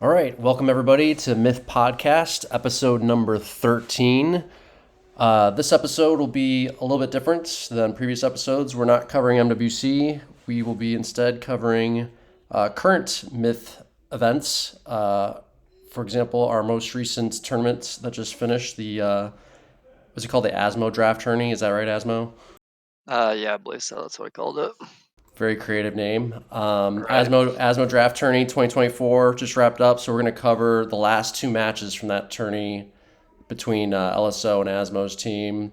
All right, welcome everybody to Myth Podcast, episode number 13. This episode will be a little bit different than previous episodes. We're not covering MWC. We will be instead covering current Myth events. For example, our most recent tournament that just finished, what's it called? The Asmo Draft Tourney. Is that right, Asmo? Yeah, I believe so. That's what I called it. Very creative name. Right. Asmo Draft Tourney 2024 just wrapped up, so we're going to cover the last two matches from that tourney between LSO and Asmo's team.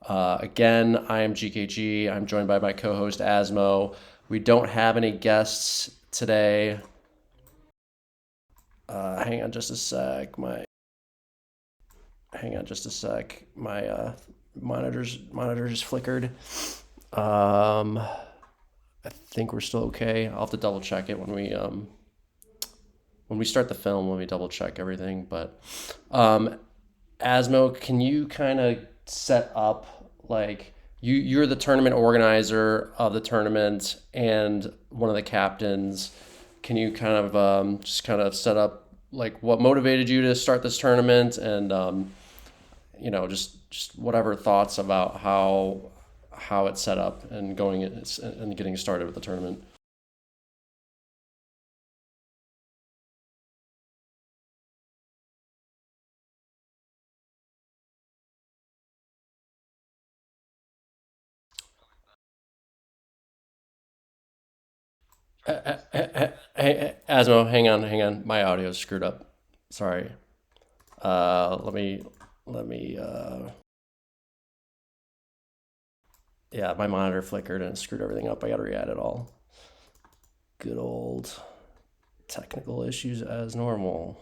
Again, I am GKG. I'm joined by my co-host Asmo. We don't have any guests today. Hang on just a sec. Hang on just a sec. My monitor just flickered. Um, I think we're still okay. I'll have to double check it when we start the film. Let me double check everything. But Asmo, can you kind of set up like you're the tournament organizer of the tournament and one of the captains. Can you kind of just kind of set up like what motivated you to start this tournament and just whatever thoughts about how it's set up and and getting started with the tournament. Hey, Asmo, hang on. My audio is screwed up. Sorry. Let me. Yeah, my monitor flickered and it screwed everything up. I got to re-add it all. Good old technical issues as normal.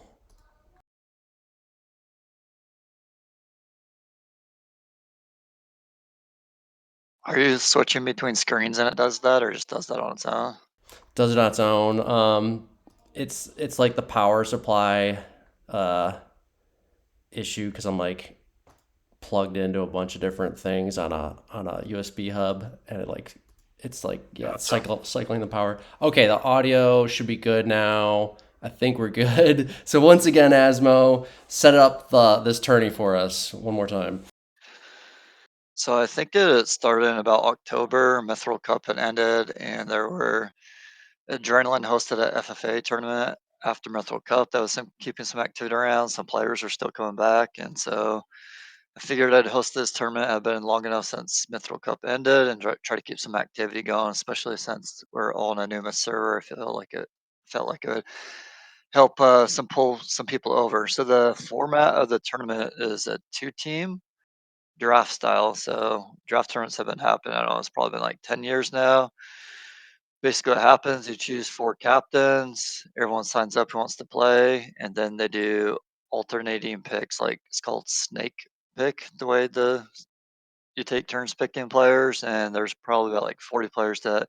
Are you switching between screens and it does that, or just does that on its own? Does it on its own. It's like the power supply uh, issue because I'm like plugged into a bunch of different things on a USB hub, and it's like yeah, it's Gotcha. cycling the power. Okay, the audio should be good now. I think we're good. So once again, Asmo, set up this tourney for us one more time. So I think it started in about October. Mithril Cup had ended, and there were Adrenaline hosted a FFA tournament after Mithril Cup. That was keeping some activity around. Some players are still coming back, and so I figured I'd host this tournament. I've been long enough since Mithril Cup ended, and try to keep some activity going, especially since we're all on a new server. I felt like it would help pull some people over. So the format of the tournament is a two-team draft style. So draft tournaments have been happening. I don't know, it's probably been like 10 years now. Basically, what happens? You choose four captains. Everyone signs up who wants to play, and then they do alternating picks. Like it's called snake pick. The way the you take turns picking players, and there's probably about like 40 players that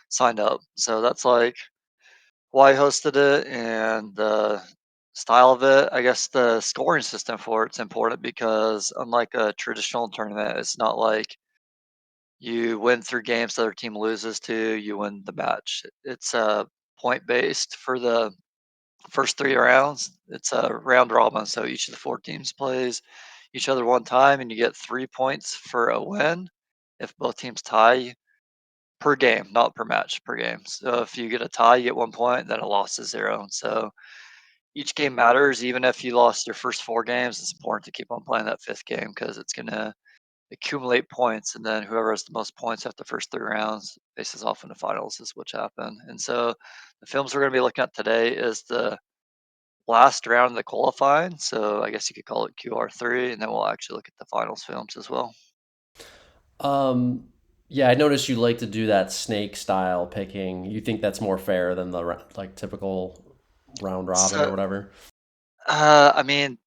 signed up. So that's like why I hosted it and the style of it. I guess the scoring system for it's important because unlike a traditional tournament, it's not like you win through games the other team loses to, you win the match. It's point based for the first three rounds. It's a round robin, so each of the four teams plays each other one time, and you get 3 points for a win. If both teams tie per game, not per match, per game. So if you get a tie, you get 1 point, then a loss is zero. So each game matters. Even if you lost your first four games, it's important to keep on playing that fifth game because it's going to accumulate points. And then whoever has the most points after the first three rounds faces off in the finals, is what happened. And so the films we're going to be looking at today is the last round of the qualifying. So I guess you could call it QR3. And then we'll actually look at the finals films as well. Um, yeah, I noticed you like to do that snake style picking. You think that's more fair than the like typical round robin or So, whatever? I mean,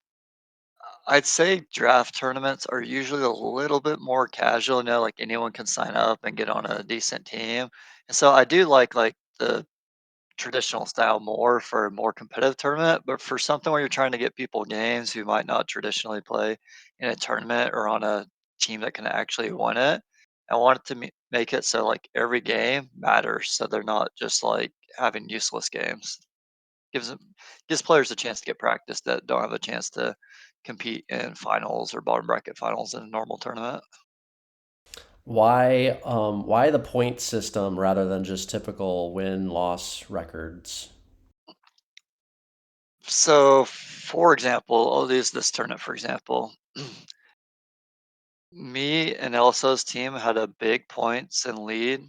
I'd say draft tournaments are usually a little bit more casual, like anyone can sign up and get on a decent team. And so I do like the traditional style more for a more competitive tournament, but for something where you're trying to get people games who might not traditionally play in a tournament or on a team that can actually win it, I want it to make it so like every game matters, so they're not just like having useless games. gives gives players a chance to get practice that don't have a chance to compete in finals or bottom bracket finals in a normal tournament. Why the point system rather than just typical win-loss records? So, for example, I'll use this tournament for example. Me and LSO's team had a big points and lead,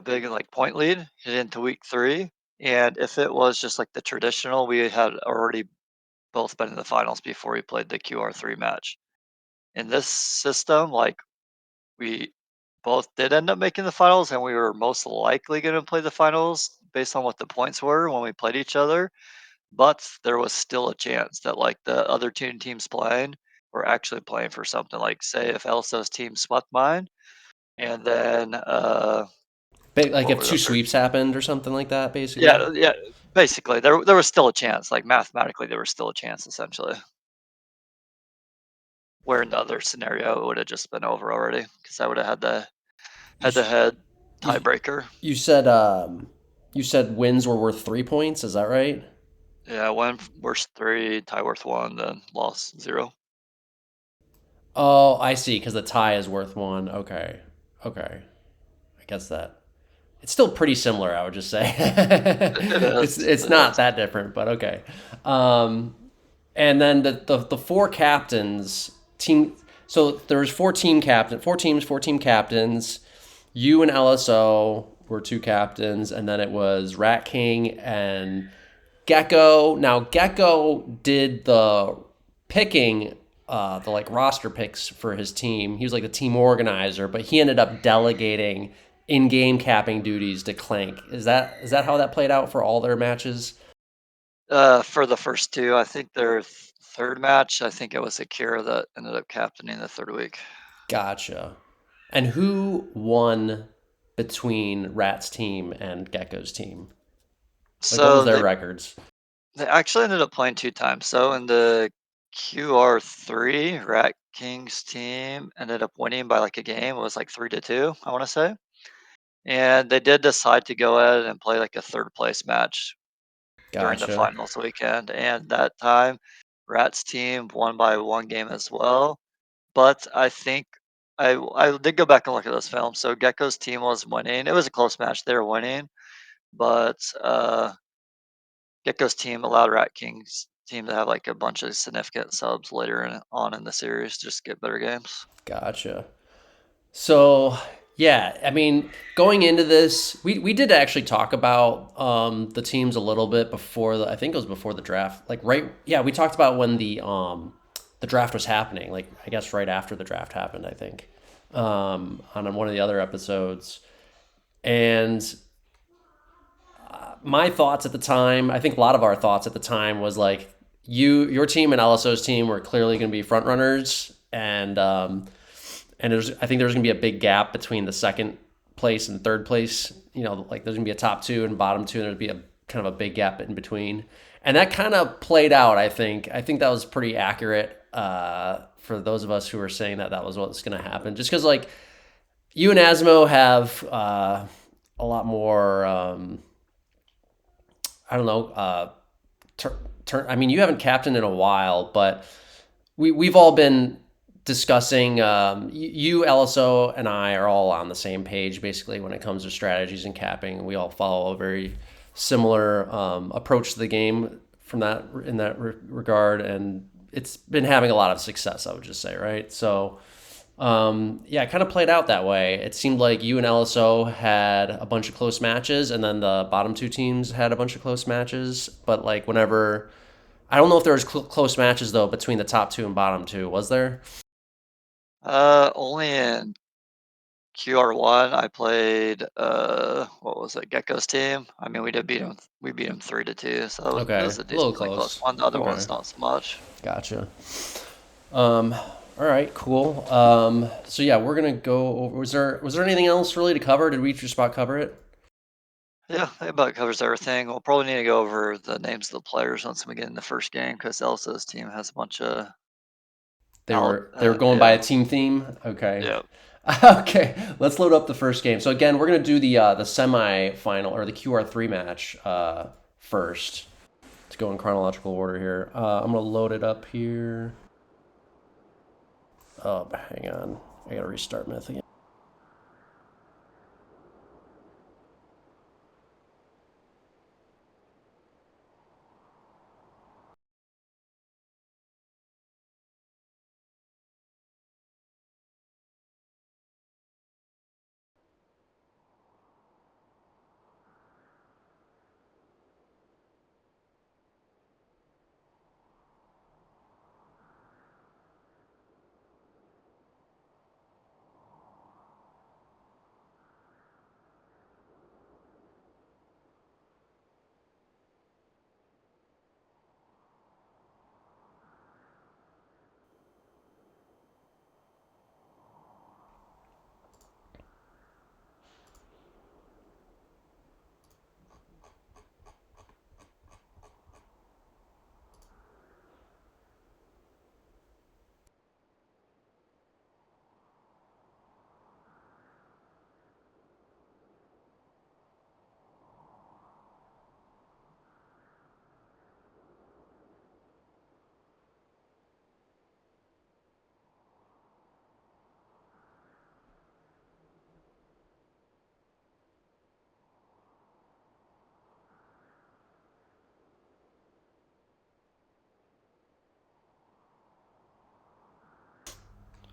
big like point lead heading into week 3. And if it was just like the traditional, we had already both been in the finals before we played the QR3 match. In this system, like we both did end up making the finals, and we were most likely going to play the finals based on what the points were when we played each other. But there was still a chance that like the other two teams playing were actually playing for something. Like say if Elsa's team swept mine, and then Like what if were the two other? sweeps happened or something like that, basically. Yeah. Basically, there was still a chance. Like mathematically, there was still a chance essentially. Where in the other scenario, it would have just been over already because I would have had the You head-to-head you, tiebreaker. you said wins were worth 3 points. Is that right? Yeah, win worst 3, tie worth 1, then loss 0. Oh, I see. Because the tie is worth one. Okay, okay. I guess that it's still pretty similar. I would just say It it's is. it's It not is. that different, but okay. Um, and then the four captains team. So there's four teams, four team captains. You and LSO were two captains, and then it was Rat King and Gecko. Now Gecko did the picking, the like roster picks for his team. He was like the team organizer, but he ended up delegating in-game capping duties to Clank. Is that how that played out for all their matches? For the first 2, I think their 3rd match, I think it was Akira that ended up captaining the 3rd week. Gotcha. And who won between Rat's team and Gecko's team? Like, what was So their they records? they actually ended up playing 2 times. So in the QR3, Rat King's team ended up winning by like a game. It was like 3-2, I want to say. And they did decide to go ahead and play like a 3rd place match during the Gotcha. finals weekend. And that time, Rat's team won by 1 game as well. But I think I did go back and look at those films. So Gecko's team was winning. It was a close match. They were winning, but Gecko's team allowed Rat King's team to have like a bunch of significant subs later on in the series, just get better games. Gotcha. So, yeah, I mean, going into this, we did actually talk about the teams a little bit before I think it was before the draft. Like right, yeah, we talked about when the draft was happening. Like I guess right after the draft happened, I think, on one of the other episodes. And my thoughts at the time, I think a lot of our thoughts at the time was like your team and LSO's team were clearly going to be front runners, and I think there's going to be a big gap between the second place and third place. You know, like there's going to be a top two and bottom two, and there'd be a kind of a big gap in between. And that kind of played out. I think that was pretty accurate for those of us who were saying that that was what's going to happen. Just because like you and Asmo have a lot more. I don't know. I mean, you haven't captained in a while, but we've all been discussing. You, LSO, and I are all on the same page basically when it comes to strategies and capping. We all follow a very similar approach to the game from that in that regard, and it's been having a lot of success. I would just say, right? So. Yeah, it kind of played out that way. It seemed like you and LSO had a bunch of close matches, and then the bottom two teams had a bunch of close matches. But like whenever, I don't know if there was close matches though between the top two and bottom two. Was there? Only in QR1, I played what was it, Gecko's team. I mean, we did beat him. We beat him 3-2, so it Okay, was a a little decently close close. one. The other Okay, one's not so much. gotcha. All right, cool. So yeah, we're gonna go over. Was there anything else really to cover? Did we just about cover it? Yeah, that about covers everything. We'll probably need to go over the names of the players once we get in the first game because Elsa's team has a bunch of They were they were going by yeah, a team theme. Okay. yeah. Okay, let's load up the first game. So again, we're gonna do the semi final or the QR3 match first. to go in chronological order here. I'm gonna load it up here. Oh, hang on. I gotta restart Myth again.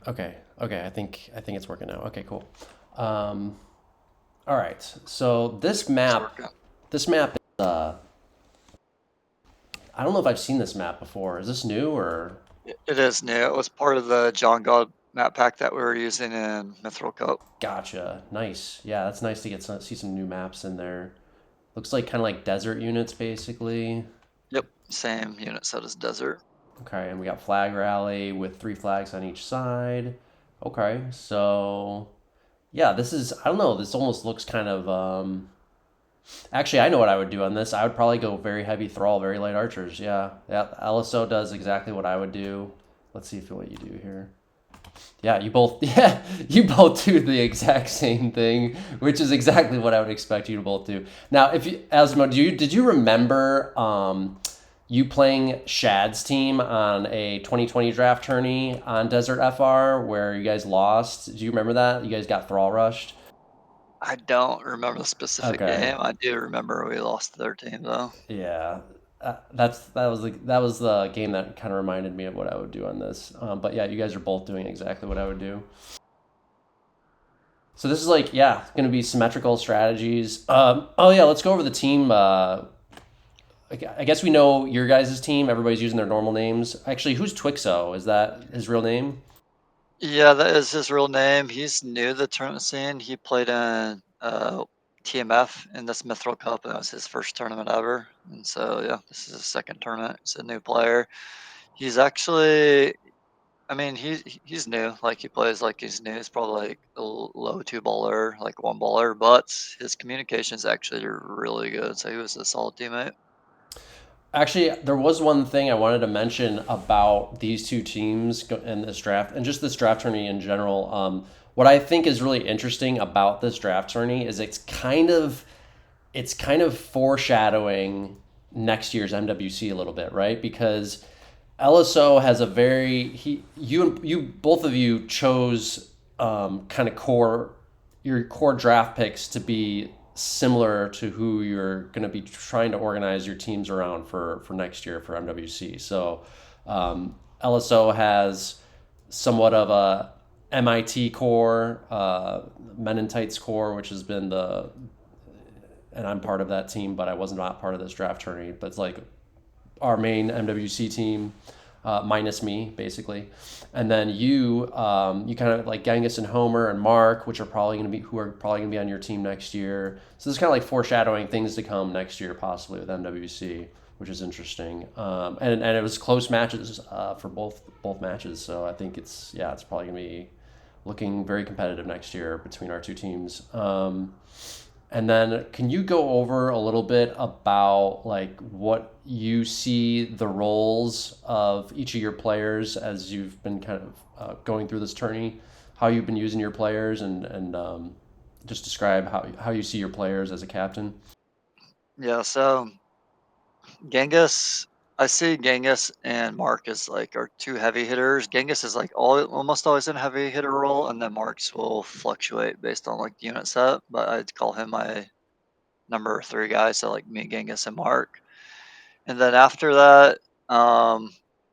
Okay, okay. I think it's working now. Okay, cool. Um, all right. So It's working. this map is I don't know if I've seen this map before. Is this new or? It is new. It was part of the John God map pack that we were using in Mithril Cup. Gotcha. Nice. Yeah, that's nice to see some new maps in there. Looks like kind of like desert units basically. Yep, same unit set as Desert. Okay, and we got flag rally with 3 flags on each side. Okay, so yeah, this is I don't know. This almost looks kind of actually, I know what I would do on this. I would probably go very heavy thrall, very light archers. Yeah, yeah. LSO does exactly what I would do. Let's see if what you do here. Yeah, you both. Yeah, you both do the exact same thing, which is exactly what I would expect you to both do. Now, if you, Asmo, did you remember you playing Shad's team on a 2020 draft tourney on Desert FR where you guys lost? Do you remember that? You guys got thrall rushed. I don't remember the specific Okay. game. I do remember we lost to their team though. Yeah, that was the game that kind of reminded me of what I would do on this. But yeah, you guys are both doing exactly what I would do. So this is like yeah, going to be symmetrical strategies. Oh yeah, let's go over the team. I guess we know your guys' team. Everybody's using their normal names. Actually, who's Twixo? Is that his real name? Yeah, that is his real name. He's new to the tournament scene. He played in TMF in this Mithril Cup, and that was his first tournament ever. And so, yeah, this is his second tournament. He's a new player. He's actually, I mean, he's new. Like he plays like he's new. He's probably like a low two baller, like one baller, but his communication is actually really good. So he was a solid teammate. Actually, there was one thing I wanted to mention about these two teams in this draft, and just this draft tourney in general. What I think is really interesting about this draft tourney is it's kind of foreshadowing next year's MWC a little bit, right? Because LSO has a very you both of you chose kind of your core draft picks to be similar to who you're going to be trying to organize your teams around for next year for MWC. So LSO has somewhat of a MIT core, Men in Tights core, which has been and I'm part of that team, but I was not part of this draft tourney. But it's like our main MWC team, minus me, basically. And then you kind of like Genghis and Homer and Mark, which are probably going to be on your team next year. So this is kind of like foreshadowing things to come next year, possibly with MWC, which is interesting. And it was close matches for both matches. So I think it's probably going to be looking very competitive next year between our two teams. And then can you go over a little bit about like what you see the roles of each of your players as you've been kind of going through this tourney, how you've been using your players and just describe how you see your players as a captain? Yeah, so Genghis, I see Genghis and Mark as like our two heavy hitters. Genghis is like almost always in a heavy hitter role, and then Mark's will fluctuate based on like the unit set. But I'd call him my number three guy. So like me, Genghis, and Mark. And then after that,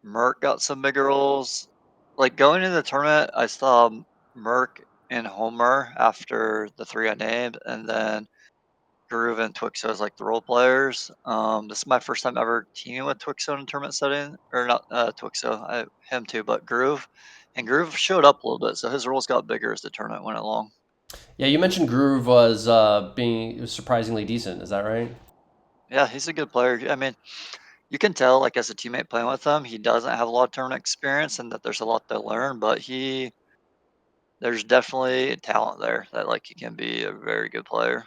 Merc got some bigger roles. Like going into the tournament, I saw Merc and Homer after the three I named, and then Groove and Twixo as like the role players. This is my first time ever teaming with Twixo in a tournament setting, or not Twixo, him too, but Groove. And Groove showed up a little bit, so his roles got bigger as the tournament went along. Yeah, you mentioned Groove was being surprisingly decent. Is that right? Yeah, he's a good player. I mean, you can tell, like as a teammate playing with him, he doesn't have a lot of tournament experience, and that there's a lot to learn. But there's definitely talent there that like he can be a very good player.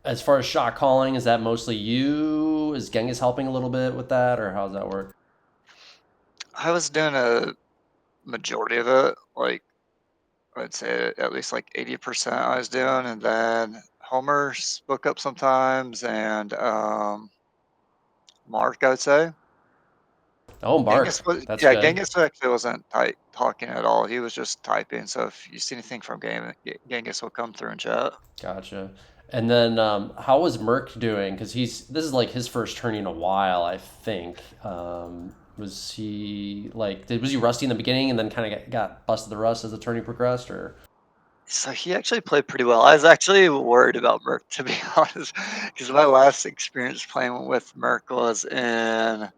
As far as shot calling, is that mostly you? Is Genghis helping a little bit with that, or how does that work? I was doing a majority of it, like I'd say at least like 80% I was doing, and then Homer spoke up sometimes, and Mark, I would say. Oh, Mark, that's Yeah, good. Genghis actually wasn't talking at all. He was just typing. So if you see anything from Genghis will come through and chat. Gotcha. And then, how was Merc doing? Because this is like his first tourney in a while, I think. Was he like was he rusty in the beginning and then kind of got busted the rust as the tourney progressed, or? So he actually played pretty well. I was actually worried about Merc, to be honest, because my last experience playing with Merc was in,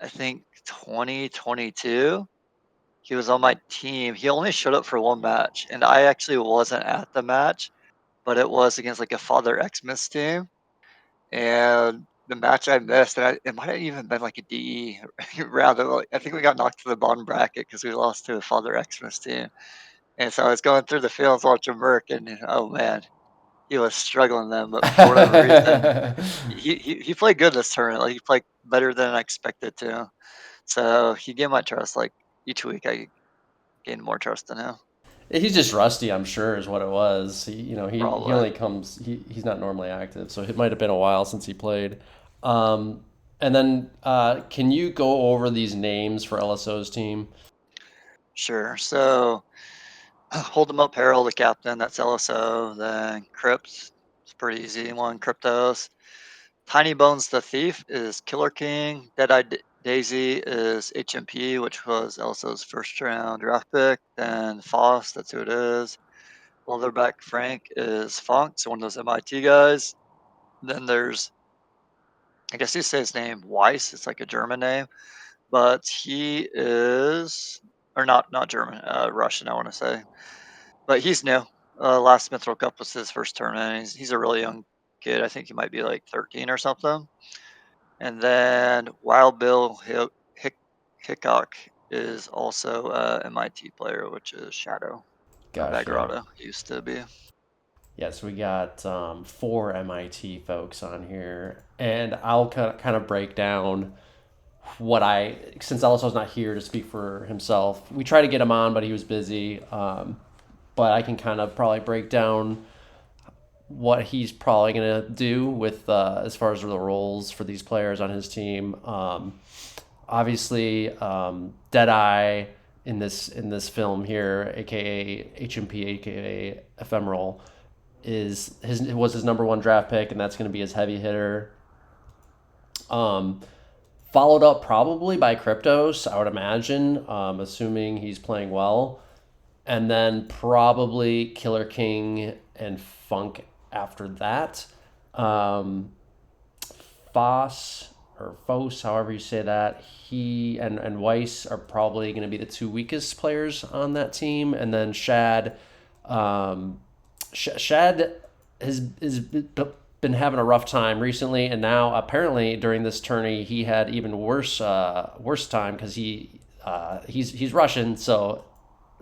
I think, 2022. He was on my team. He only showed up for one match, and I actually wasn't at the match, but it was against like a Father Xmas team. And the match I missed, and it might have even been like a DE round. Like, I think we got knocked to the bottom bracket because we lost to a Father Xmas team. And so I was going through the fields watching Merc, and oh man, he was struggling then. But for whatever reason, he played good this tournament. Like he played better than I expected to. So he gained my trust. Like each week, I gained more trust in him. He's just rusty, I'm sure, is what it was. He Probably. only comes. He's not normally active, so it might have been a while since he played. Um, and then, can you go over these names for LSO's team? Sure. So hold them up, Harold, the captain. That's LSO. Then Crypt. It's pretty easy one. Cryptos. Tiny Bones the Thief is Killer King. Dead-Eye Daisy is HMP, which was LSO's first round draft pick. Then Foss, that's who it is. Leatherback Frank is Funk, so one of those MIT guys. Then there's, I guess you say his name, Weiss. It's like a German name, but he is, or not German, Russian, I want to say. But he's new. Last Mithril Cup was his first tournament. He's a really young kid. I think he might be like 13 or something. And then Wild Bill Hickok is also a MIT player, which is Shadow or Gotcha. Vagarado. He used to be. Yes, we got four MIT folks on here, and I'll kind of break down what since Aliso's not here to speak for himself. We tried to get him on, but he was busy. But I can kind of probably break down what he's probably going to do with as far as the roles for these players on his team. Obviously, Deadeye in this film here, aka HMP, aka Ephemeral, was his number one draft pick, and that's going to be his heavy hitter. Um, Followed up probably by Cryptos, I would imagine, assuming he's playing well, and then probably Killer King and Funk after that. Um, Foss or Fos, however you say that, he and Weiss are probably going to be the two weakest players on that team, and then Shad. Um, Shad has been having a rough time recently, and now apparently during this tourney he had even worse time because he's Russian, so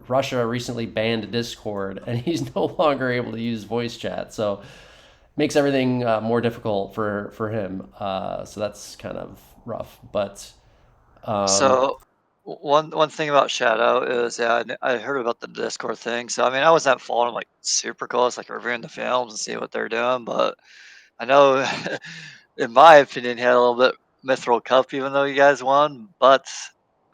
Russia recently banned Discord, and he's no longer able to use voice chat. So makes everything more difficult for him. So that's kind of rough. But um, So one thing about Shadow is, yeah, I heard about the Discord thing. So I mean, I wasn't following like super close, like reviewing the films and see what they're doing, but I know in my opinion, he had a little bit Mithril Cup, even though you guys won. But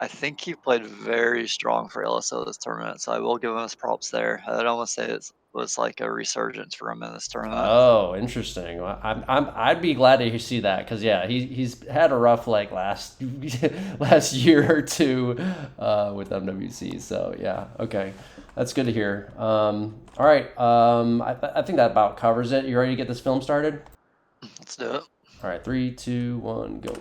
I think he played very strong for LSO this tournament, so I will give him his props there. I'd almost say it was like a resurgence for him in this tournament. Oh, interesting. Well, I'd be glad to see that because yeah, he's had a rough like last last year or two with MWC. So yeah, okay, that's good to hear. All right, I think that about covers it. You ready to get this film started? Let's do it. All right, 3, 2, 1, go.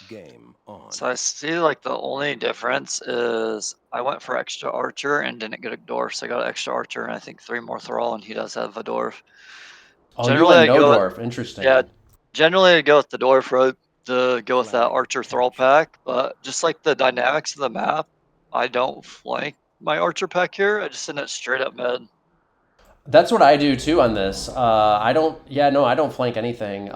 Game on. So I see like the only difference is I went for extra archer and didn't get a dwarf, so I got extra archer and I think 3 more thrall, and he does have a dwarf. Oh, you Generally, went I no go with, dwarf. yeah, Interesting. generally I go with the dwarf road to go with that Flag archer thrall captured. pack, but just like the dynamics of the map, I don't flank my archer pack here. I just send it straight up mid. That's what I do too on this. I don't. Yeah, no, I don't flank anything.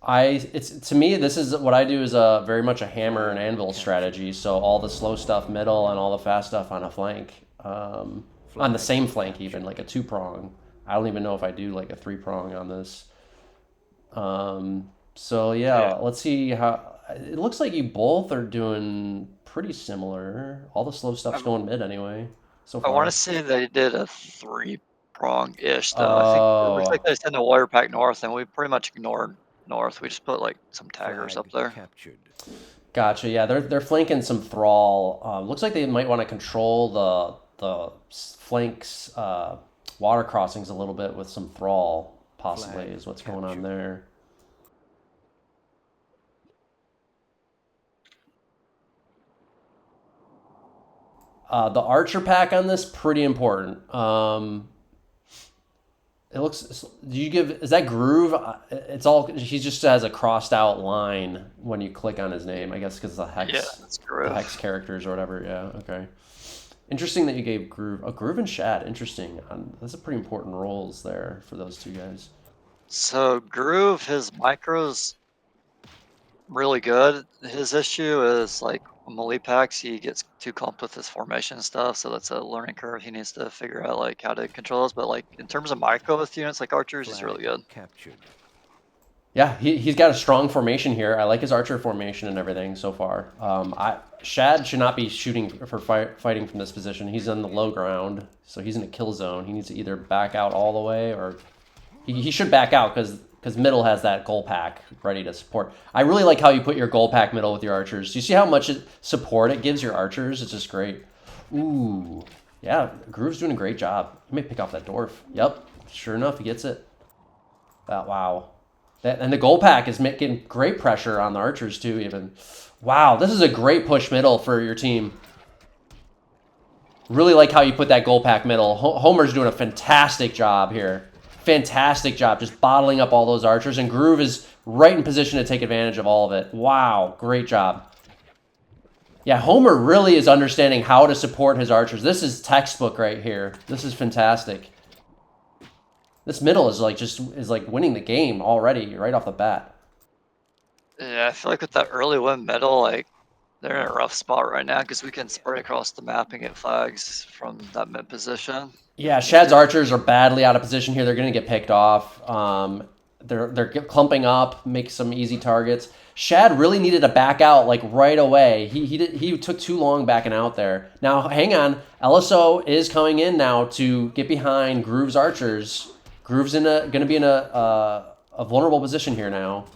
It's to me, this is what I do is very much a hammer and anvil strategy. So all the slow stuff middle and all the fast stuff on a flank, on the same flank even like a 2-prong. I don't even know if I do like a 3-prong on this. So yeah, let's see how. It looks like you both are doing pretty similar. All the slow stuff's I, going mid anyway so I want to far. say they did a 3-prong ish though. I think it looks like Oh, they sent a warrior pack north, and we pretty much ignored north. We just put like some taggers up Flag there. captured. gotcha. Yeah, they're flanking some thrall. Looks like they might want to control the flanks, water crossings a little bit with some thrall. Possibly Flag is what's going on captured. there. The archer pack on this pretty important. It looks. Do you give? Is that groove? It's all. He just has a crossed out line when you click on his name. I guess because Yeah, that's the hex groove. characters or whatever. Yeah. Okay. Interesting that you gave groove. Oh, groove and shad. Interesting. That's a pretty important roles there for those two guys. So groove, his micros really good. His issue is like melee packs, he gets too clumped with his formation stuff, so that's a learning curve. He needs to figure out like how to control those. But like in terms of micro with units like archers, he's really Flag good. captured. Yeah, he's got a strong formation here. I like his archer formation and everything so far. Shad should not be shooting for fighting from this position. He's on the low ground, so he's in a kill zone. He needs to either back out all the way or he should back out because middle has that goal pack ready to support. I really like how you put your goal pack middle with your archers. Do you see how much support it gives your archers? It's just great. Ooh, yeah, Groove's doing a great job. He may pick off that dwarf. Yep, sure enough, he gets it. Wow. And the goal pack is making great pressure on the archers too, even. Wow, this is a great push middle for your team. Really like how you put that goal pack middle. Homer's doing a fantastic job here. Fantastic job just bottling up all those archers, and Groove is right in position to take advantage of all of it. Wow, great job. Yeah, Homer really is understanding how to support his archers. This is textbook right here. This is fantastic. This middle is like winning the game already right off the bat. Yeah, I feel like with that early win middle, like they're in a rough spot right now because we can spread across the map and get flags from that mid position. Yeah, Shad's archers are badly out of position here. They're going to get picked off. They're clumping up, make some easy targets. Shad really needed to back out like right away. He took too long backing out there. Now hang on, LSO is coming in now to get behind Groove's archers. Groove's going to be in a vulnerable position here now.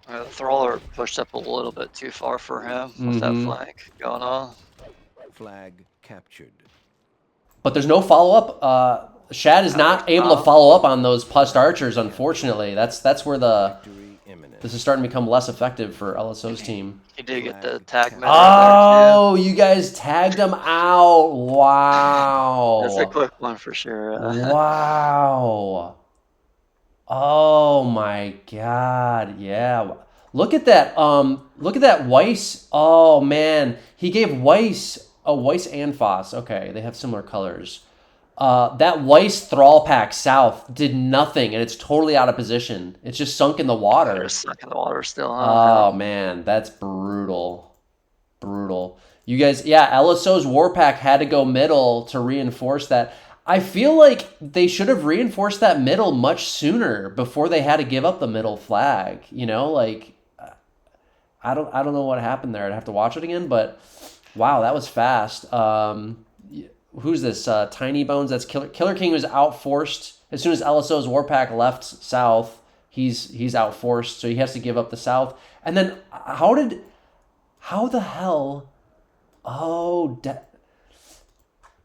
The Thrawler pushed up a little bit too far for him with that flank going on. Flag captured. But there's no follow up. Shad is not able to follow up on those pust archers. Unfortunately, that's where Victory imminent. this is starting to become less effective for LSO's team. He did get the tag mid right Oh, you guys tagged him out! there too. That's a Wow! quick one for sure. Wow! Oh my God! Yeah. Look at that. Look at that Weiss. Oh man, he gave Weiss. Oh, Weiss and Foss. Okay, they have similar colors. That Weiss Thrall pack south did nothing, and it's totally out of position. It's just sunk in the water. They're stuck in the water still, huh? Oh man, that's brutal. Brutal. You guys, yeah, LSO's war pack had to go middle to reinforce that. I feel like they should have reinforced that middle much sooner before they had to give up the middle flag. You know, like I don't know what happened there. I'd have to watch it again, but wow, that was fast. Who's this? Tiny Bones. That's Killer King was outforced as soon as LSO's Warpack left south. He's outforced, so he has to give up the south. And then how the hell? Oh,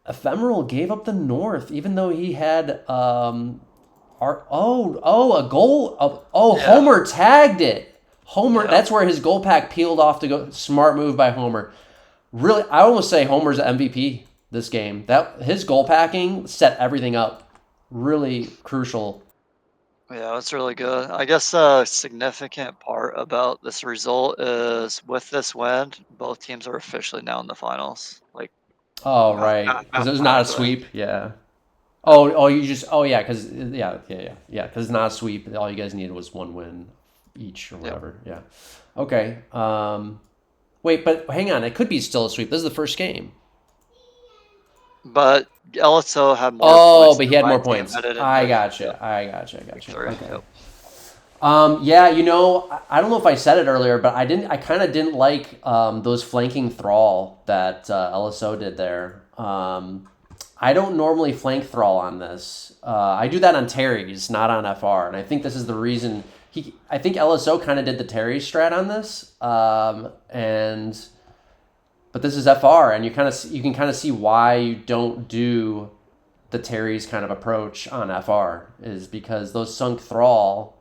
Ephemeral gave up the north, even though he had a goal. Yeah. Homer tagged it. Homer, Yeah. that's where his goal pack peeled off to go. Smart move by Homer. Really, I almost say Homer's MVP this game. That his goal packing set everything up. Really crucial. Yeah, that's really good. I guess a significant part about this result is with this win, both teams are officially now in the finals. Like, Oh right, because it was not a mathematically. sweep. Yeah. Because because it's not a sweep. All you guys needed was one win each or Yep. whatever. Yeah. Okay. Wait, but hang on. It could be still a sweep. This is the first game. But LSO had more Oh, points but he than had my more team points. had it in I the gotcha. I gotcha. victory. Okay. Yep. Yeah, I don't know if I said it earlier, but I kind of didn't like those flanking thrall that LSO did there. I don't normally flank thrall on this. I do that on Terry's, not on FR, and I think this is the reason. I think LSO kind of did the Terry strat on this, but this is FR, and you can kind of see why you don't do the Terry's kind of approach on FR is because those sunk thrall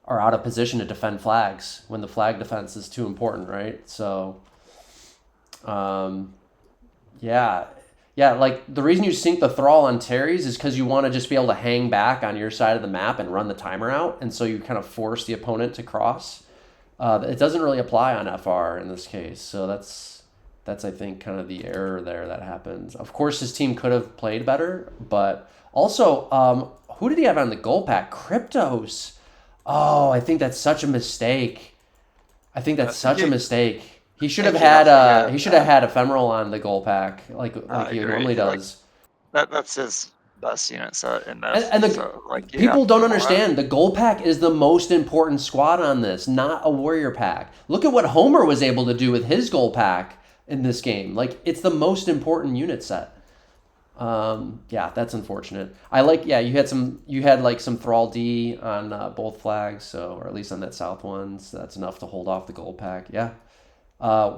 are out of position to defend flags when the flag defense is too important, right? So, yeah. Like the reason you sink the thrall on Terry's is because you want to just be able to hang back on your side of the map and run the timer out, and so you kind of force the opponent to cross. It doesn't really apply on FR in this case, so that's I think kind of the error there that happens. Of course, his team could have played better, but also, who did he have on the goal pack? Cryptos. Oh, I think that's such a mistake. I think that's such a mistake. He should have had Ephemeral on the goal pack like he agree. normally Like, does. that's his best unit set in this. And So, like, you people have to don't put more understand the goal pack is the most important squad on this, not a warrior pack. Look at what Homer was able to do with his goal pack in this game. Like it's the most important unit set. Yeah, that's unfortunate. You had like some Thrall D on both flags, so or at least on that south one, so that's enough to hold off the gold pack. Yeah,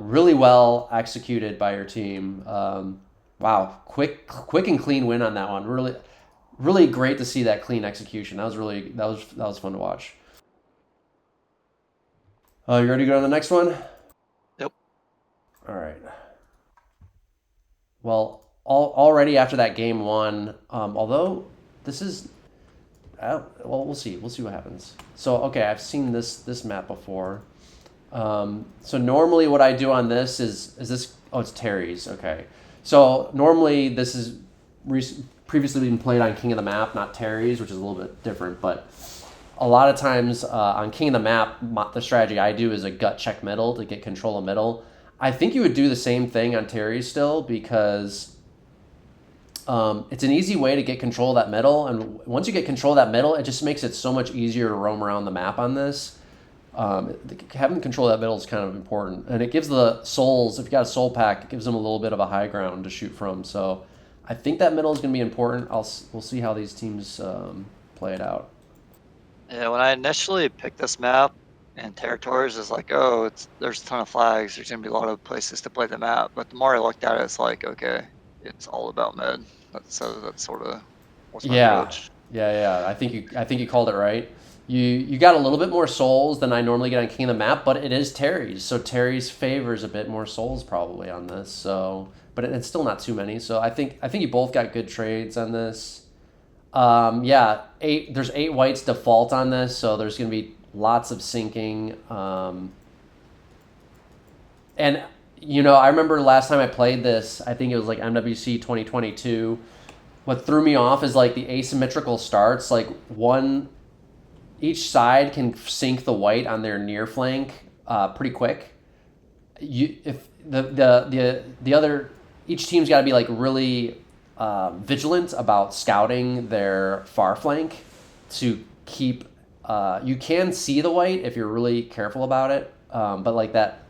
really well executed by your team. Wow, quick and clean win on that one. Really, really great to see that clean execution. That was fun to watch. You ready to go to the next one? Yep. All right. Well, already after that game one, although this is, we'll see what happens. So okay, I've seen this map before. So normally what I do on this is this. Oh, it's Terry's. Okay. So normally this is previously been played on King of the Map, not Terry's, which is a little bit different. But a lot of times on King of the Map, the strategy I do is a gut check middle to get control of middle. I think you would do the same thing on Terry's still because it's an easy way to get control of that middle. And once you get control of that middle, it just makes it so much easier to roam around the map on this. Having control of that middle is kind of important. And it gives the souls, if you got a soul pack, it gives them a little bit of a high ground to shoot from. So I think that middle is going to be important. We'll see how these teams play it out. Yeah, when I initially picked this map and territories, it's like, oh, there's a ton of flags. There's gonna be a lot of places to play the map. But the more I looked at it, it's like, okay, it's all about mid. That's sort of was my approach. Yeah. I think you called it right. You got a little bit more souls than I normally get on King of the Map, but it is Terry's, so Terry's favors a bit more souls probably on this. So, but it's still not too many. So I think you both got good trades on this. There's 8 whites default on this, so there's going to be lots of sinking. And, I remember last time I played this, I think it was like MWC 2022. What threw me off is like the asymmetrical starts, like each side can sink the white on their near flank pretty quick. If the other, each team's got to be like really vigilant about scouting their far flank to keep. You can see the white if you're really careful about it, but like that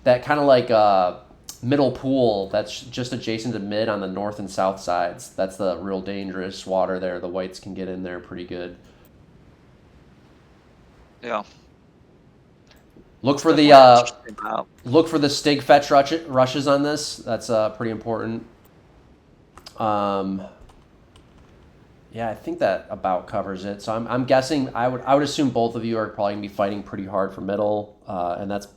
kind of like middle pool that's just adjacent to mid on the north and south sides. That's the real dangerous water there. The whites can get in there pretty good. Yeah. Look for the Stig fetch rushes on this. That's pretty important. Yeah, I think that about covers it. So I'm guessing I would assume both of you are probably gonna be fighting pretty hard for middle, and that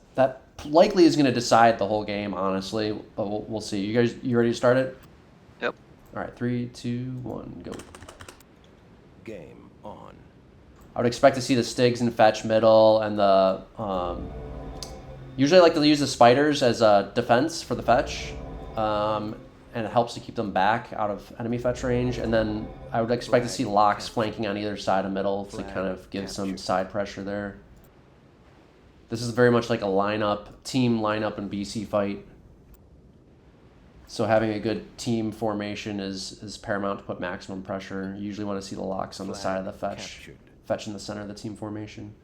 likely is gonna decide the whole game, honestly. But we'll see. You ready to start it? Yep. All right, 3, 2, 1, go. Game on. I would expect to see the Stigs and fetch middle, and the usually I like to use the spiders as a defense for the fetch, and it helps to keep them back out of enemy fetch range. And then I would expect to see locks flanking on either side of middle to kind of give some side pressure there. This is very much like a team lineup and BC fight. So having a good team formation is paramount to put maximum pressure. You usually want to see the locks on the side of the fetch in the center of the team formation.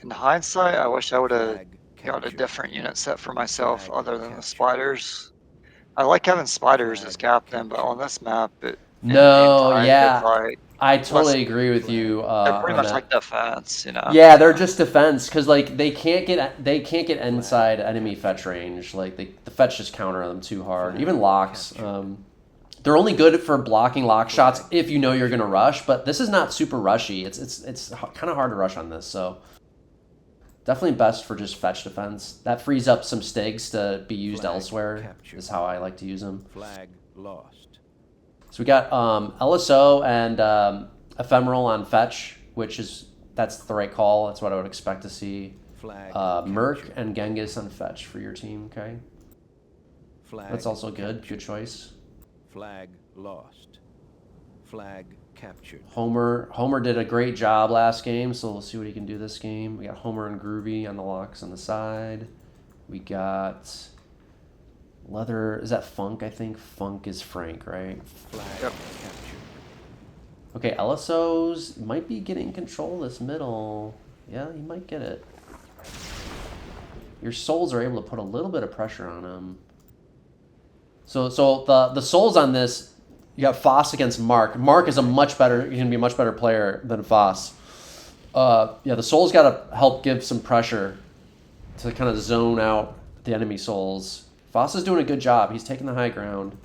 In hindsight, I wish I would have got a different unit set for myself other than the spiders. I like having spiders as captain, but on this map, I totally agree with you. They're pretty much like defense, you know. Yeah, they're just defense because like they can't get inside enemy fetch range. Like the fetch just counter them too hard. Even locks, they're only good for blocking lock shots if you know you're gonna rush. But this is not super rushy. It's kind of hard to rush on this. So definitely best for just fetch defense. That frees up some Stigs to be used elsewhere. Is how I like to use them. Flag lost. So we got LSO and Ephemeral on fetch, that's the right call. That's what I would expect to see. Merc and Genghis on fetch for your team, okay? That's also good. Good choice. Flag lost. Flag captured. Homer did a great job last game, so we'll see what he can do this game. We got Homer and Groovy on the locks on the side. We got Leather. Is that Funk? I think Funk is Frank, right? Flag Yep. captured. Okay, LSOs might be getting control of this middle. Yeah, he might get it. Your souls are able to put a little bit of pressure on him. So the souls on this, you got Foss against Mark. Mark is he's gonna be a much better player than Foss. Yeah, the souls gotta help give some pressure to kind of zone out the enemy souls. Foss is doing a good job. He's taking the high ground.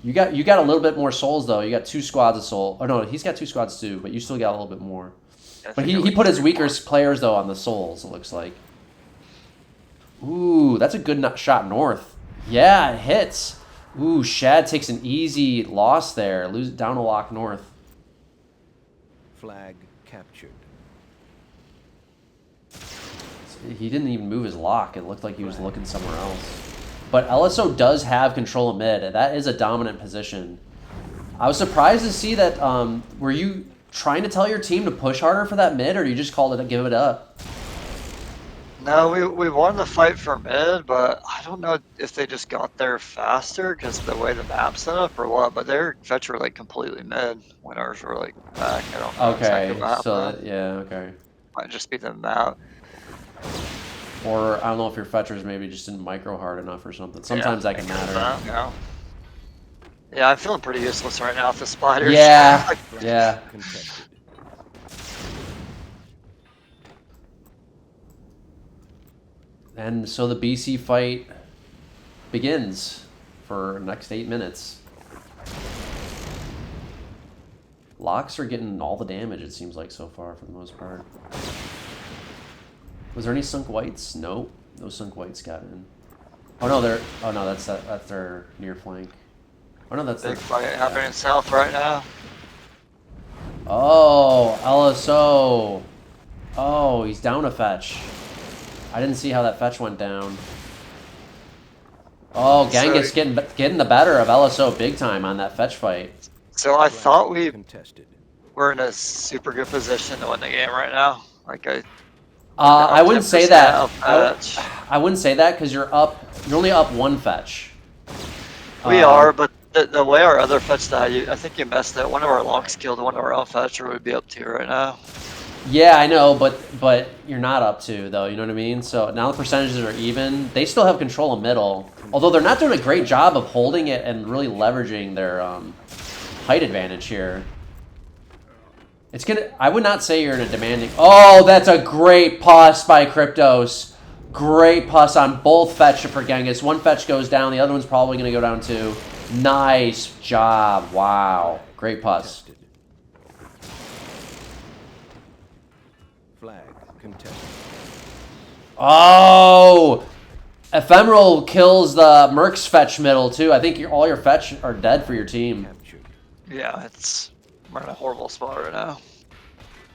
You got a little bit more souls though. You got 2 squads of soul. Oh no, he's got 2 squads too, but you still got a little bit more. But he put his weaker players though on the souls. It looks like. Ooh, that's a good shot north. Yeah, it hits. Ooh, Shad takes an easy loss there. Lose down a lock north. Flag captured. He didn't even move his lock. It looked like he was looking somewhere else. But LSO does have control of mid. That is a dominant position. I was surprised to see that. Were you trying to tell your team to push harder for that mid, or you just called it to give it up? No, we wanted to fight for mid, but I don't know if they just got there faster because of the way the map's set up or what. But their fetch were like completely mid when ours were like back. I don't know exactly what happened. Okay. Might just be the map. Or I don't know if your fetchers maybe just didn't micro hard enough or something. Sometimes that can matter. Yeah, I'm feeling pretty useless right now with the spiders. Yeah, yeah. And so the BC fight begins for the next 8 minutes. Locks are getting all the damage, it seems like, so far, for the most part. Was there any sunk whites? No. No sunk whites got in. Oh no, that's their near flank. Oh no, that's big fight happening south right now. Oh, LSO. Oh, he's down a fetch. I didn't see how that fetch went down. Oh, Genghis getting the better of LSO big time on that fetch fight. So I thought we're in a super good position to win the game right now. I wouldn't say that. I wouldn't say that because you're only up 1 fetch. We are, but the way our other fetch died, I think you messed it. One of our longs killed one of our own fetcher would be up to right now. Yeah, I know, but you're not up to, though, you know what I mean? So now the percentages are even. They still have control of middle, although they're not doing a great job of holding it and really leveraging their height advantage here. It's gonna. I would not say you're in a demanding. Oh, that's a great pus by Cryptos. Great pus on both fetch for Genghis. One fetch goes down, the other one's probably gonna go down too. Nice job. Wow. Great pus. Flag contested. Oh! Ephemeral kills the Merc's fetch middle too. I think all your fetch are dead for your team. Captured. Yeah, we're in a horrible spot right now.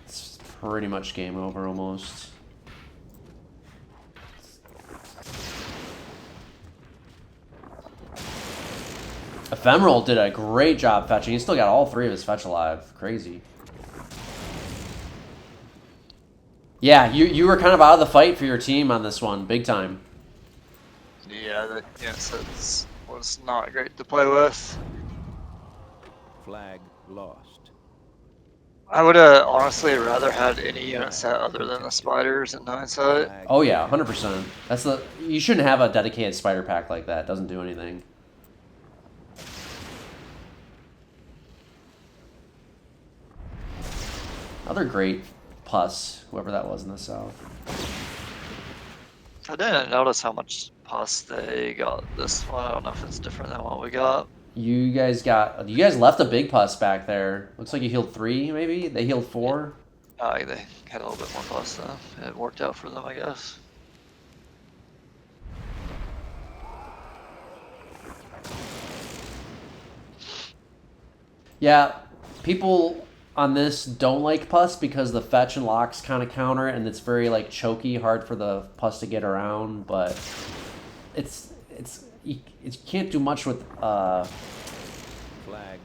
It's pretty much game over almost. Ephemeral did a great job fetching. He still got all three of his fetch alive. Crazy. Yeah, you were kind of out of the fight for your team on this one, big time. Yeah, the units was not great to play with. Flag lost. I would have honestly rather had any unit set other than the spiders in hindsight. Flag Oh yeah, 100%. That's you shouldn't have a dedicated spider pack like that. It doesn't do anything. Another great pus, whoever that was in the south. I didn't notice how much pus they got this one. I don't know if it's different than what we got. You guys left a big pus back there. Looks like you healed 3, maybe? They healed 4? They had a little bit more pus though. It worked out for them, I guess. Yeah, people on this don't like pus because the fetch and locks kind of counter it, and it's very like choky, hard for the pus to get around. But you can't do much with flag.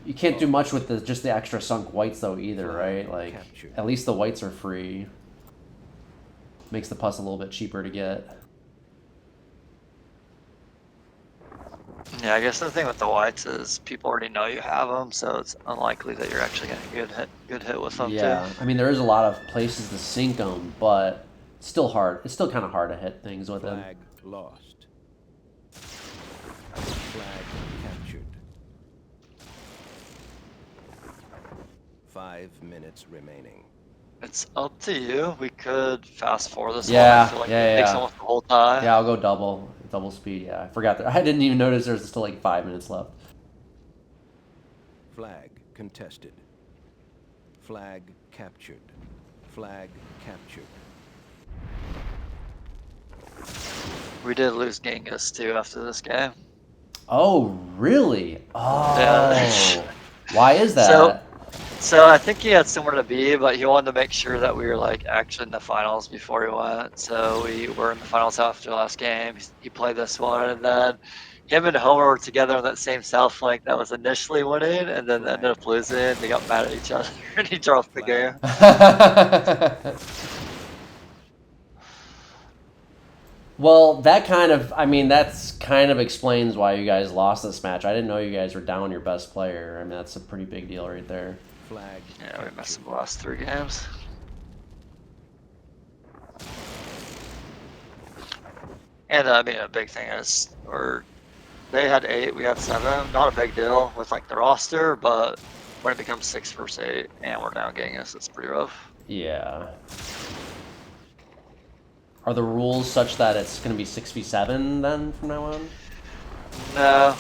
you can't do much with just the extra sunk whites though either, right? Like Captured. at least the whites are free. Makes the pus a little bit cheaper to get. Yeah, I guess the thing with the whites is people already know you have them, so it's unlikely that you're actually getting a good hit with them Yeah, too. I mean there is a lot of places to sink them, but it's still hard. It's still kind of hard to hit things with them. Flag lost. Flag captured. 5 minutes remaining. It's up to you. We could fast forward this Yeah, one. I feel like it takes almost the whole time. Yeah, I'll go double speed. Yeah, I forgot that. I didn't even notice there's still like 5 minutes left. Flag contested. Flag captured. Flag captured. We did lose Genghis too after this game. Oh, really? Oh, Yeah. why is that? So I think he had somewhere to be, but he wanted to make sure that we were like actually in the finals before he went. So we were in the finals after the last game. He played this one, and then him and Homer were together on that same south flank that was initially winning, and then ended up losing. They got mad at each other, and he dropped the game. Well, that's kind of explains why you guys lost this match. I didn't know you guys were down your best player. I mean, that's a pretty big deal right there. Flag. Yeah, we missed the last 3 games. And I mean, a big thing is, they had 8, we had 7. Not a big deal with like the roster, but when it becomes 6 versus 8, and we're down Genghis, it's pretty rough. Yeah. Are the rules such that it's going to be 6v7 then from now on? No.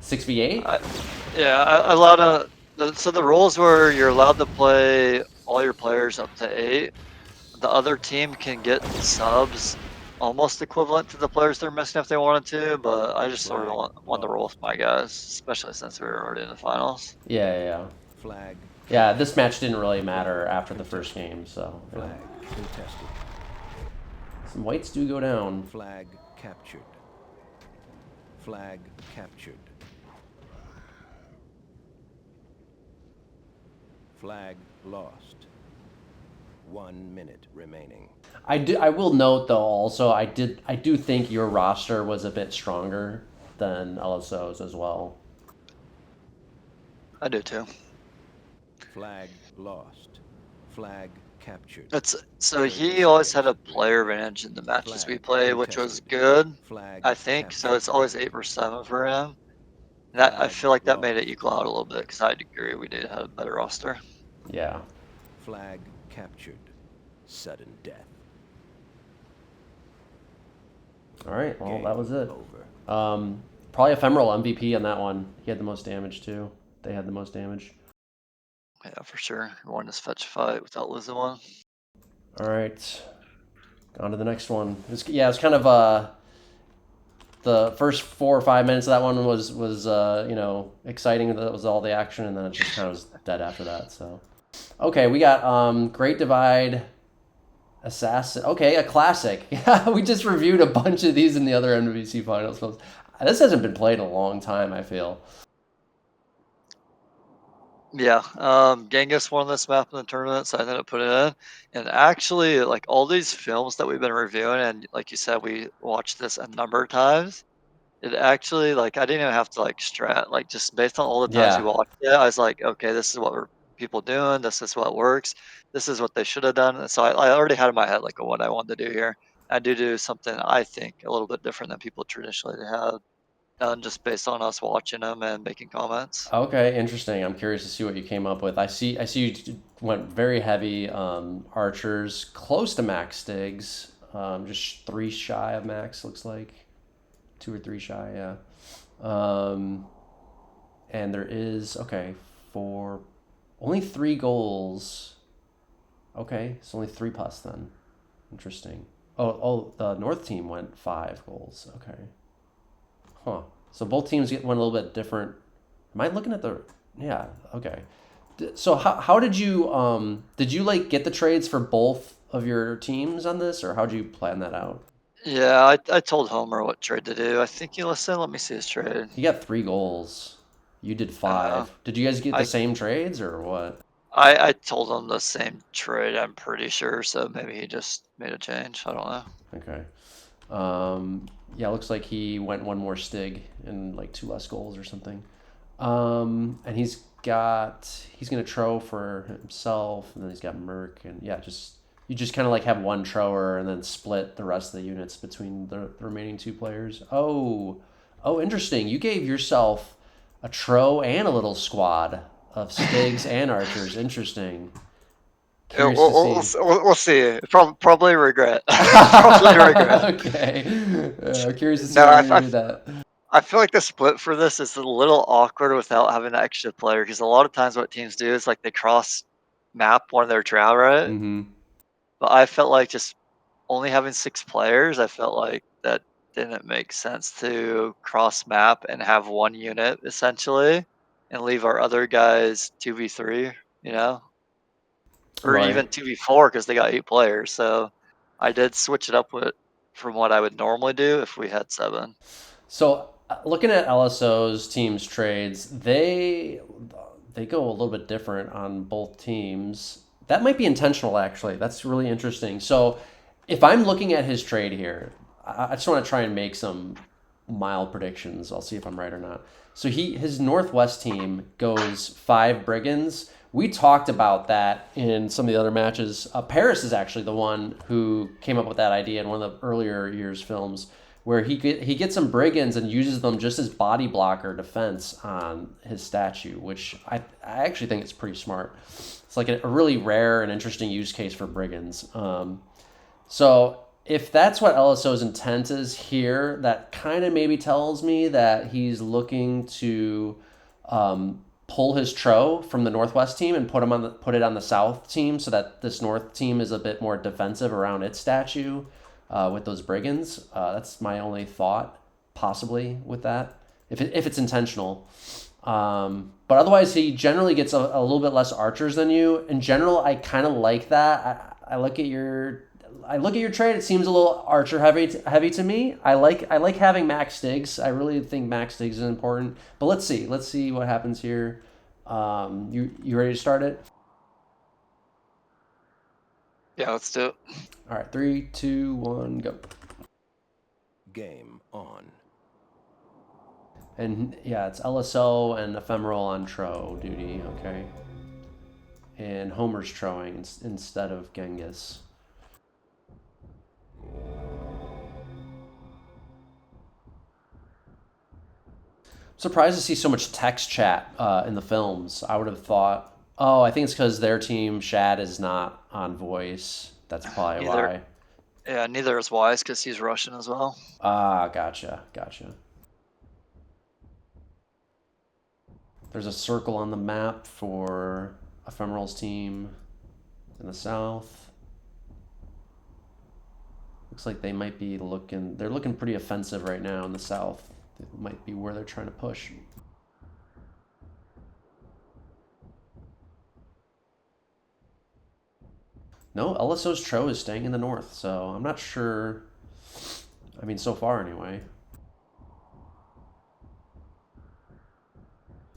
6v8? I allowed so the rules were you're allowed to play all your players up to 8. The other team can get subs almost equivalent to the players they're missing if they wanted to, but I just sort of want to roll with my guys, especially since we were already in the finals. Yeah. Flag. Yeah, this match didn't really matter after the first game, so. Yeah. Flag contested. Some whites do go down. Flag captured. Flag captured. Flag lost. 1 minute remaining. I will note though also I do think your roster was a bit stronger than LSO's as well. I do too. Flag lost. Flag captured. So 30 he always had a seconds player remaining. advantage in the matches we Flag played, which was contested. good, Flag I think. So captured. it's always 8-7 for him. And that I Flag feel like that made it lost. equal out a little bit because I'd agree we did have a better roster. Yeah. Flag captured. Sudden death. All right. Well, Game that was it. over. Probably Ephemeral MVP on that one. He had the most damage too. They had the most damage. Yeah, for sure. He won this fetch fight without losing one. All right. On to the next one. It's kind of the first 4 or 5 minutes of that one was exciting. That was all the action, and then it just kind of was dead after that. So, okay, we got Great Divide, Assassin. Okay, a classic. Yeah, we just reviewed a bunch of these in the other NWC finals. This hasn't been played in a long time, I feel. Yeah, Genghis won this map in the tournament, so I ended up putting it in. And actually, like all these films that we've been reviewing, and like you said, we watched this a number of times. It actually, like, I didn't even have to like strat, like just based on all the times we Yeah. watched it, I was like, okay, this is what we're people doing. This is what works. This is what they should have done. So I already had in my head like what I wanted to do here. I do something I think a little bit different than people traditionally have done, just based on us watching them and making comments. Okay, interesting. I'm curious to see what you came up with. I see you went very heavy archers, close to max Stigs, just 3 shy of max looks like, 2 or 3 shy, yeah. Um, and there is for only 3 goals. Okay, it's only 3 plus then. Interesting. Oh, the North team went 5 goals. Okay, huh. So both teams went a little bit different. Am I looking at the? Yeah. Okay. So how did you like get the trades for both of your teams on this, or how'd you plan that out? Yeah, I told Homer what trade to do. I think he listened. Let me see his trade. He got 3 goals. You did Uh, 5. Did you guys get the I same trades or what? I told him the same trade. I'm pretty sure. So maybe he just made a change. I don't know. Okay. Yeah, looks like he went 1 more Stig and like 2 less goals or something. And he's gonna trow for himself, and then he's got Merc, and yeah, you just kind of like have one trower and then split the rest of the units between the remaining 2 players. Oh, interesting. You gave yourself a tro and a little squad of Stigs and archers. Interesting. Yeah, Curious to see. we'll see. Probably regret. Probably regret. Okay. Curious to see No, how you're gonna do that. I feel like the split for this is a little awkward without having an extra player because a lot of times what teams do is like they cross map one of their trial, right? Mm-hmm. But I felt like just only having 6 players, I felt like that didn't make sense to cross map and have one unit essentially and leave our other guys 2v3, you know? Or Right. even 2v4 because they got 8 players. So I did switch it up from what I would normally do if we had 7. So looking at LSO's teams trades, they go a little bit different on both teams. That might be intentional, actually. That's really interesting. So if I'm looking at his trade here, I just want to try and make some mild predictions. I'll see if I'm right or not. So his Northwest team goes 5 Brigands. We talked about that in some of the other matches. Paris is actually the one who came up with that idea in one of the earlier years films, where he gets some brigands and uses them just as body blocker defense on his statue, which I actually think it's pretty smart. It's like a really rare and interesting use case for brigands. So if that's what LSO's intent is here, that kind of maybe tells me that he's looking to pull his tro from the Northwest team and put it on the South team, so that this North team is a bit more defensive around its statue with those brigands. That's my only thought, possibly with that, if it's intentional. But otherwise, he generally gets a little bit less archers than you. In general, I kind of like that. I look at your trade. It seems a little archer heavy to me. I like having max Stigs. I really think max Stigs is important. But let's see what happens here. You ready to start it? Yeah, let's do it. All right, 3, 2, 1, go. Game on. And yeah, it's LSO and Ephemeral on Tro duty, okay. And Homer's Troing instead of Genghis. Surprised to see so much text chat in the films. I would have thought, oh, I think it's because their team, Shad, is not on voice. That's probably why. Yeah, neither is Wise because he's Russian as well. Ah, gotcha. There's a circle on the map for Ephemeral's team in the south. Looks like they might be looking, they're looking pretty offensive right now in the south. It might be where they're trying to push. No, LSO's Tro is staying in the north, so I'm not sure. I mean, so far anyway.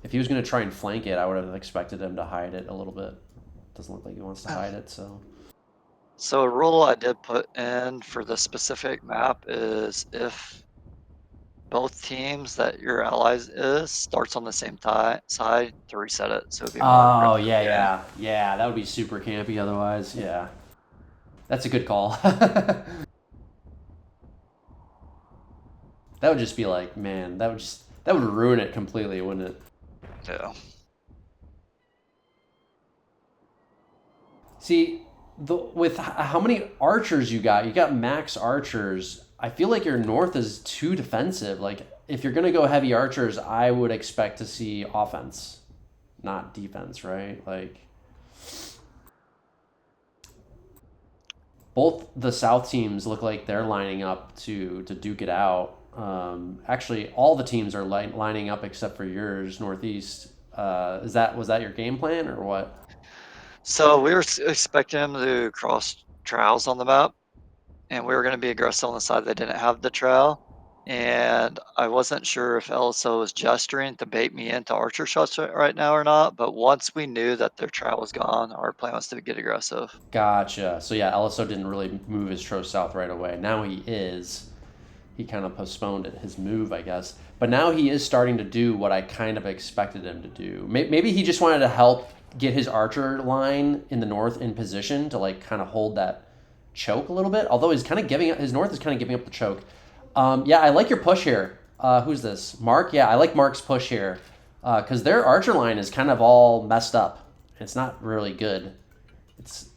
If he was going to try and flank it, I would have expected him to hide it a little bit. Doesn't look like he wants to hide it, so. So a rule I did put in for this specific map is if both teams that your allies is starts on the same side to reset it. So it'd be more Oh, aggressive. yeah. That would be super campy otherwise, yeah. That's a good call. That would just be like, man, that would ruin it completely, wouldn't it? Yeah. See, with how many archers you got max archers. I feel like your north is too defensive. Like, if you're gonna go heavy archers, I would expect to see offense, not defense, right? Like, both the south teams look like they're lining up to duke it out. Actually, all the teams are lining up except for yours, northeast. Was that your game plan or what? So we were expecting them to cross trials on the map, and we were going to be aggressive on the side that didn't have the trail. And I wasn't sure if LSO was gesturing to bait me into archer shots right now or not. But once we knew that their trail was gone, our plan was to get aggressive. Gotcha. So yeah, LSO didn't really move his Tro south right away. Now he is. He kind of postponed his move, I guess. But now he is starting to do what I kind of expected him to do. Maybe he just wanted to help get his archer line in the north in position to like kind of hold that choke a little bit. Although he's kind of giving up, his north is kind of giving up the choke. Yeah, I like your push here. Who's this? Mark? Yeah, I like Mark's push here because their archer line is kind of all messed up. It's not really good. It's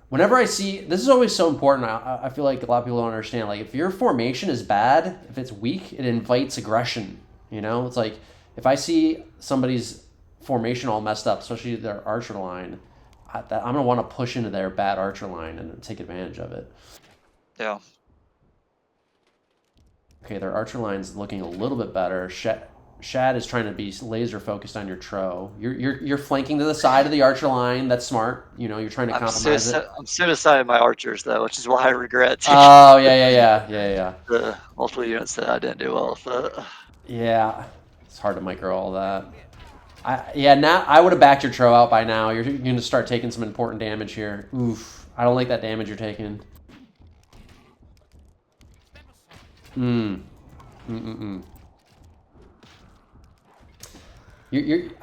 whenever I see this is always so important. I feel like a lot of people don't understand. Like if your formation is bad, if it's weak, it invites aggression. You know, it's like if I see somebody's formation all messed up, especially their archer line, I'm gonna want to push into their bad archer line and take advantage of it. Yeah. Okay, their archer line's looking a little bit better. Shad is trying to be laser focused on your Tro. You're flanking to the side of the archer line. That's smart. You know, you're trying to compromise it. I'm suiciding my archers though, which is why I regret taking Oh yeah. the multiple units that I didn't do well with it. Yeah, it's hard to micro all that. Now I would have backed your Tro out by now. You're going to start taking some important damage here. Oof, I don't like that damage you're taking. I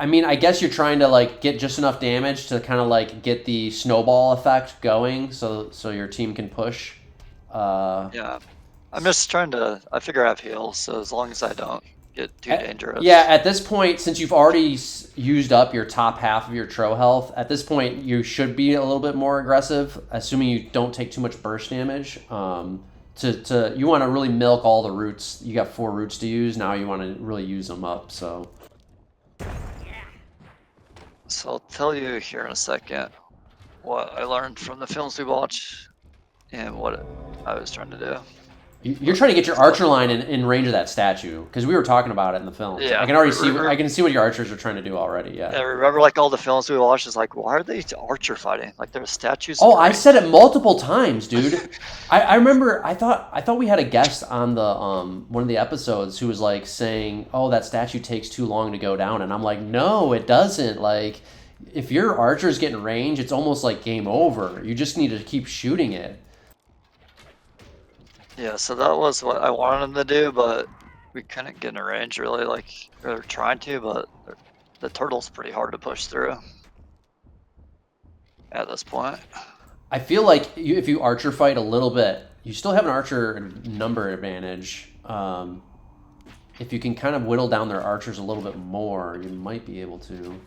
mean, I guess you're trying to like get just enough damage to kind of like get the snowball effect going, so your team can push. Yeah, I'm just trying to. I figure I have heals, so as long as I don't get too dangerous. Yeah, at this point, since you've already used up your top half of your Tro health, at this point you should be a little bit more aggressive, assuming you don't take too much burst damage. You want to really milk all the roots. You got 4 roots to use. Now you want to really use them up. So I'll tell you here in a second what I learned from the films we watched and what I was trying to do. You're trying to get your archer line in range of that statue because we were talking about it in the film. Yeah, I can already see. I can see what your archers are trying to do already. Yeah. Yeah, remember like all the films we watched is like, why are they archer fighting? Like there's statues. Oh, I said it multiple times, dude. I remember. I thought we had a guest on the one of the episodes who was like saying, "Oh, that statue takes too long to go down," and I'm like, "No, it doesn't. Like, if your archers get in range, it's almost like game over. You just need to keep shooting it." Yeah, so that was what I wanted them to do, but we couldn't get in a range really, like we were trying to, but the turtle's pretty hard to push through at this point. I feel like if you archer fight a little bit, you still have an archer number advantage. If you can kind of whittle down their archers a little bit more, you might be able to.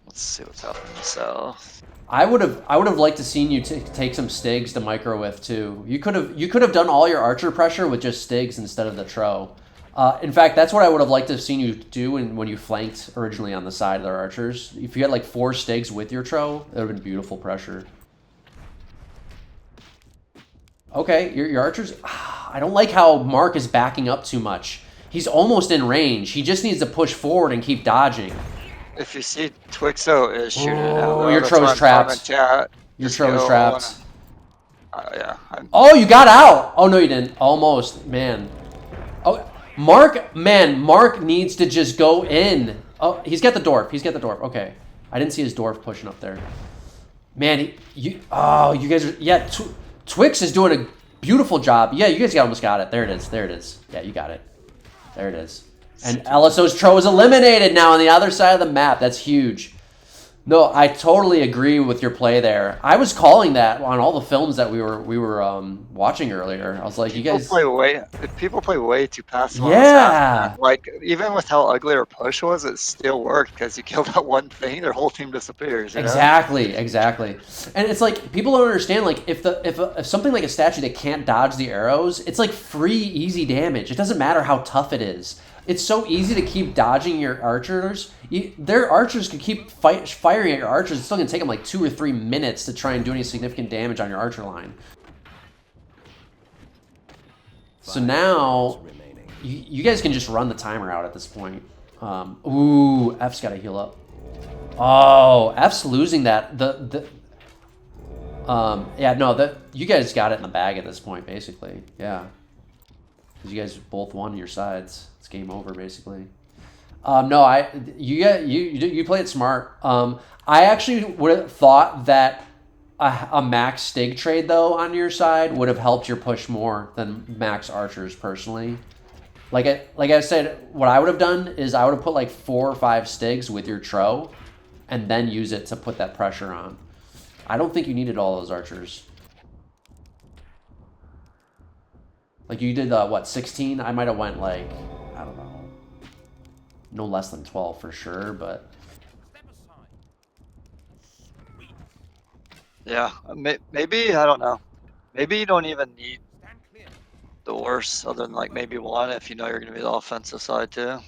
Let's see what's happening south. I would have liked to seen you take some Stigs to micro with too. You could have done all your archer pressure with just Stigs instead of the Tro. In fact, that's what I would have liked to have seen you do when you flanked originally on the side of their archers. If you had like 4 Stigs with your Tro, it would have been beautiful pressure. Okay, your archers... I don't like how Mark is backing up too much. He's almost in range. He just needs to push forward and keep dodging. If you see Twixo is shooting it out. Oh, your Tro's trapped. Your Tro is trapped. Yeah. Oh, you got out! Oh, no, you didn't. Almost. Man. Oh, Mark needs to just go in. Oh, he's got the dwarf. Okay. I didn't see his dwarf pushing up there. Man, you guys are... Yeah, Twix is doing a beautiful job. Yeah, you guys almost got it. There it is. Yeah, you got it. There it is. And LSO's Tro is eliminated now on the other side of the map. That's huge. No, I totally agree with your play there. I was calling that on all the films that we were watching earlier. I was like, people play way too passive. Yeah. Like even with how ugly our push was, it still worked because you killed that one thing, their whole team disappears. You know? Exactly. And it's like people don't understand. Like if something like a statue that can't dodge the arrows, it's like free, easy damage. It doesn't matter how tough it is. It's so easy to keep dodging your archers. Their archers can keep firing at your archers. It's still going to take them like 2 or 3 minutes to try and do any significant damage on your archer line. So now, you guys can just run the timer out at this point. Ooh, F's got to heal up. Oh, F's losing that. You guys got it in the bag at this point, basically. Yeah. Because you guys both won your sides. It's game over, basically. You played it smart. I actually would have thought that a max Stig trade, though, on your side would have helped your push more than max archers, personally. Like I said, what I would have done is I would have put like 4 or 5 Stigs with your Tro and then use it to put that pressure on. I don't think you needed all those archers. Like you did, 16? I might have went like, I don't know, no less than 12 for sure, but... Yeah, maybe, I don't know. Maybe you don't even need the worst, other than like maybe 1 if you know you're going to be the offensive side too.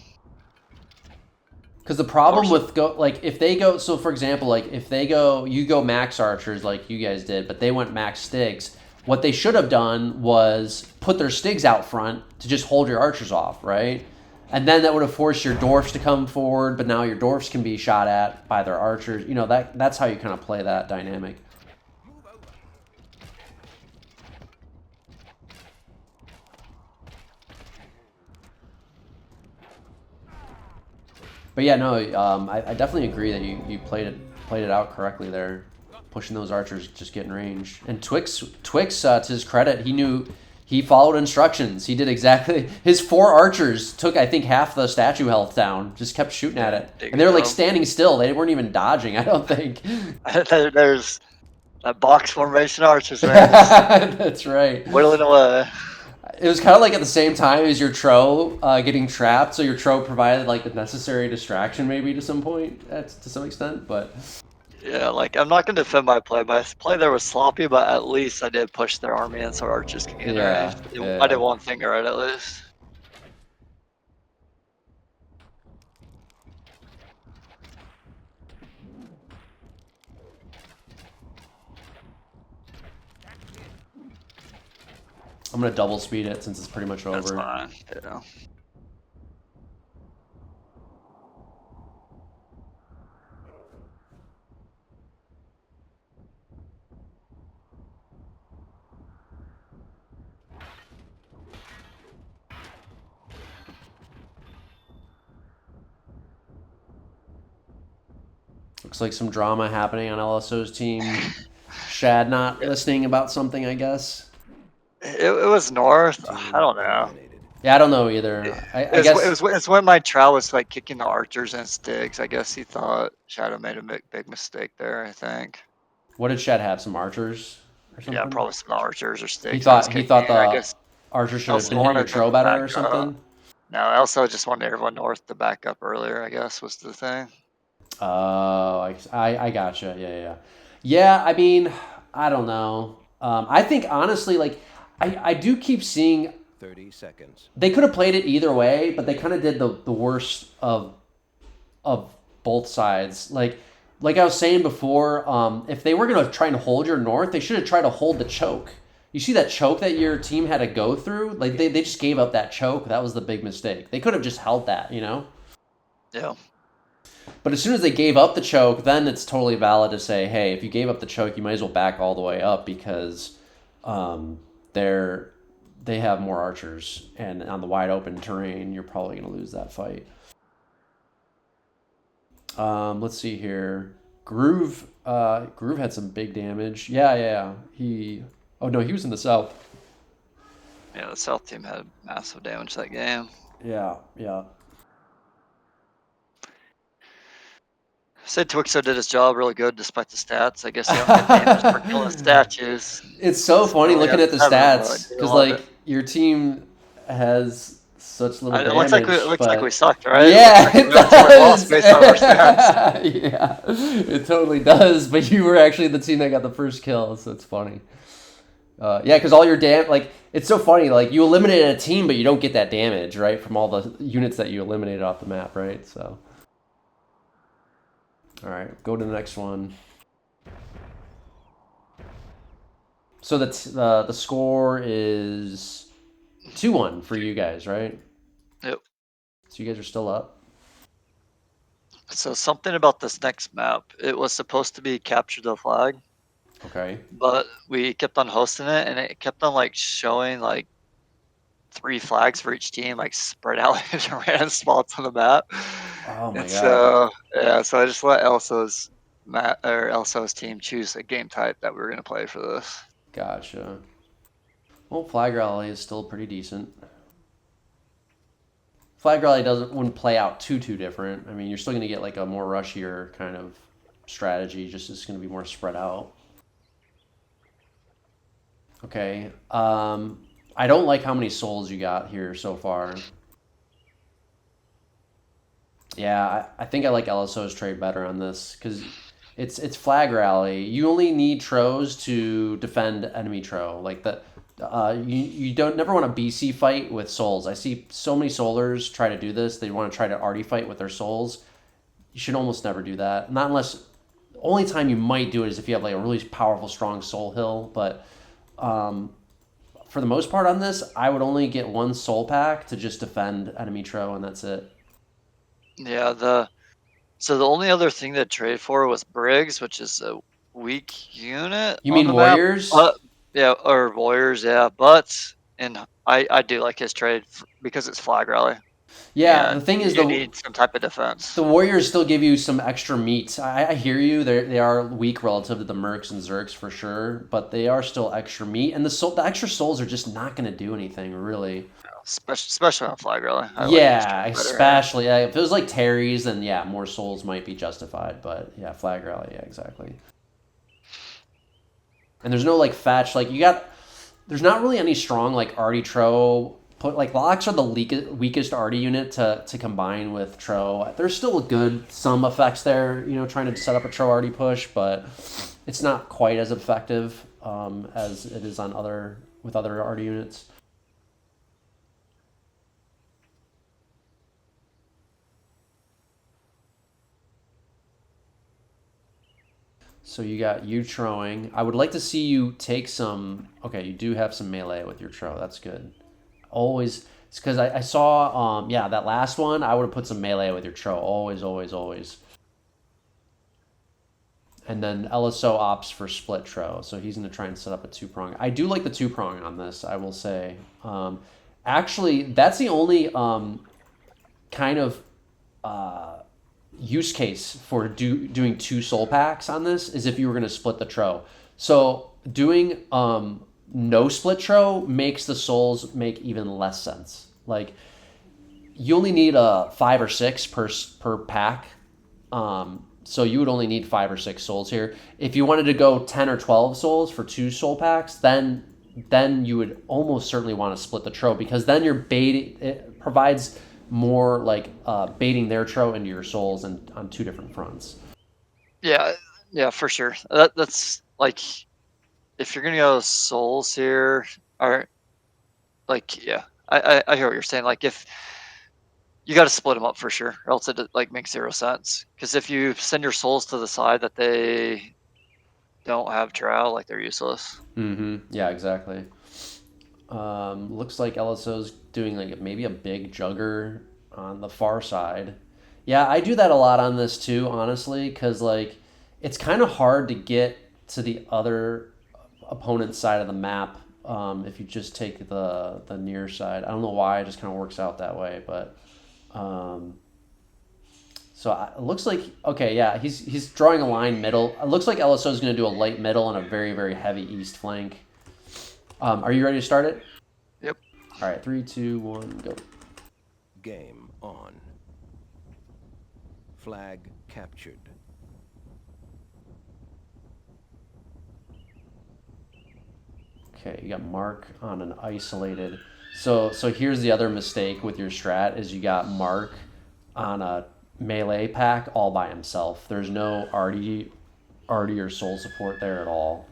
Because the problem with if they go, so for example, like if they go, you go max archers like you guys did, but they went max Stigs. What they should have done was put their Stigs out front to just hold your archers off, right? And then that would have forced your dwarfs to come forward, but now your dwarfs can be shot at by their archers. You know, that's how you kind of play that dynamic. But yeah, no, I definitely agree that you played it out correctly there. Pushing those archers, just getting range. And Twix, to his credit, he followed instructions. He did exactly. His 4 archers took, I think, half the statue health down. Just kept shooting at it, and they were like standing still. They weren't even dodging, I don't think. There's that box formation archers, man. That's right. Whittling away. It was kind of like at the same time as your Tro getting trapped, so your Tro provided like the necessary distraction, maybe to some point, to some extent, but. Yeah, like, I'm not going to defend my play. My play there was sloppy, but at least I did push their army in so archers could get in. I did one thing right, at least. I'm going to double speed it since it's pretty much over. That's fine, yeah. Looks like some drama happening on LSO's team. Shad not listening about something, I guess. It was north. I don't know. Yeah, I don't know either. I guess. It's when my trial was like kicking the archers and sticks. I guess he thought Shadow made a big mistake there. I think. What did Shed have? Some archers or Yeah, something? probably some archers or He sticks that was thought he kicking. thought I the guess archer should have Elsa been hitting your wanted them tro to better back or up. something. No, Elsa just wanted everyone north to back up earlier. I guess was the thing. Oh, I gotcha. Yeah. I mean, I don't know. I think honestly, like, I do keep seeing 30 seconds. they could have played it either way, but they kind of did the worst of both sides. Like I was saying before, if they were gonna try and hold your north, they should have tried to hold the choke. You see that choke that your team had to go through? Like they just gave up that choke. That was the big mistake. They could have just held that, you know? Yeah. But as soon as they gave up the choke, then it's totally valid to say, hey, if you gave up the choke, you might as well back all the way up because they're they have more archers, and on the wide open terrain, you're probably going to lose that fight. Let's see here. Groove had some big damage. Yeah. He was in the south. Yeah, the South team had massive damage that game. Yeah. Said Twixo did his job really good despite the stats. I guess you don't get damage for killing statues. It's so funny Only looking had at the 7, but stats did a because lot of like it. your team has such little It looks like damage, but we sucked, right? yeah, It looks like we lost based on our stats. Yeah, it totally does. But you were actually the team that got the first kill, so it's funny. Yeah, because all your like it's so funny. Like you eliminated a team, but you don't get that damage, right, from all the units that you eliminated off the map, right? So, all right, go to the next one. So the score is 2-1 for you guys, right? Yep. So you guys are still up. So something about this next map. It was supposed to be capture the flag, Okay. but we kept on hosting it, and it kept on like showing like 3 flags for each team, like spread out in random spots on the map. Oh my And god. so yeah, so I just let Elso's team choose a game type that we were gonna play for this. Gotcha. Well, Flag Rally is still pretty decent. Flag Rally wouldn't play out too different. I mean, you're still gonna get like a more rushier kind of strategy. Just it's gonna be more spread out. Okay. I don't like how many souls you got here so far. Yeah, I think I like LSO's trade better on this because it's flag rally. You only need tros to defend enemy tro. Like you don't never want a BC fight with souls. I see so many soulers try to do this. They want to try to arty fight with their souls. You should almost never do that. Not unless the only time you might do it is if you have like a really powerful, strong soul hill. But for the most part on this, I would only get 1 soul pack to just defend enemy tro, and that's it. Yeah, so the only other thing that traded for was Briggs, which is a weak unit You on mean the map. warriors? Yeah, or Warriors, yeah. But and I do like his trade because it's flag rally, Yeah, the and thing is you need some type of defense. the warriors still give you some extra meat. I hear you. They are weak relative to the mercs and zergs for sure, but they are still extra meat, and the extra souls are just not going to do anything really. Especially on flag rally. I like his Yeah, trade better. especially if it was like Terry's, then yeah, more souls might be justified. But yeah, flag rally, yeah, exactly. And there's no like fetch. Like there's not really any strong like arty tro. Like Locks are the weakest arty unit to combine with tro. There's still some effects there, trying to set up a tro arty push, but it's not quite as effective as it is on with other arty units. So you got you troing. I would like to see you take some. Okay, you do have some melee with your tro. That's good. Always. It's because I saw that last one. I would have put some melee with your tro. Always. And then LSO opts for split tro, so he's going to try and set up a 2-prong. I do like the 2-prong on this, I will say. Actually, that's the only kind of use case for doing 2 soul packs on this is if you were going to split the tro. So doing no split tro makes the souls make even less sense. Like, you only need 5 or 6 per pack. So you would only need 5 or 6 souls here. If you wanted to go 10 or 12 souls for 2 soul packs, then you would almost certainly want to split the tro, because then you're baiting. It provides more like baiting their tro into your souls and on 2 different fronts. Yeah, for sure. That's like, if you're gonna go souls here, or like, yeah, I hear what you're saying. Like, if you got to split them up for sure, or else it like makes 0 sense. Because if you send your souls to the side that they don't have trow, like, they're useless. Yeah, exactly. Looks like LSO's doing like maybe a big jugger on the far side. Yeah, I do that a lot on this too, honestly, because like it's kind of hard to get to the other opponent's side of the map if you just take the near side. I don't know why, it just kind of works out that way, but it looks like, okay, yeah, he's drawing a line middle. It looks like LSO is going to do a light middle and a very, very heavy east flank. Are you ready to start it? Yep. All right, 3, 2, 1, go. Game on. Flag captured. Okay, you got Mark on an isolated. So here's the other mistake with your strat is you got Mark on a melee pack all by himself. There's no arty or soul support there at all.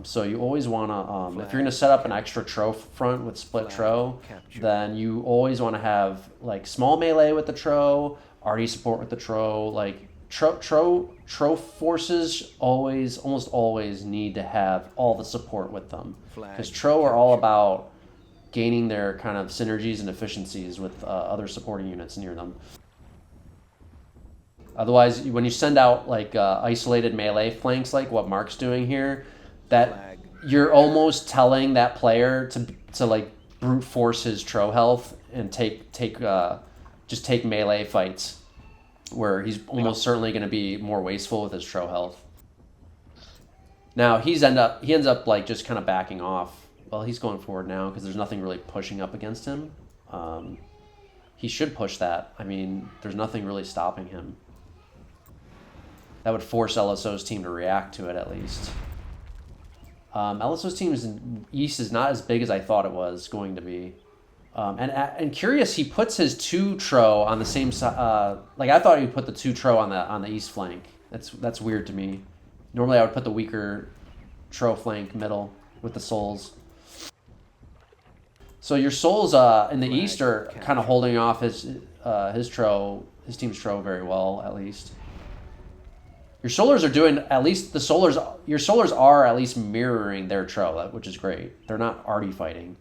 So you always want to, if you're going to set up an extra tro front with split tro, then you always want to have like small melee with the tro, arty support with the tro. Like tro forces almost always need to have all the support with them, because tro are all about gaining their kind of synergies and efficiencies with other supporting units near them. Otherwise, when you send out like isolated melee flanks, like what Mark's doing here, that you're almost telling that player to like brute force his tro health and just take melee fights, where he's almost certainly going to be more wasteful with his tro health. Now he ends up like just kind of backing off. Well, he's going forward now because there's nothing really pushing up against him. He should push that. I mean, there's nothing really stopping him. That would force LSO's team to react to it, at least. LSO's team East is not as big as I thought it was going to be. And curious, he puts his 2 tro on the same side. Like, I thought he'd put the 2 tro on the east flank. That's weird to me. Normally I would put the weaker tro flank middle with the souls. So your souls in the east are kind of holding off his team's tro very well, at least. Your solars are doing, at least your solars are at least mirroring their tro, which is great. They're not arty fighting.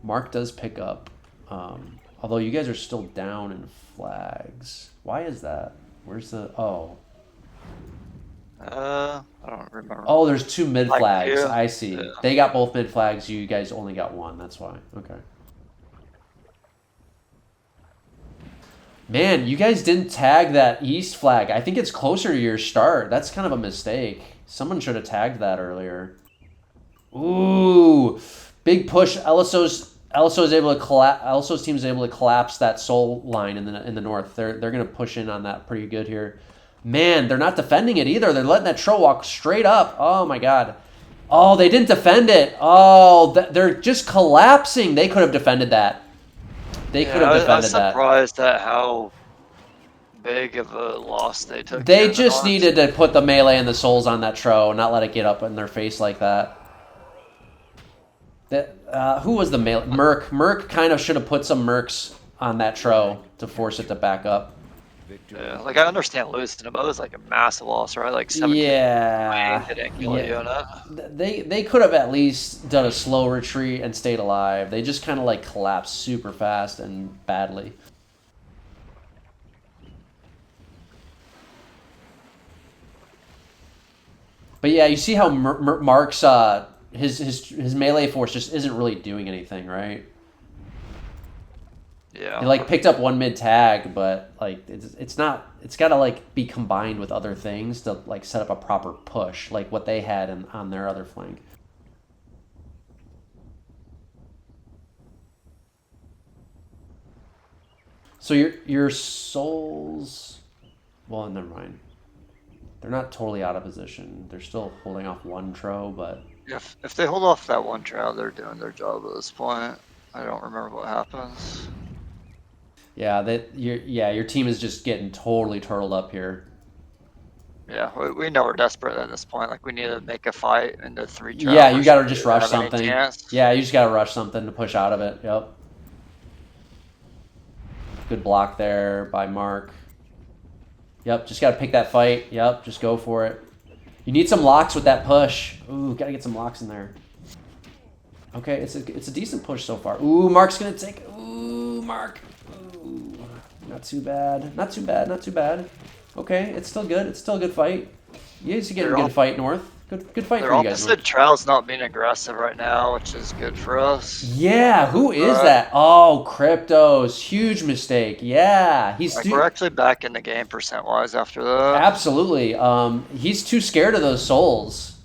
Mark does pick up, although you guys are still down in flags. Why is that? Where's the, oh. I don't remember. Oh, there's 2 mid flags. Yeah. I see. Yeah. They got both mid flags. You guys only got 1. That's why. Okay. Man, you guys didn't tag that east flag. I think it's closer to your start. That's kind of a mistake. Someone should have tagged that earlier. Ooh, big push. LSO's team is able to collapse that soul line in the north. They're gonna push in on that pretty good here. Man, they're not defending it either. They're letting that tro walk straight up. Oh my god. Oh, they didn't defend it. Oh, they're just collapsing. They could have defended that. They could have defended that. I was surprised at how big of a loss they took. They just needed to put the melee and the souls on that tro and not let it get up in their face like that. Who was the melee? Merc. Merc kind of should have put some mercs on that tro to force it to back up. Yeah, like, I understand losing it, but it was like a massive loss, right? Like 17. Yeah. They could have at least done a slow retreat and stayed alive. They just kind of like collapsed super fast and badly. But yeah, you see how Mark's his melee force just isn't really doing anything, right? Yeah. They like picked up 1 mid tag, but like it's not. It's got to like be combined with other things to like set up a proper push, like what they had on their other flank. So your souls, well, never mind. They're not totally out of position. They're still holding off one tro, but If they hold off that one trial, they're doing their job at this point. I don't remember what happens. yeah, your team is just getting totally turtled up here. Yeah, we know we're desperate at this point. Like we need to make a fight into 3 Yeah, trials you got to to just rush have any something. chance. Yeah, you just got to rush something to push out of it. Yep. Good block there by Mark. Yep, just got to pick that fight. Yep, just go for it. You need some locks with that push. Ooh, got to get some locks in there. Okay, it's a decent push so far. Ooh, Mark's going to take... Ooh, Mark. Ooh, not too bad. Not too bad, not too bad. Okay, it's still good. It's still a good fight. You guys are getting a good fight, North. Good fight Their for you guys, North. opposite trial's not being aggressive right now, which is good for us. Yeah, who is that? Oh, Crypto's huge mistake. Yeah, he's Like we're actually back in the game percent-wise after that. absolutely. He's too scared of those souls.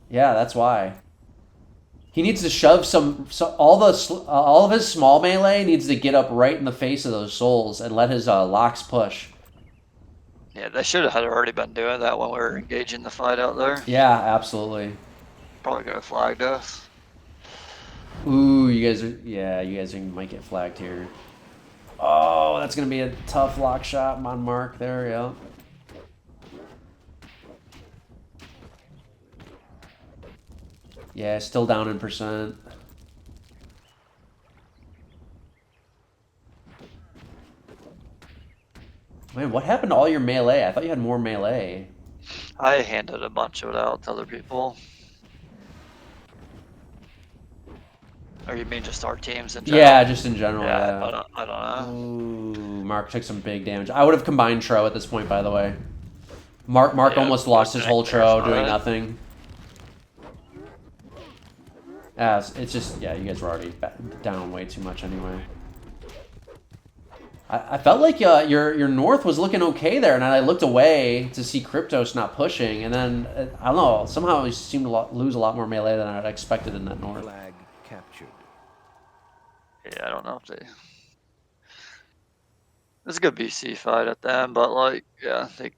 Yeah, that's why. He needs to shove all of his small melee needs to get up right in the face of those souls and let his locks push. Yeah, they should have already been doing that when we were engaging the fight out there. Yeah, absolutely. Probably could have flagged us. Ooh, you guys might get flagged here. Oh, that's gonna be a tough lock shot on Mark there. Yeah. Yeah, still down in percent. Man, what happened to all your melee? I thought you had more melee. I handed a bunch of it out to other people. Or you mean just our teams in general? Yeah, just in general. Yeah, Yeah. I don't know. Ooh, Mark took some big damage. I would have combined Tro at this point, by the way. Mark Yeah, almost lost his whole Tro doing terrified. nothing. Yeah, it's just, yeah, you guys were already down way too much anyway. I felt like your North was looking okay there, and I looked away to see Kryptos not pushing, and then, I don't know, somehow he seemed to lose a lot more melee than I had expected in that North. Flag captured. Yeah, I don't know if they... It was a good BC fight at them, but like, yeah, they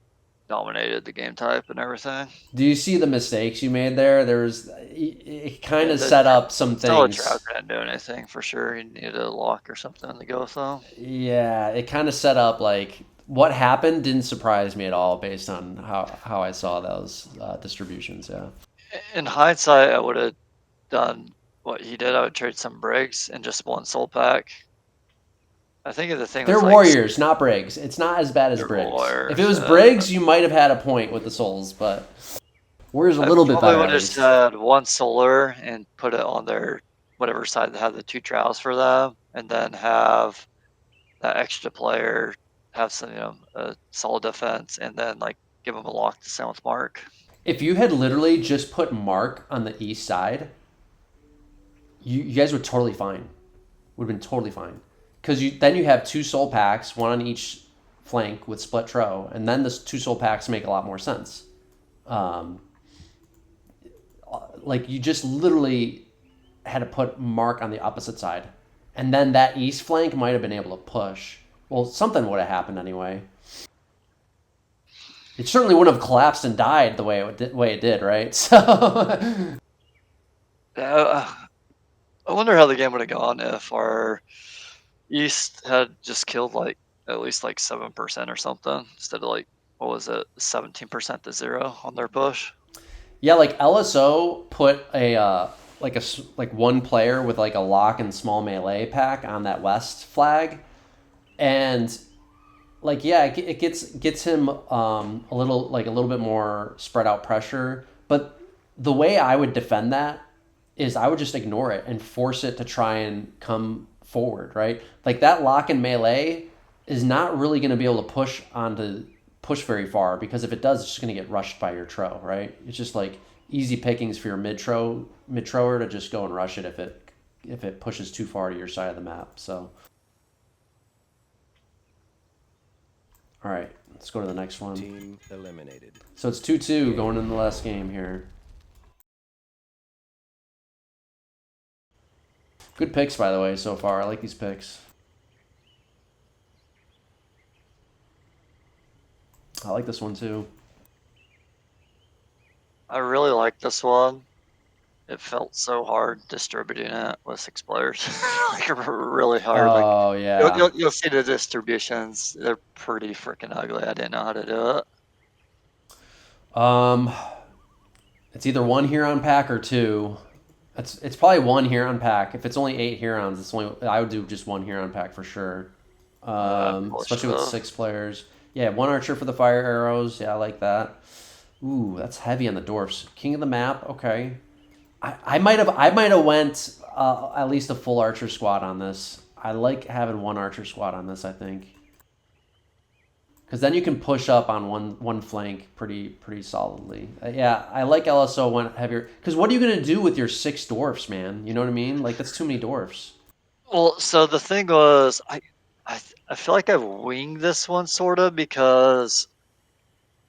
dominated the game type and everything. Do you see the mistakes you made there? It kind of The set up some Stella Trout things. didn't do anything for sure. He needed a lock or something to go with though. Yeah, it kind of set up like what happened didn't surprise me at all based on how I saw those distributions. Yeah. In hindsight, I would have done what he did. I would trade some Briggs and just one soul pack. I think the thing They're was like warriors, not Briggs. It's not as bad as they're Briggs. If warriors, it was Briggs, you might have had a point with the souls, but warriors a I little bit probably better would at have least. just had one solar and put it on their whatever side that had the 2 trials for them, and then have that extra player have some, a solid defense, and then like give them a lock to send with Mark. If you had literally just put Mark on the east side, you guys would totally fine. Would have been totally fine. Because then you have 2 soul packs, one on each flank with split Tro, and then the 2 soul packs make a lot more sense. Like you just literally had to put Mark on the opposite side, and then that east flank might have been able to push. Well, something would have happened anyway. It certainly wouldn't have collapsed and died the way it did, right? So I wonder how the game would have gone if our East had just killed like at least like 7% or something instead of like what was it, 17% to 0 on their push. yeah, like LSO put like one player with like a lock and small melee pack on that west flag, and like yeah, it gets him a little bit more spread out pressure. But the way I would defend that is I would just ignore it and force it to try and come forward, right? Like that lock and melee is not really going to be able to push very far, because if it does, it's just going to get rushed by your Tro, right? It's just like easy pickings for your mid Troer to just go and rush it if it pushes too far to your side of the map. So, all right, let's go to the next one. Team eliminated. So it's 2-2 going into the last game here. Good picks, by the way, so far. I like these picks. I like this one too. I really like this one. It felt so hard distributing it with 6 players. Like, really hard. Like, Oh yeah. you'll see the distributions. They're pretty freaking ugly. I didn't know how to do it. It's either one Huron pack or two. It's probably one Huron pack. If it's only 8 Hurons, it's only I would do just one Huron pack for sure. Probably Especially with should've. 6 players. Yeah, one archer for the fire arrows. Yeah, I like that. Ooh, that's heavy on the dwarfs. King of the map. Okay. I might have went at least a full archer squad on this. I like having one archer squad on this. I think because then you can push up on one flank pretty solidly. Yeah, I like LSO one heavier. Because what are you gonna do with your 6 dwarfs, man? You know what I mean? Like that's too many dwarfs. Well, so the thing was, I feel like I've winged this one sort of because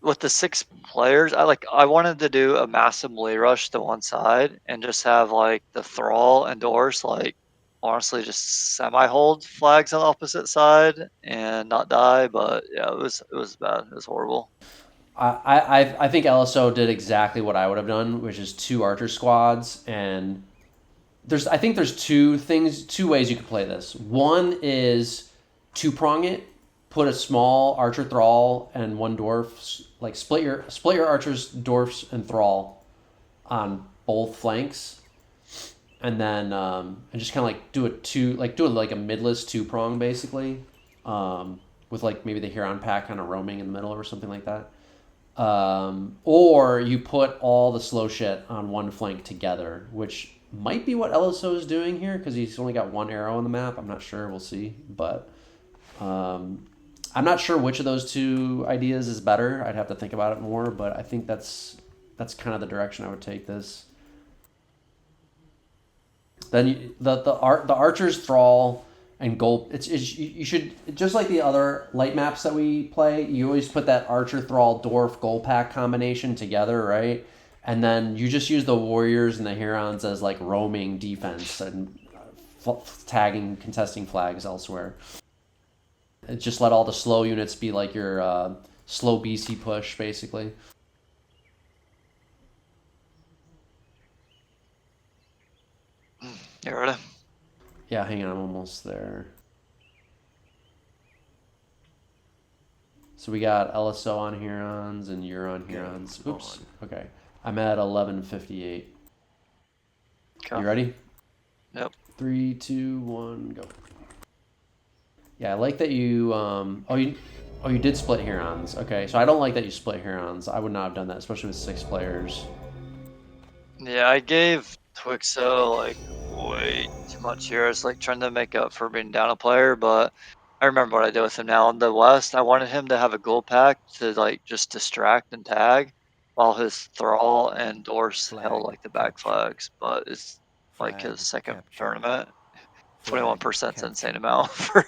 with the 6 players, I wanted to do a massive melee rush to one side and just have like the thrall and doors like honestly just semi hold flags on the opposite side and not die. But yeah, it was bad. It was horrible. I think LSO did exactly what I would have done, which is 2 archer squads, and I think there's two ways you could play this. One is 2-prong it, put a small archer thrall and 1 dwarf, like split your archers, dwarfs, and thrall on both flanks, and then and just kind of like do like a midless 2-prong basically, with like maybe the Huron pack kind of roaming in the middle or something like that. Or you put all the slow shit on one flank together, which might be what LSO is doing here because he's only got 1 arrow on the map. I'm not sure. We'll see. But I'm not sure which of those 2 ideas is better. I'd have to think about it more, but I think that's kind of the direction I would take this. Then the archer's thrall and gold. You should, just like the other light maps that we play. You always put that archer thrall dwarf gold pack combination together, right? And then you just use the warriors and the Hurons as like roaming defense and tagging contesting flags elsewhere. And just let all the slow units be like your slow BC push, basically. You ready? Yeah, hang on, I'm almost there. So we got LSO on Hurons and you're on Hurons. Oops. Okay. I'm at 11:58. Okay. You ready? Yep. 3, 2, 1, go. Yeah, I like that you you did split Hurons. Okay, so I don't like that you split Hurons. I would not have done that, especially with 6 players. Yeah, I gave Twixo like way too much here. I was like trying to make up for being down a player, but I remember what I did with him now in the West. I wanted him to have a gold pack to like just distract and tag while his thrall and Dorse held like the back flags. But it's like his second tournament. 21% is an insane amount for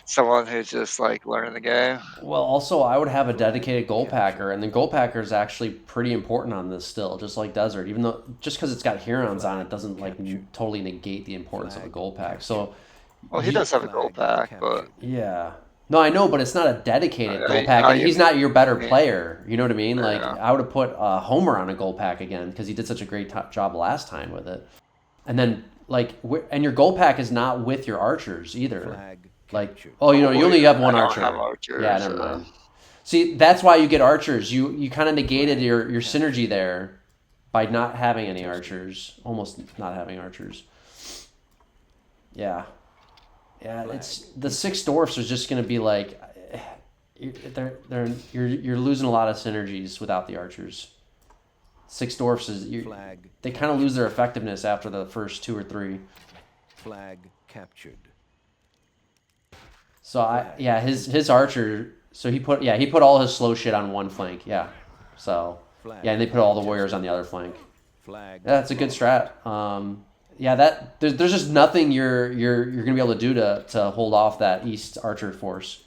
someone who's just like learning the game. Well, also I would have a dedicated goal packer, and the goal packer is actually pretty important on this still, just like Desert. Even though just because it's got Hurons on it doesn't like totally negate the importance of a goal pack. So, Well, he does have a gold pack, but yeah. No, I know, but it's not a dedicated goal pack, and he's not your better player. You know what I mean? Like, I would have put Homer on a goal pack again because he did such a great job last time with it. And then, like, and your goal pack is not with your archers either. Like, oh, you know, you only have 1 archer. Yeah, never mind. See, that's why you get archers. You kind of negated your synergy there by not having any archers, almost not having archers. Yeah. Yeah, it's the 6 dwarfs is just going to be like you're losing a lot of synergies without the archers. 6 dwarfs they kind of lose their effectiveness after the first 2 or 3. Flag captured. So his archer. So he put all his slow shit on one flank. Yeah. So yeah, and they put all the warriors on the other flank. Yeah, that's a good strat. There's just nothing you're gonna be able to do to hold off that East Archer force.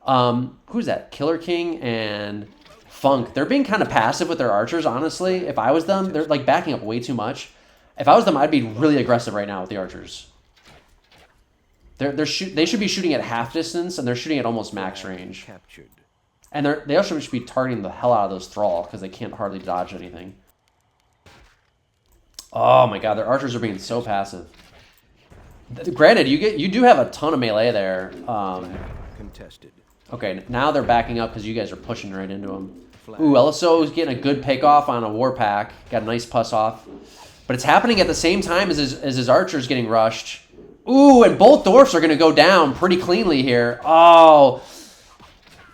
Who's that? Killer King and Funk. They're being kind of passive with their archers, honestly. If I was them, they're like backing up way too much. If I was them, I'd be really aggressive right now with the archers. They should be shooting at half distance, and they're shooting at almost max range. Captured. And they also should be targeting the hell out of those Thrall because they can't hardly dodge anything. Oh my god, their archers are being so passive. Granted, you do have a ton of melee there. Contested. Okay, now they're backing up because you guys are pushing right into them. Ooh, LSO is getting a good pick off on a war pack. Got a nice puss off. But it's happening at the same time as his archers getting rushed. Ooh, and both dwarfs are going to go down pretty cleanly here. Oh.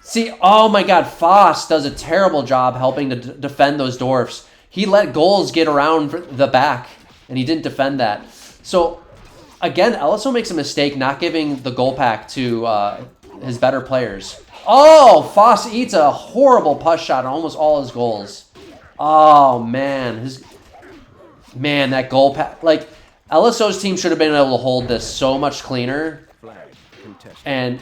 See, oh my god, Foss does a terrible job helping to defend those dwarfs. He let goals get around the back, and he didn't defend that. So, again, LSO makes a mistake not giving the goal pack to his better players. Oh, Foss eats a horrible push shot on almost all his goals. Oh, man. Man, that goal pack. Like, LSO's team should have been able to hold this so much cleaner. And,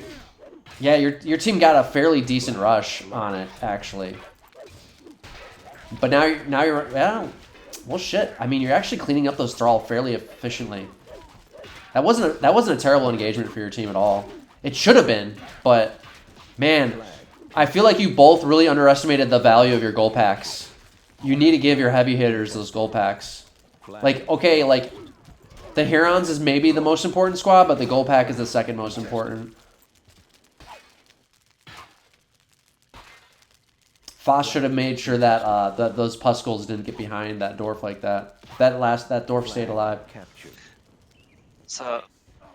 yeah, your team got a fairly decent rush on it, actually. But now you're yeah, well, shit. I mean, you're actually cleaning up those Thrall fairly efficiently. That wasn't a terrible engagement for your team at all. It should have been, but man, I feel like you both really underestimated the value of your goal packs. You need to give your heavy hitters those goal packs. Like, okay, like the Herons is maybe the most important squad, but the goal pack is the second most important. Foss should have made sure that that those Puskulls didn't get behind that dwarf like that. That dwarf stayed alive. So,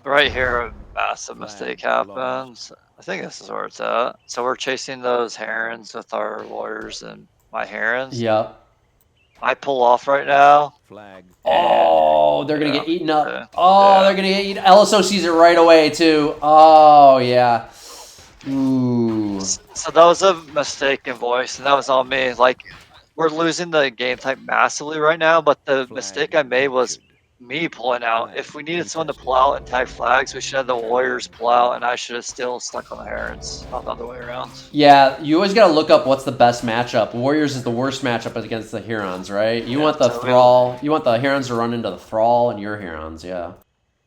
right here, a massive mistake happens. I think this is where it's at. So we're chasing those herons with our warriors and my herons. Yep. I pull off right now. Oh, they're gonna get eaten up. Okay. Oh, Yeah. they're gonna get eaten. LSO sees it right away too. Oh yeah. Ooh. So that was a mistake in voice, and that was on me. Like, we're losing the game type massively right now, but the mistake I made was me pulling out. If we needed someone to pull out and tag flags, we should have the warriors pull out, and I should have still stuck on the herons, not the other way around. Yeah, you always gotta look up what's the best matchup. Warriors is the worst matchup against the Herons, right? You want the Thrall. You want the Herons to run into the Thrall and your Herons, yeah.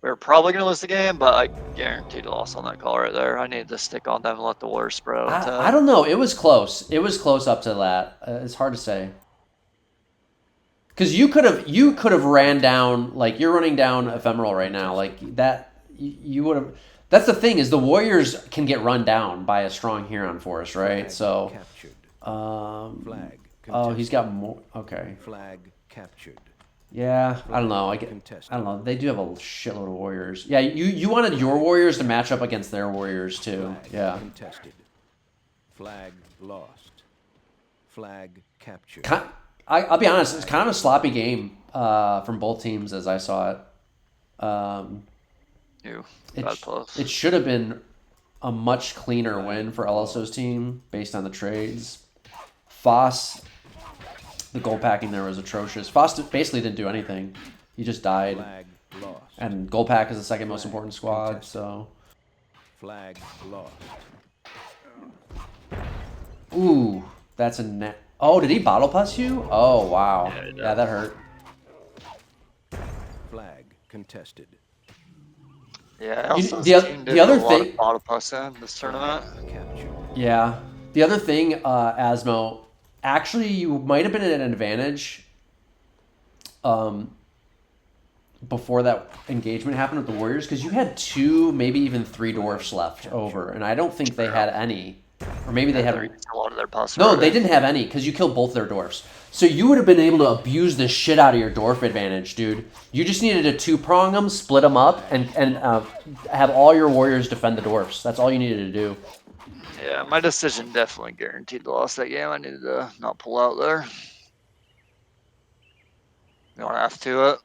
We were probably going to lose the game, but I guaranteed a loss on that call right there. I needed to stick on them and let the warriors spread out. I don't know. It was close. It was close up to that. It's hard to say. Because you could have ran down, like you're running down Ephemeral right now, like that. You would have. That's the thing, is the warriors can get run down by a strong Huron force, right? So, oh, he's got more. Okay. Flag captured. Yeah, I don't know. I don't know. They do have a shitload of warriors. Yeah, you wanted your warriors to match up against their warriors too. Yeah. Contested. Flag lost. Flag captured. I'll be honest. It's kind of a sloppy game from both teams as I saw it. It should have been a much cleaner win for LSO's team based on the trades. Foss. The goal packing there was atrocious. Foss basically didn't do anything. He just died. And goal pack is the second most important squad, so. Flag lost. Ooh, that's a net. Oh, did he bottle puss you? Oh, wow. Yeah, that hurt. Flag contested. Yeah, also the other thing. Bottle puss in this tournament. Yeah. The other thing, Asmo. Actually, you might have been at an advantage before that engagement happened with the Warriors, because you had 2, maybe even 3 dwarfs left over, and I don't think they had any. Or maybe they had... A lot of their puss. No, they didn't have any, because you killed both their dwarfs. So you would have been able to abuse the shit out of your dwarf advantage, dude. You just needed to 2-prong them, split them up, and have all your warriors defend the dwarfs. That's all you needed to do. Yeah, my decision definitely guaranteed the loss that game. I needed to not pull out there. You don't have to it.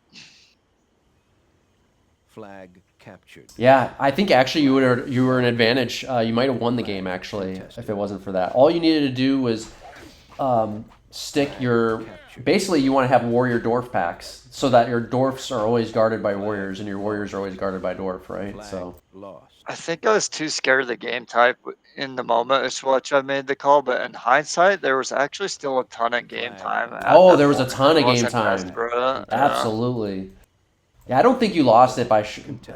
Flag captured. Yeah, I think actually you were an advantage. You might have won the game actually if it wasn't for that. All you needed to do was stick your... Basically, you want to have warrior dwarf packs so that your dwarfs are always guarded by warriors and your warriors are always guarded by dwarf, right? So. I think I was too scared of the game type in the moment as which I made the call, but in hindsight, there was actually still a ton of game time. Oh, there was a ton of game time. Absolutely. Yeah, I don't think you lost it by...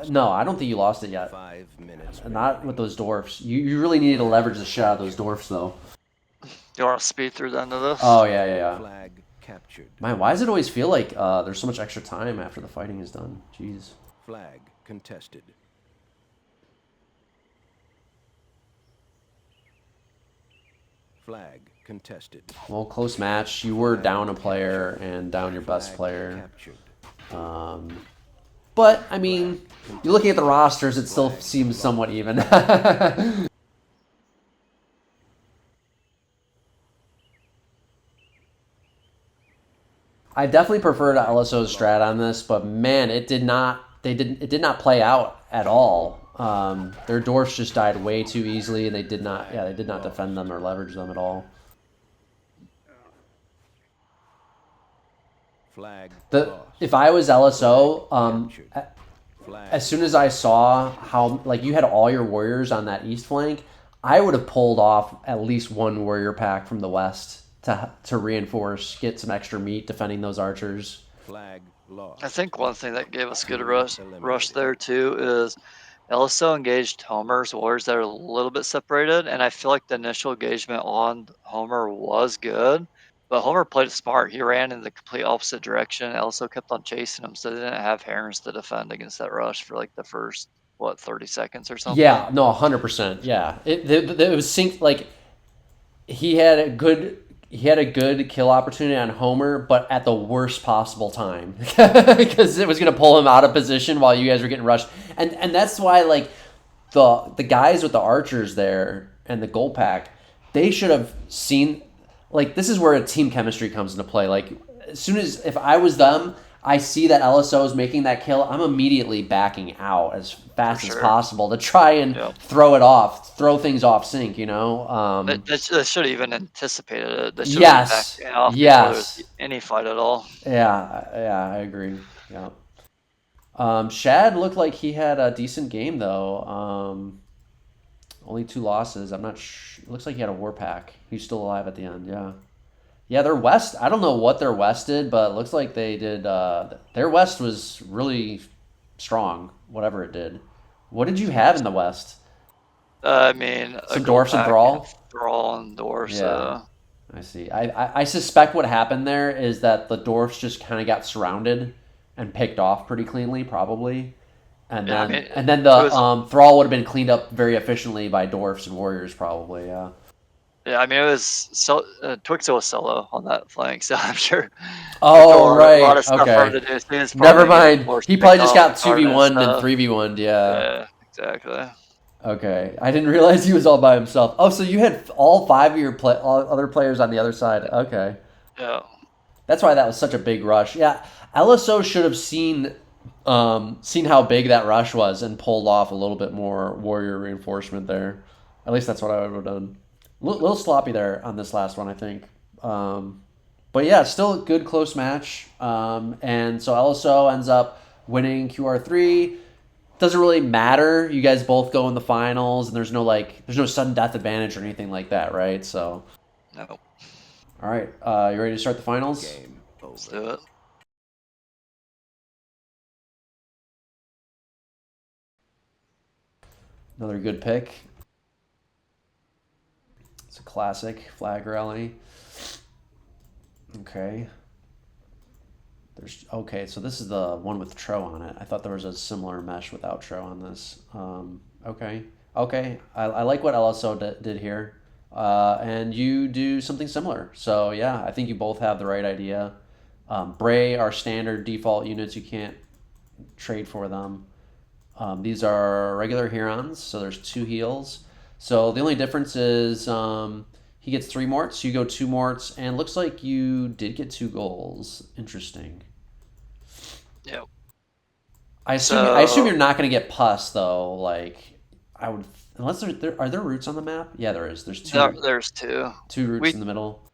No, I don't think you lost it yet. 5 minutes. Not with those dwarfs. You really needed to leverage the shit out of those dwarfs, though. You want to speed through the end of this? Oh, yeah, yeah, yeah. Flag captured. Man, why does it always feel like there's so much extra time after the fighting is done? Jeez. Flag contested. Flag contested. Well, close match. You were down a player and down your best Flag player. captured. But, I mean, you're looking at the rosters, it still seems somewhat even. I definitely prefer to LSO's strat on this, but man, it did not play out at all. Their dwarfs just died way too easily, and they did not defend them or leverage them at all. Flag If I was LSO, Flag as soon as I saw how like you had all your warriors on that east flank, I would have pulled off at least one warrior pack from the west to reinforce, get some extra meat defending those archers. flag lost. I think one thing that gave us good rush there too is LSO engaged Homer's warriors that are a little bit separated, and I feel like the initial engagement on Homer was good, but Homer played it smart. He ran in the complete opposite direction. LSO kept on chasing him, so they didn't have Herons to defend against that rush for like the first 30 seconds or something. Yeah, no, 100%. Yeah, it was synced. Like he had a good kill opportunity on Homer, but at the worst possible time because it was going to pull him out of position while you guys were getting rushed, and that's why like the guys with the archers there and the gold pack, they should have seen like this is where a team chemistry comes into play. Like as soon as if I was them, I see that LSO is making that kill, I'm immediately backing out as fast as possible to try and throw things off sync, you know? They should have even anticipated it. They should Yes. have backed off before there was any fight at all. Yeah, I agree. Yeah. Shad looked like he had a decent game, though. Only 2 losses. I'm not sure. Looks like he had a war pack. He's still alive at the end, yeah. Yeah, their West, I don't know what their West did, but it looks like they did, their West was really strong, whatever it did. What did you have in the West? I mean, Some dwarfs and Thrall? Thrall and dwarfs, Yeah. I see. I suspect what happened there is that the dwarfs just kind of got surrounded and picked off pretty cleanly, probably. And then the Thrall would have been cleaned up very efficiently by dwarfs and warriors, probably, yeah. Yeah, I mean, it was Twixo was solo on that flank, so I'm sure. Oh, right. A lot of stuff okay. for him to do. So Never mind. He probably just got 2v1'd and 3v1'd, yeah. Yeah, exactly. Okay. I didn't realize he was all by himself. Oh, so you had all 5 of your other players on the other side. Okay. Yeah. That's why that was such a big rush. Yeah, LSO should have seen how big that rush was and pulled off a little bit more warrior reinforcement there. At least that's what I would have done. A little sloppy there on this last one, I think. But yeah, still a good close match. And so LSO ends up winning QR3. Doesn't really matter. You guys both go in the finals, and there's no sudden death advantage or anything like that, right? So. No. All right, you ready to start the finals? Game over. Let's do it. Another good pick. It's a classic flag rally. Okay. So this is the one with Tro on it. I thought there was a similar mesh without Tro on this. Okay. I like what LSO did here. And you do something similar. So yeah, I think you both have the right idea. Bray are standard default units. You can't trade for them. These are regular Herons, so there's 2 heals. So the only difference is he gets 3 morts, you go 2 morts, and looks like you did get 2 goals. Interesting. Yep. I assume you're not going to get pus though. Like I would, unless are there roots on the map? Yeah, there is. There's 2. There's 2. 2 roots in the middle.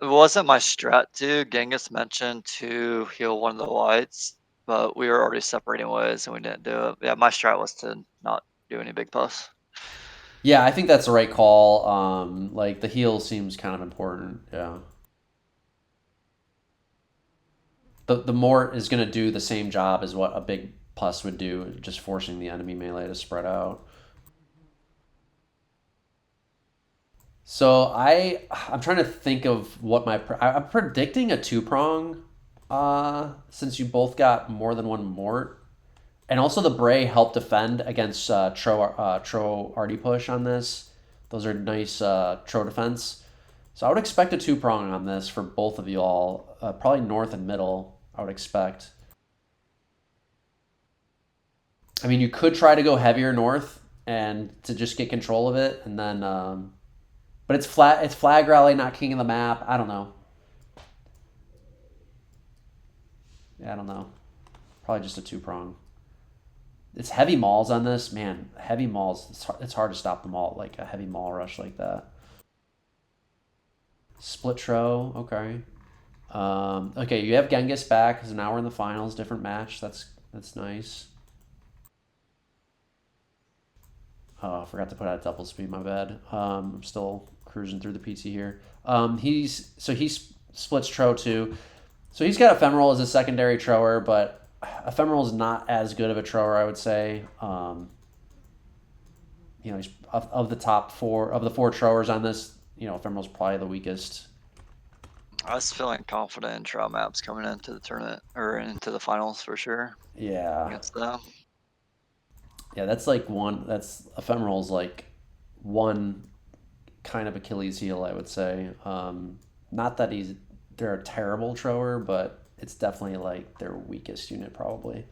It wasn't my strat too. Genghis mentioned to heal one of the whites, but we were already separating ways and we didn't do it. Yeah, my strat was to not do any big pus. Yeah, I think that's the right call. Like the heal seems kind of important. Yeah. The mort is going to do the same job as what a big pus would do, just forcing the enemy melee to spread out. So I'm trying to think of what I'm predicting a two prong. Since you both got more than one mort, and also the Bray helped defend against Tro Artie push on this. Those are nice Tro defense. So I would expect a two prong on this for both of you all. Probably north and middle. I would expect. I mean, you could try to go heavier north and to just get control of it, and then. But it's flat. It's flag rally, not king of the map. I don't know. Yeah, I don't know. Probably just a two prong. It's heavy mauls on this, man. Heavy mauls. It's hard to stop them all like a heavy maul rush like that. Split Tro, okay. Okay, you have Genghis back because now we're in the finals, different match. That's nice. Oh, I forgot to put out double speed. My bad. I'm still cruising through the PT here. He splits Tro too. So he's got Ephemeral as a secondary Trower, but Ephemeral is not as good of a Trower, I would say. He's of the top four of the four Trowers on this. Ephemeral's probably the weakest. I was feeling confident in Trow maps coming into the tournament or into the finals for sure. Yeah. Against them. Yeah, that's Ephemeral's like one kind of Achilles heel, I would say. Not that they're a terrible Trower, but it's definitely like their weakest unit probably.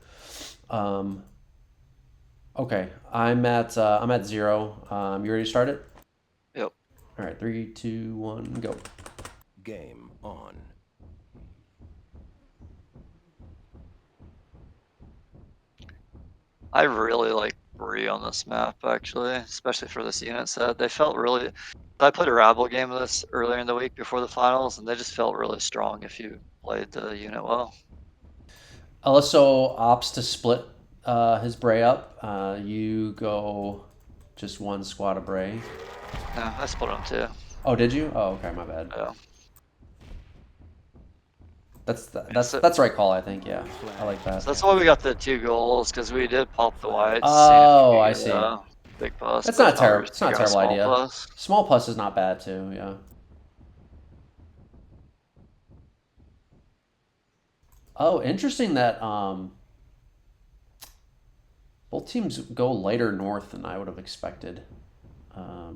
Okay, I'm at 0. You ready to start it? Yep. All right, 3, 2, 1, go. Game on. I really like Bree on this map, actually, especially for this unit set. They felt really... I played a Rabble game of this earlier in the week before the finals, and they just felt really strong if you played the unit well. LSO opts to split his Bray up. You go just one squad of Bray. Yeah, I split them too. Oh, did you? Oh, okay, my bad. Yeah. That's the right call, I think. Yeah, I like that. So that's why we got the 2 goals, because we did pop the whites. Oh, I see. Big plus. That's not terrible. It's not a terrible idea. Plus. Small plus is not bad too. Yeah. Oh, interesting that both teams go lighter north than I would have expected. I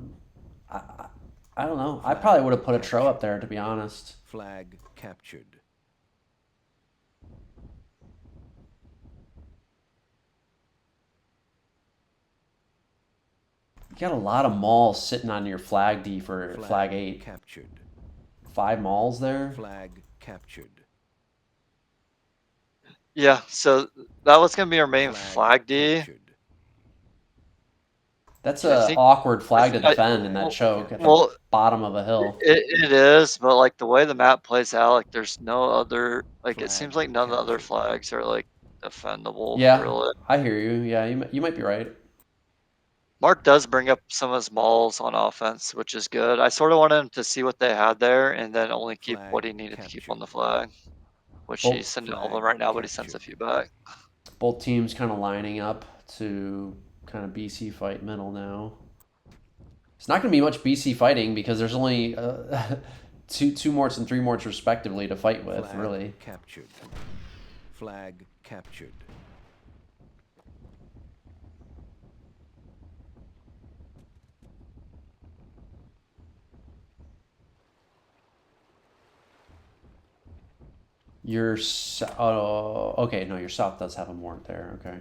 don't know. I probably would have put a Tro up there, to be honest. Flag captured. You got a lot of mauls sitting on your flag D for flag 8. Captured. 5 mauls there. Flag captured. Yeah, so that was going to be our main flag D. Captured. That's an awkward flag to defend in that choke at the bottom of a hill. It is, but like the way the map plays out, like there's no other, like it seems like none of the other flags are like defendable. Yeah, really. I hear you. Yeah, you might be right. Mark does bring up some of his mauls on offense, which is good. I sort of wanted him to see what they had there and then only keep what he needed to keep on the flag, which he's sending all of them right now, but he sends a few back. Both teams kind of lining up to kind of BC fight middle now. It's not going to be much BC fighting because there's only two morts and 3 morts respectively to fight with, flag really. Captured. Flag captured. Okay, no, your south does have a mort there. Okay.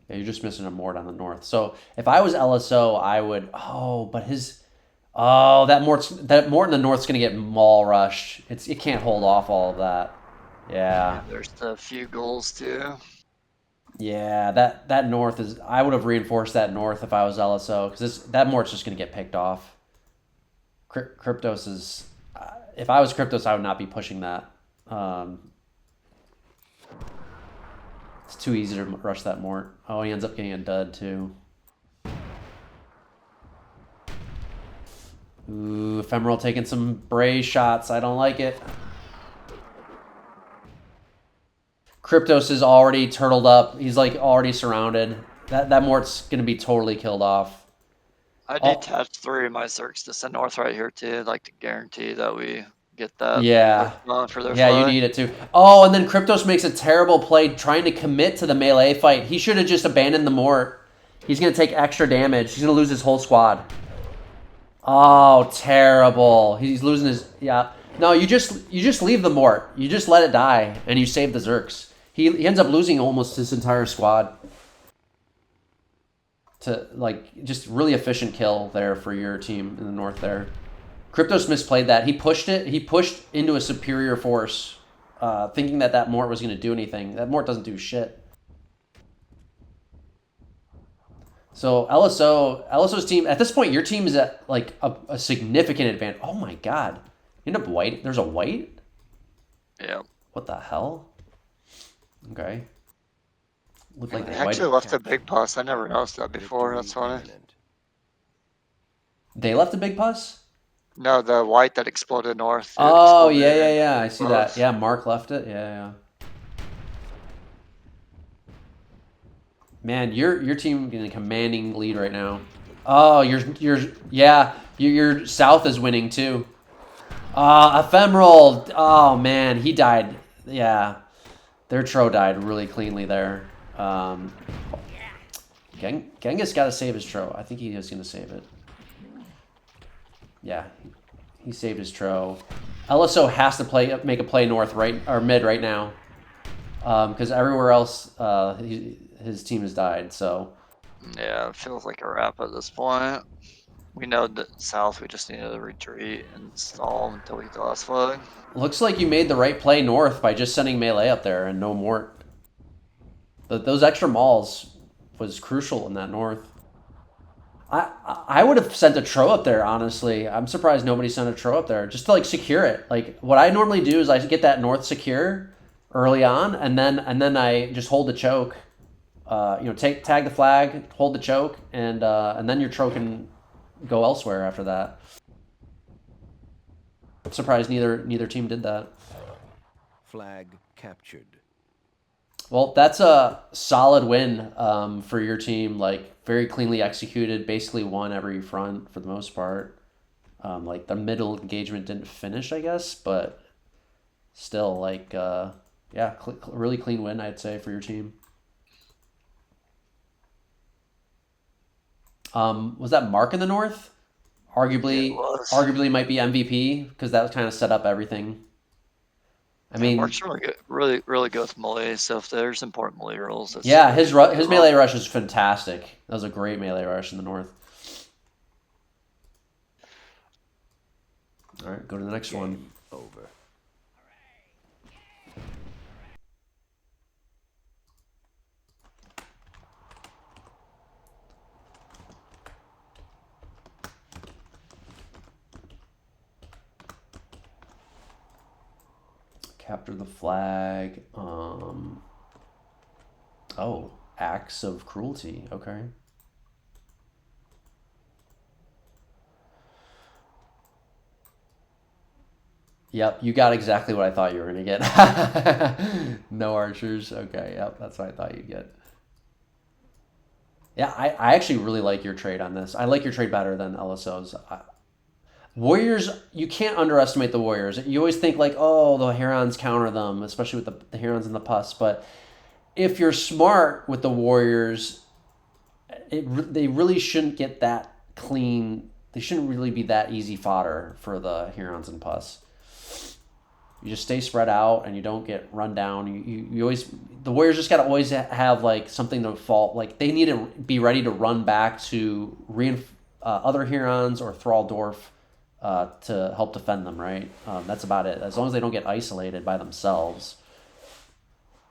Yeah, you're just missing a mort on the north. So if I was LSO, I would. That mort in the north's gonna get maul rushed. It can't hold off all of that. Yeah. There's a few goals too. Yeah, that north is. I would have reinforced that north if I was LSO because that mort's just gonna get picked off. Cryptos is. If I was Cryptos, I would not be pushing that. It's too easy to rush that mort. Oh, he ends up getting a dud too. Ooh, Ephemeral taking some Bray shots. I don't like it. Cryptos is already turtled up. He's like already surrounded. That mort's gonna be totally killed off. I Oh, detached 3 of my Zergs to send north right here too. I'd like to guarantee that we get that yeah. for their Yeah, you flag. need it too. Oh, and then Kryptos makes a terrible play trying to commit to the melee fight. He should have just abandoned the Mort. He's going to take extra damage. He's going to lose his whole squad. Oh, terrible. He's losing his... Yeah. No, you just leave the Mort. You just let it die, and you save the Zerks. He ends up losing almost his entire squad. To, like, just really efficient kill there for your team in the north there. Kryptos misplayed that. He pushed it. He pushed into a superior force, thinking that that Mort was going to do anything. That Mort doesn't do shit. So LSO's team, at this point, your team is at, like, a significant advantage. Oh, my God. You end up white. There's a white? Yeah. What the hell? Okay. Looked like They they actually white. left a big pus. I never noticed that before. Victory That's funny. imminent. They left a big pus? No, the white that exploded north. It Oh, exploded yeah. I see that. both. Yeah, Mark left it. Yeah. Man, your team in a commanding lead right now. Oh, your south is winning too. Ephemeral. Oh man, he died. Yeah, their Tro died really cleanly there. Genghis got to save his Tro. I think he is gonna save it. Yeah, he saved his Tro. LSO has to make a play north right or mid right now, because everywhere else his team has died. So Yeah, it feels like a wrap at this point. We know that south, we just need to retreat and stall until we get the last flag. looks like you made the right play north by just sending melee up there and no Mort. Those extra mauls was crucial in that north. I would have sent a Tro up there, honestly. I'm surprised nobody sent a Tro up there just to, like, secure it. Like, what I normally do is I get that north secure early on, and then I just hold the choke. Tag the flag, hold the choke, and then your Tro can go elsewhere after that. I'm surprised neither team did that. Flag captured. Well, that's a solid win for your team. Like, very cleanly executed. Basically won every front for the most part. Like, the middle engagement didn't finish, I guess, but still, like, really clean win, I'd say, for your team. Was that Mark in the north? Arguably might be MVP because that kind of set up everything. I mean, Mark's really good, really good with melee. So if there's important melee rolls, that's yeah, his melee rush is fantastic. That was a great melee rush in the north. All right, go to the next one. Over. Capture the flag. Oh, acts of cruelty. Okay. Yep, you got exactly what I thought you were going to get. No archers. Okay, yep, that's what I thought you'd get. Yeah, I actually really like your trade on this. I like your trade better than LSO's. Warriors, you can't underestimate the Warriors. You always think, like, oh, the Herons counter them, especially with the Herons and the Pus. But if you're smart with the Warriors, they really shouldn't get that clean. They shouldn't really be that easy fodder for the Herons and Pus. You just stay spread out and you don't get run down. You always, the Warriors just got to always have, like, something to fall. Like, they need to be ready to run back to other Herons or Thraldorf to help defend them, right? That's about it. As long as they don't get isolated by themselves.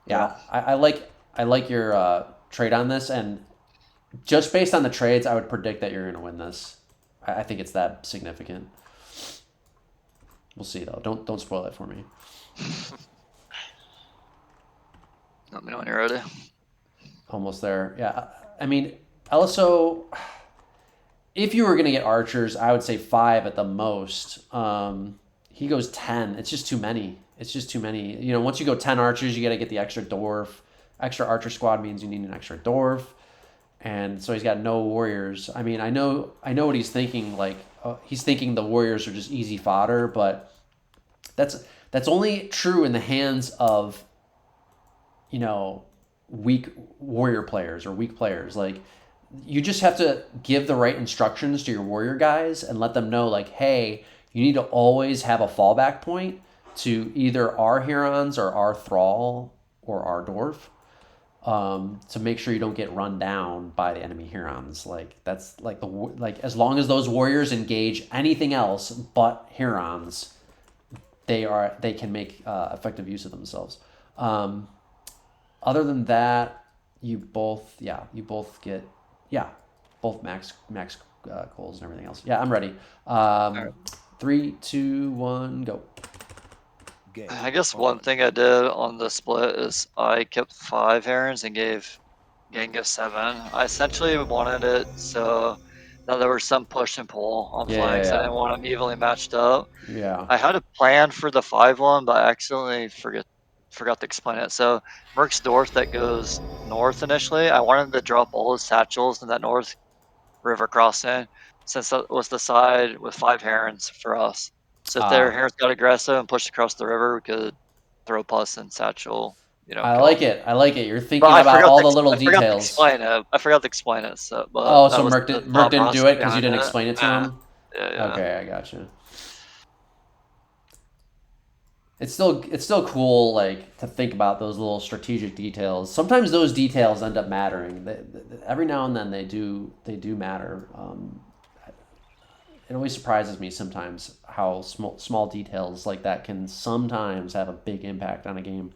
Yeah. I like your trade on this, and just based on the trades, I would predict that you're going to win this. I think it's that significant. We'll see, though. Don't spoil it for me. Let me know when you're ready. Almost there. Yeah. I mean, LSO, if you were going to get archers, I would say 5 at the most. He goes 10. It's just too many. Once you go 10 archers, you got to get the extra dwarf. Extra archer squad means you need an extra dwarf. and so he's got no warriors. I mean, I know what he's thinking. Like he's thinking the warriors are just easy fodder, but that's only true in the hands of, you know, weak warrior players or weak players. Like you just have to give the right instructions to your warrior guys and let them know, like, hey, you need to always have a fallback point to either our Hurons or our Thrall or our Dwarf, to make sure you don't get run down by the enemy Hurons. Like that's like as long as those warriors engage anything else but Hurons, they can make effective use of themselves. Other than that, you both get both max goals and everything else. Yeah, I'm ready. Alright. 3, 2, 1, go. Game I guess one thing I did on the split is I kept 5 herons and gave Genghis 7. I essentially wanted it so that there was some push and pull on flanks. I didn't want them evenly matched up. Yeah. I had a plan for the 5 one, but I accidentally forgot to explain it. So Merc's North that goes north initially, I wanted to drop all the satchels in that north river crossing, since that was the side with 5 herons for us. So if their herons got aggressive and pushed across the river, we could throw pus and satchel, I kill like them. it. I like it. You're But thinking about all the little details. I forgot to explain it. So, but Oh, that so was Merc, the Merc thought didn't do process it because you behind didn't it. explain it to him? Yeah. Okay, I gotcha. It's still cool, like, to think about those little strategic details. Sometimes those details end up mattering. Every now and then they do matter. It always surprises me sometimes how small details like that can sometimes have a big impact on a game.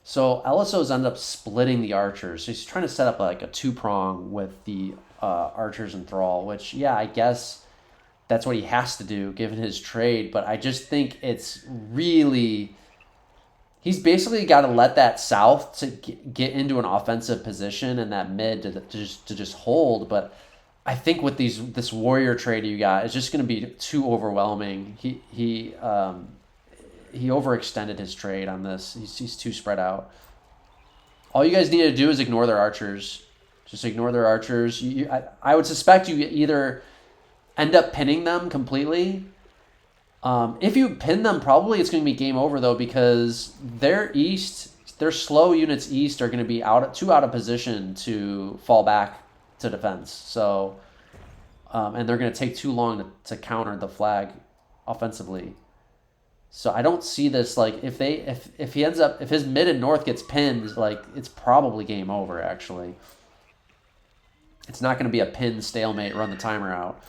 So LSOs end up splitting the archers. So he's trying to set up like a 2-prong with the archers and Thrall, which, yeah, I guess that's what he has to do given his trade. But I just think it's really... He's basically got to let that south to get into an offensive position and that mid to just hold. But I think with this warrior trade you got, it's just going to be too overwhelming. He overextended his trade on this. He's too spread out. All you guys need to do is ignore their archers. Just ignore their archers. I would suspect you either end up pinning them completely. If you pin them, probably it's going to be game over, though, because their slow units east are going to be too out of position to fall back to defense. So, and they're going to take too long to counter the flag offensively. So I don't see this, like, if his mid and north gets pinned, like, it's probably game over, actually. It's not going to be a pin stalemate, run the timer out.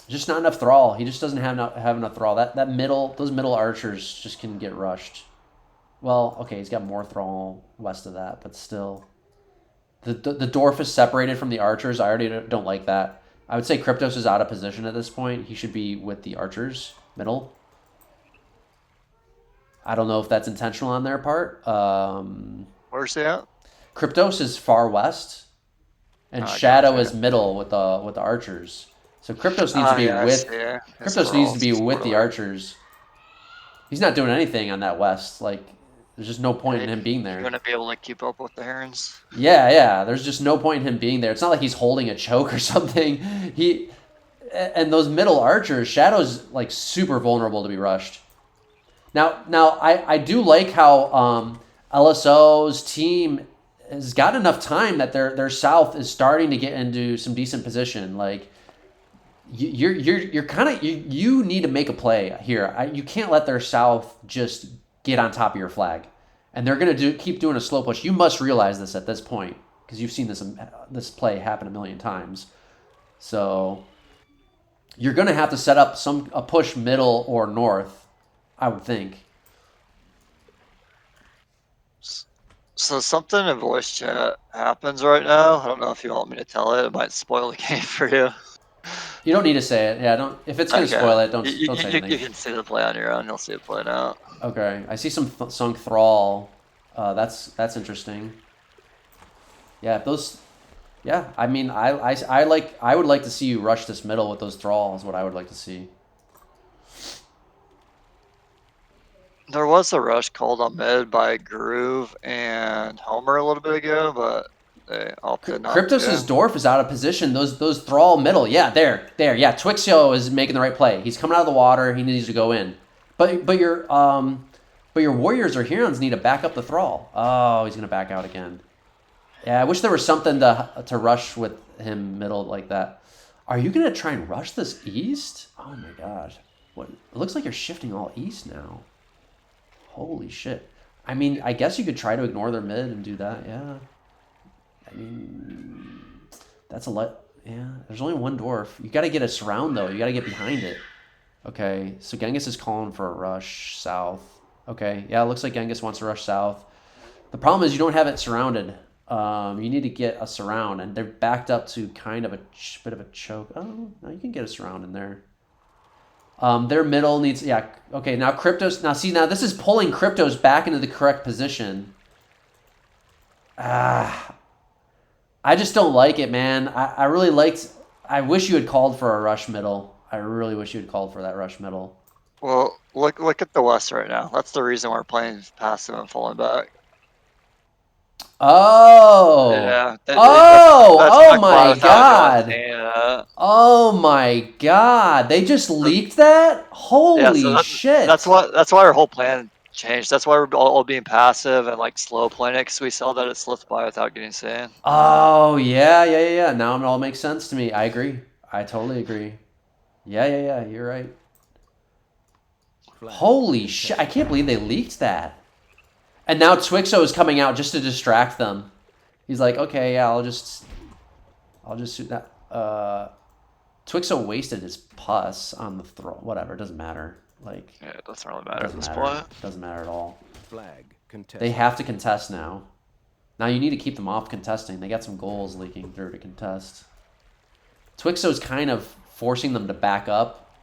Just not enough Thrall. He just doesn't have enough Thrall. Those middle archers just can get rushed. Well, okay, he's got more Thrall west of that, but still. The dwarf is separated from the archers. I already don't like that. I would say Kryptos is out of position at this point. He should be with the archers, middle. I don't know if that's intentional on their part. Where's he at? Kryptos is far west, and Shadow is middle with the archers. So Kryptos needs to be Kryptos needs to be with the archers. He's not doing anything on that west. Like, there's just no point in him being there. You're gonna be able to keep up with the herons. Yeah. There's just no point in him being there. It's not like he's holding a choke or something. And those middle archers, Shadow's like super vulnerable to be rushed. Now I do like how LSO's team has got enough time that their south is starting to get into some decent position. Like, you're kind of you need to make a play here. You can't let their south just get on top of your flag, and they're gonna keep doing a slow push. You must realize this at this point because you've seen this play happen a million times. So you're gonna have to set up a push middle or north, I would think. So something in voice chat happens right now. I don't know if you want me to tell it. It might spoil the game for you. You don't need to say it. Yeah, don't. If it's gonna spoil it, don't say anything. You can see the play on your own. You'll see it played out. Okay, I see some sunk Thrall. That's interesting. Yeah, those. Yeah, I mean, I would like to see you rush this middle with those Thrall. Is what I would like to see. There was a rush called on mid by Groove and Homer a little bit ago, but they opted not Kryptos' to. Dwarf is out of position. Those Thrall middle. Yeah, there. Yeah, Twixio is making the right play. He's coming out of the water. He needs to go in. But your Warriors or Hurons need to back up the Thrall. Oh, he's gonna back out again. Yeah, I wish there was something to rush with him middle like that. Are you gonna try and rush this east? Oh my gosh. What? It looks like you're shifting all east now. Holy shit. I mean, I guess you could try to ignore their mid and do that, yeah. I mean, that's a lot. Yeah, there's only one dwarf. You got to get a surround, though. You got to get behind it. Okay, so Genghis is calling for a rush south. Okay, yeah, it looks like Genghis wants to rush south. The problem is you don't have it surrounded. You need to get a surround, and they're backed up to kind of a bit of a choke. Oh, no, you can get a surround in there. Their middle needs, yeah, okay, now Cryptos, now this is pulling Cryptos back into the correct position. I just don't like it, man. I really liked, I wish you had called for a rush middle. I really wish you had called for that rush middle. Well, look at the West right now. That's the reason we're playing passive and falling back. Oh. Yeah. Oh That's my God. Yeah. Oh my God. They just leaked that? Holy shit. That's why our whole plan changed. That's why we're all being passive and like slow playing it, because we saw that it slipped by without getting seen. Oh, yeah. Now it all makes sense to me. I agree. I totally agree. Yeah. You're right. Flag. Holy shit. I can't believe they leaked that. And now Twixo is coming out just to distract them. He's like, okay, yeah, I'll just shoot that. Twixo wasted his pus on the throw. Whatever, it doesn't matter. Like, yeah, it doesn't really matter at this point. Doesn't matter at all. Flag. Contest. They have to contest now. Now you need to keep them off contesting. They got some goals leaking through to contest. Twixo's kind of forcing them to back up.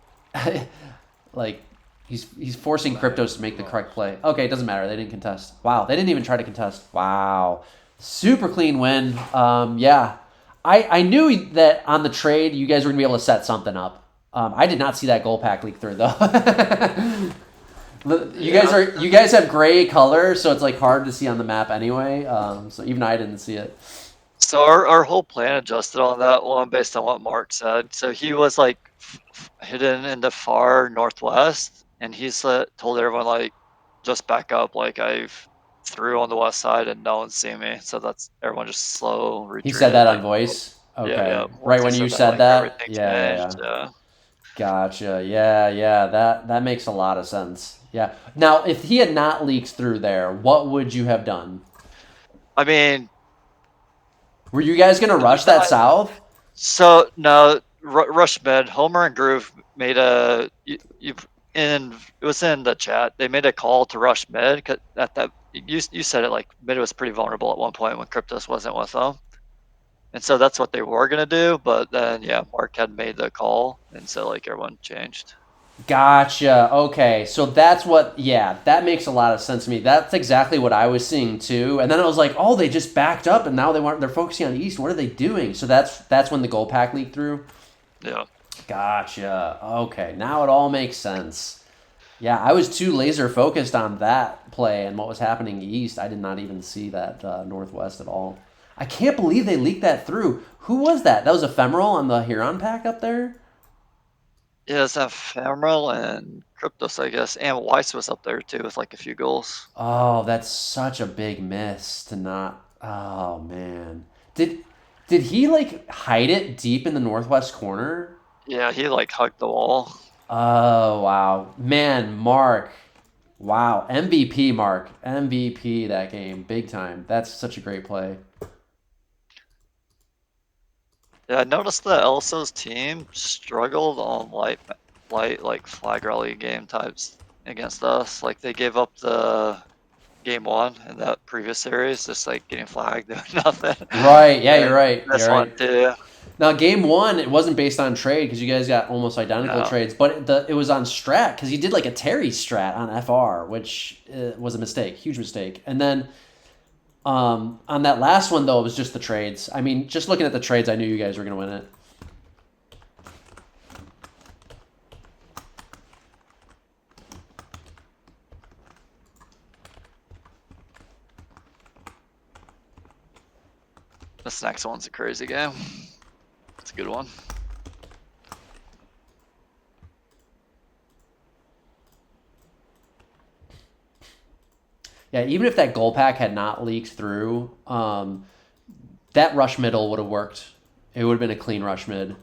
Like, he's forcing Cryptos to make the correct play. Okay, it doesn't matter. They didn't contest. Wow, they didn't even try to contest. Wow. Super clean win. Yeah. I knew that on the trade you guys were going to be able to set something up. I did not see that goal pack leak through, though. You guys have gray color, so it's like hard to see on the map anyway. So even I didn't see it. So our whole plan adjusted on that one based on what Mark said. So he was like hidden in the far northwest, and he's told everyone like, just back up. Like I've threw on the west side and no one's seeing me. So that's everyone just slow retreat. He said that on voice. Okay. Yeah. Right when you said that. Yeah. Gotcha. Yeah. That makes a lot of sense. Yeah. Now, if he had not leaked through there, what would you have done? I mean, were you guys gonna rush that south? So no, rush mid. Homer and Groove made it was in the chat. They made a call to rush mid. Cause at that you said it, like mid was pretty vulnerable at one point when Cryptos wasn't with them. And so that's what they were going to do. But then, yeah, Mark had made the call. And so, like, everyone changed. Gotcha. Okay. So that's what, yeah, that makes a lot of sense to me. That's exactly what I was seeing, too. And then I was like, oh, they just backed up, and now they're focusing on East. What are they doing? So that's when the goal pack leaked through? Yeah. Gotcha. Okay. Now it all makes sense. Yeah, I was too laser focused on that play and what was happening East. I did not even see that Northwest at all. I can't believe they leaked that through. Who was that? That was Ephemeral on the Huron pack up there? Yeah, it's Ephemeral and Cryptos, I guess. And Weiss was up there, too, with, like, a few goals. Oh, that's such a big miss to not... Oh, man. Did he, like, hide it deep in the northwest corner? Yeah, he, like, hugged the wall. Oh, wow. Man, Mark. Wow. MVP, Mark. MVP that game. Big time. That's such a great play. Yeah, I noticed that LSO's team struggled on light like flag rally game types against us. Like they gave up the game 1 in that previous series, just like getting flagged, doing nothing. Right. Yeah, you're right. This one too. Now, game 1, it wasn't based on trade because you guys got almost identical trades, but it was on strat because you did like a Terry strat on FR, which was a mistake, huge mistake. And then on that last one, though, it was just the trades. I mean, just looking at the trades, I knew you guys were going to win it. This next one's a crazy game. It's a good one. Yeah, even if that goal pack had not leaked through, that rush middle would have worked. It would have been a clean rush mid.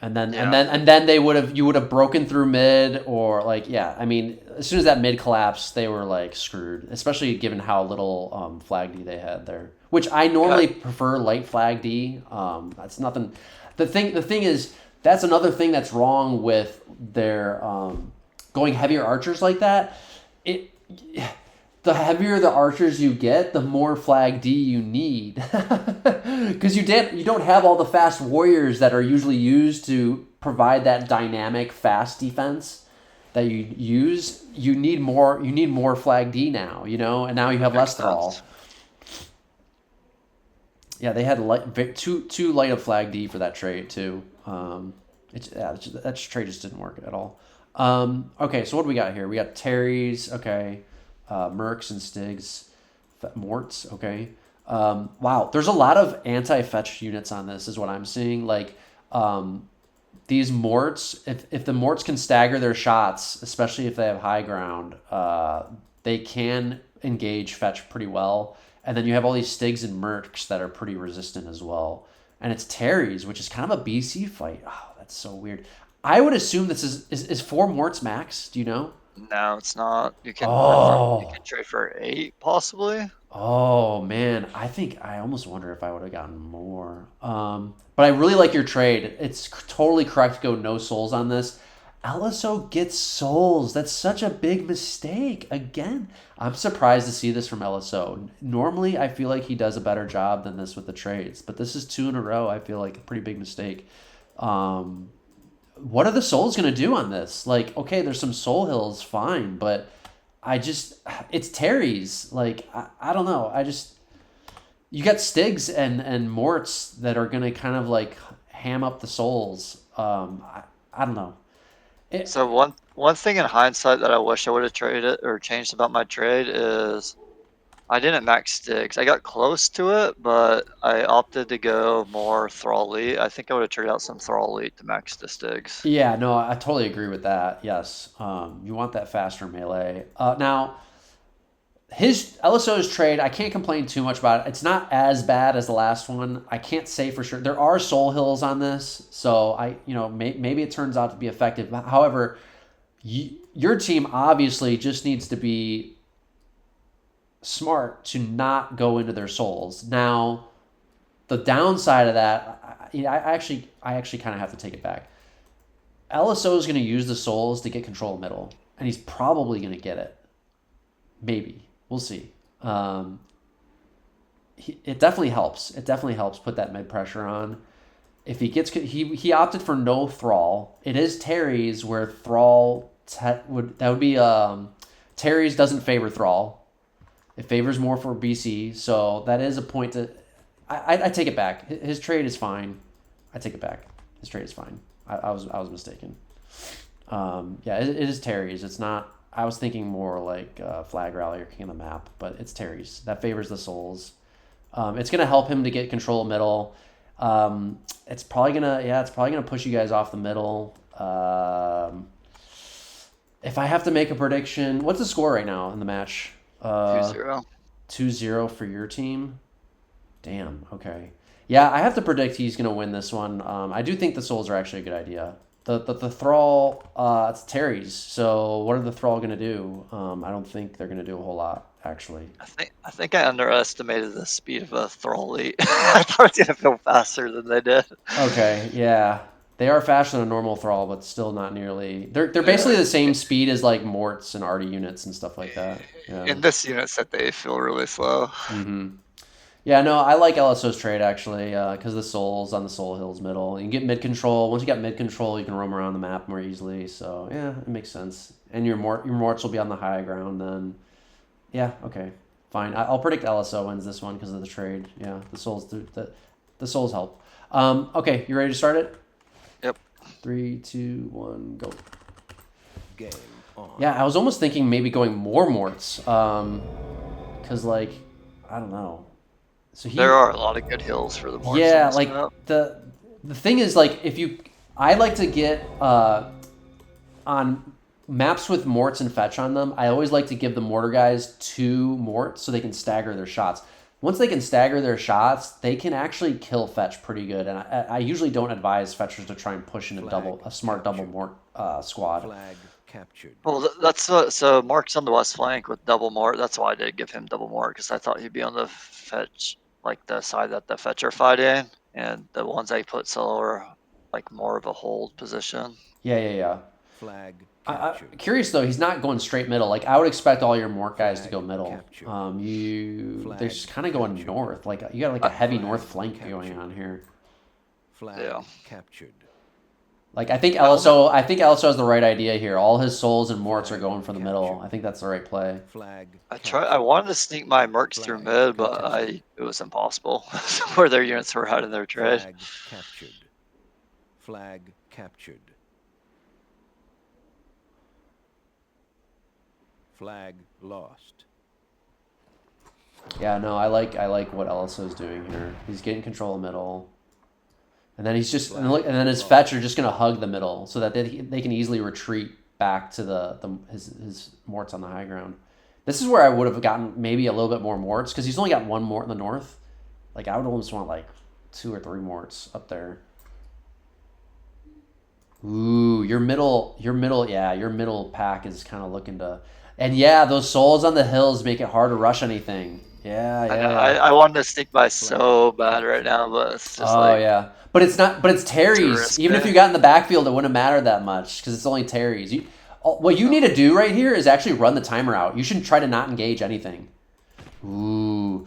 And then they would have, you would have broken through mid, or like, yeah, I mean, as soon as that mid collapsed, they were like screwed, especially given how little flag D they had there, which I normally prefer light flag D. That's nothing. The thing is, that's another thing that's wrong with their going heavier archers like that. The heavier the archers you get, the more flag D you need, because you don't have all the fast warriors that are usually used to provide that dynamic fast defense that you use. You need more. You need more flag D now. And now you have less thrall. Yeah, they had too light of flag D for that trade too. That trade just didn't work at all. Okay, so what do we got here? We got Terry's. Okay. Mercs and Stigs, Morts, okay. Wow, there's a lot of anti-fetch units on this, is what I'm seeing. Like, these Morts, if the Morts can stagger their shots, especially if they have high ground, they can engage fetch pretty well. And then you have all these Stigs and Mercs that are pretty resistant as well. And it's Terry's, which is kind of a BC fight. Oh, that's so weird. I would assume this is 4 Morts max, do you know? No, it's not. You can trade for 8 possibly. Oh man, I almost wonder if I would have gotten more. But I really like your trade. It's totally correct to go no souls on this. LSO gets souls. That's such a big mistake. Again, I'm surprised to see this from LSO. Normally, I feel like he does a better job than this with the trades, but this is 2 in a row. I feel like a pretty big mistake. What are the souls going to do on this? Like, okay, there's some soul hills, fine, but it's Terry's. Like, I don't know. You got Stigs and Morts that are going to kind of like ham up the souls. I don't know. So one thing in hindsight that I wish I would have traded or changed about my trade is I didn't max Stigs. I got close to it, but I opted to go more Thrall Elite. I think I would have traded out some Thrall Elite to max the Stigs. Yeah, no, I totally agree with that. Yes. You want that faster melee. Now, his LSO's trade, I can't complain too much about it. It's not as bad as the last one. I can't say for sure. There are soul hills on this, so maybe it turns out to be effective. However, your team obviously just needs to be smart to not go into their souls. Now, the downside of that, I actually kind of have to take it back. LSO is going to use the souls to get control of middle, and he's probably going to get it. Maybe. We'll see. It definitely helps. It definitely helps put that mid pressure on. If he gets, he opted for no thrall. It is Terry's where thrall would be Terry's doesn't favor thrall. It favors more for BC. So that is a point to. I take it back. His trade is fine. I take it back. His trade is fine. I was mistaken. Yeah, it is Terry's. It's not. I was thinking more like Flag Rally or King of the Map, but it's Terry's. That favors the souls. It's gonna help him to get control of middle. It's probably gonna push you guys off the middle. If I have to make a prediction, what's the score right now in the match? 2-0. 2-0 for your team. Damn. Okay. Yeah, I have to predict he's gonna win this one. I do think the souls are actually a good idea. The thrall, it's Terry's. So what are the thrall gonna do? I don't think they're gonna do a whole lot, actually. I think I underestimated the speed of a Thrall Elite. I thought it was gonna go faster than they did. Okay, yeah, they are faster than a normal thrall, but still not nearly. They're basically the same speed as like Morts and Arty units and stuff like that. Yeah. In this unit set, they feel really slow. Mm-hmm. Yeah, no, I like LSO's trade actually because the souls on the soul hills middle. You can get mid control. Once you got mid control, you can roam around the map more easily. So yeah, it makes sense. And your Morts will be on the high ground then. Yeah, okay, fine. I'll predict LSO wins this one because of the trade. Yeah, the souls help. Okay, you ready to start it? Yep. 3, 2, 1, go. Game on. Yeah, I was almost thinking maybe going more Morts because like I don't know. So There are a lot of good hills for the Morts on yeah, this like map. the thing is, like, I like to get on maps with morts and fetch on them. I always like to give the mortar guys 2 morts so they can stagger their shots. Once they can stagger their shots, they can actually kill fetch pretty good. And I usually don't advise fetchers to try and push in a smart double mort squad. Flag captured. Well, that's what. So Mark's on the west flank with double mort. That's why I did give him double mort, because I thought he'd be on the fetch, like the side that the fetch are fighting, and the ones I put solo are like more of a hold position. Yeah. Flag I'm captured. curious though. He's not going straight middle. Like I would expect all your mort guys to Flag go middle. captured. They're just kind of going captured. north. Like you got like a heavy Flag north flank captured. going on here. Flag captured. Like I think LSO has the right idea here. All his souls and morts are going for the middle. I think that's the right play. Flag. I wanted to sneak my mercs through mid, but it was impossible. Where their units were out of their trade. Flag captured. Flag captured. Flag lost. Yeah, no, I like what LSO's doing here. He's getting control of middle. And then he's just and then his fetch are just gonna hug the middle so that they can easily retreat back to his morts on the high ground. This is where I would have gotten maybe a little bit more morts because he's only got 1 mort in the north. Like I would almost want like 2 or 3 morts up there. Ooh, your middle pack is kind of looking to, and yeah, those souls on the hills make it hard to rush anything. Yeah. I wanted to sneak by so bad right now, but it's just yeah. But it's not. But it's Terry's. Even if you got in the backfield, it wouldn't matter that much because it's only Terry's. What you need to do right here is actually run the timer out. You shouldn't try to not engage anything. Ooh.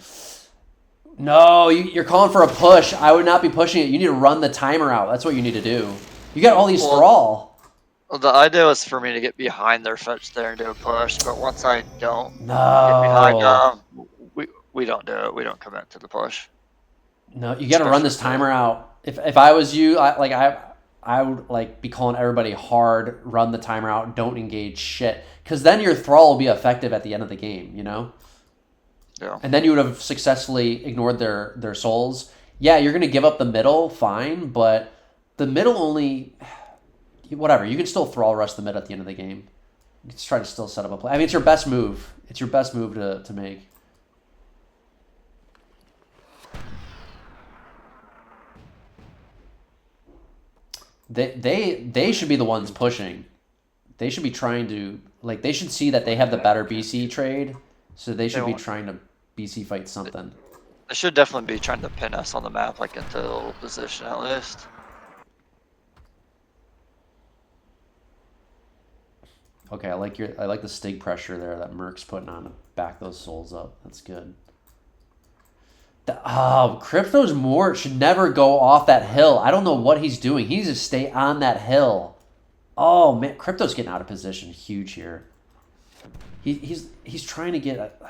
No, you're calling for a push. I would not be pushing it. You need to run the timer out. That's what you need to do. You got all these thrall. Well, the idea was for me to get behind their fetch there and do a push, but once I don't get behind them, we don't do it. We don't commit to the push. No, you got to run this timer out. If I was you, I would like be calling everybody hard, run the timer out, don't engage shit, because then your thrall will be effective at the end of the game, you know. Yeah. And then you would have successfully ignored their souls. Yeah, you're gonna give up the middle, fine, but the middle only, whatever. You can still thrall rush the mid at the end of the game. You can try to still set up a play. I mean, it's your best move. It's your best move to make. They should be the ones pushing. They should be trying to, like, they should see that they have the better BC trade, so they should be trying to BC fight something. They should definitely be trying to pin us on the map, like into a little position at least. Okay, I like the stig pressure there that Merc's putting on to back those souls up. That's good. Crypto's Mort should never go off that hill. I don't know what he's doing. He needs to stay on that hill. Oh man, Crypto's getting out of position huge here. He's trying to get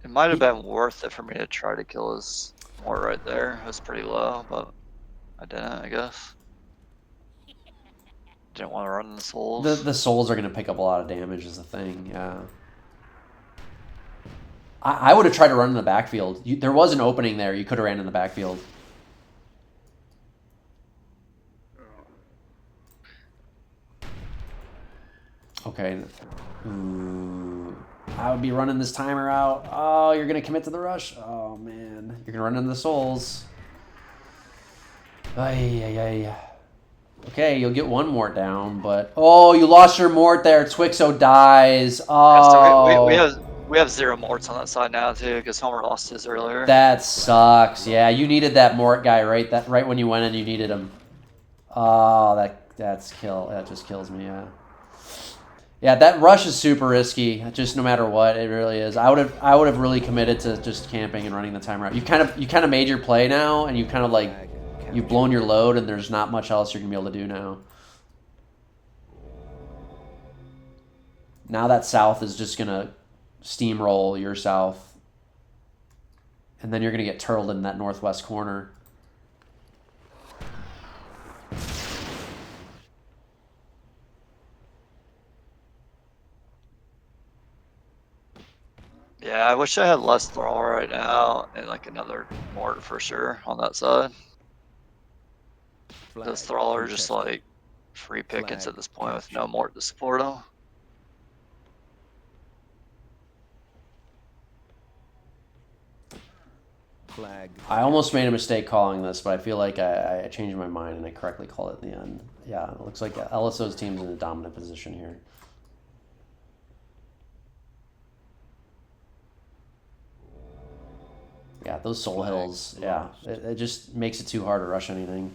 It might have been worth it for me to try to kill his Mort right there. It was pretty low, but I didn't, I guess. Didn't want to run the souls. The souls are going to pick up a lot of damage is the thing, yeah. I would have tried to run in the backfield. There was an opening there. You could have ran in the backfield. Okay. Ooh. I would be running this timer out. Oh, you're going to commit to the rush? Oh, man. You're going to run into the souls. Ay. Okay, you'll get 1 mort down, but... Oh, you lost your mort there. Twixo dies. Oh. Yeah, so we have 0 morts on that side now, too, because Homer lost his earlier. That sucks. Yeah, you needed that mort guy right when you went in, you needed him. Oh, that just kills me, yeah. Yeah, that rush is super risky. Just no matter what, it really is. I would have really committed to just camping and running the timer out. You kind of made your play now, and you kind of like you've blown your load, and there's not much else you're gonna be able to do now. Now that south is just gonna steamroll your south, and then you're gonna get turtled in that northwest corner. Yeah, I wish I had less thrall right now and like another mort for sure on that side. Those thrall are just like free pickings at this point with no mort to support them. Flag. I almost made a mistake calling this, but I feel like I changed my mind and I correctly called it in the end. Yeah, it looks like LSO's team's in a dominant position here. Yeah, those soul hills. Yeah, it just makes it too hard to rush anything.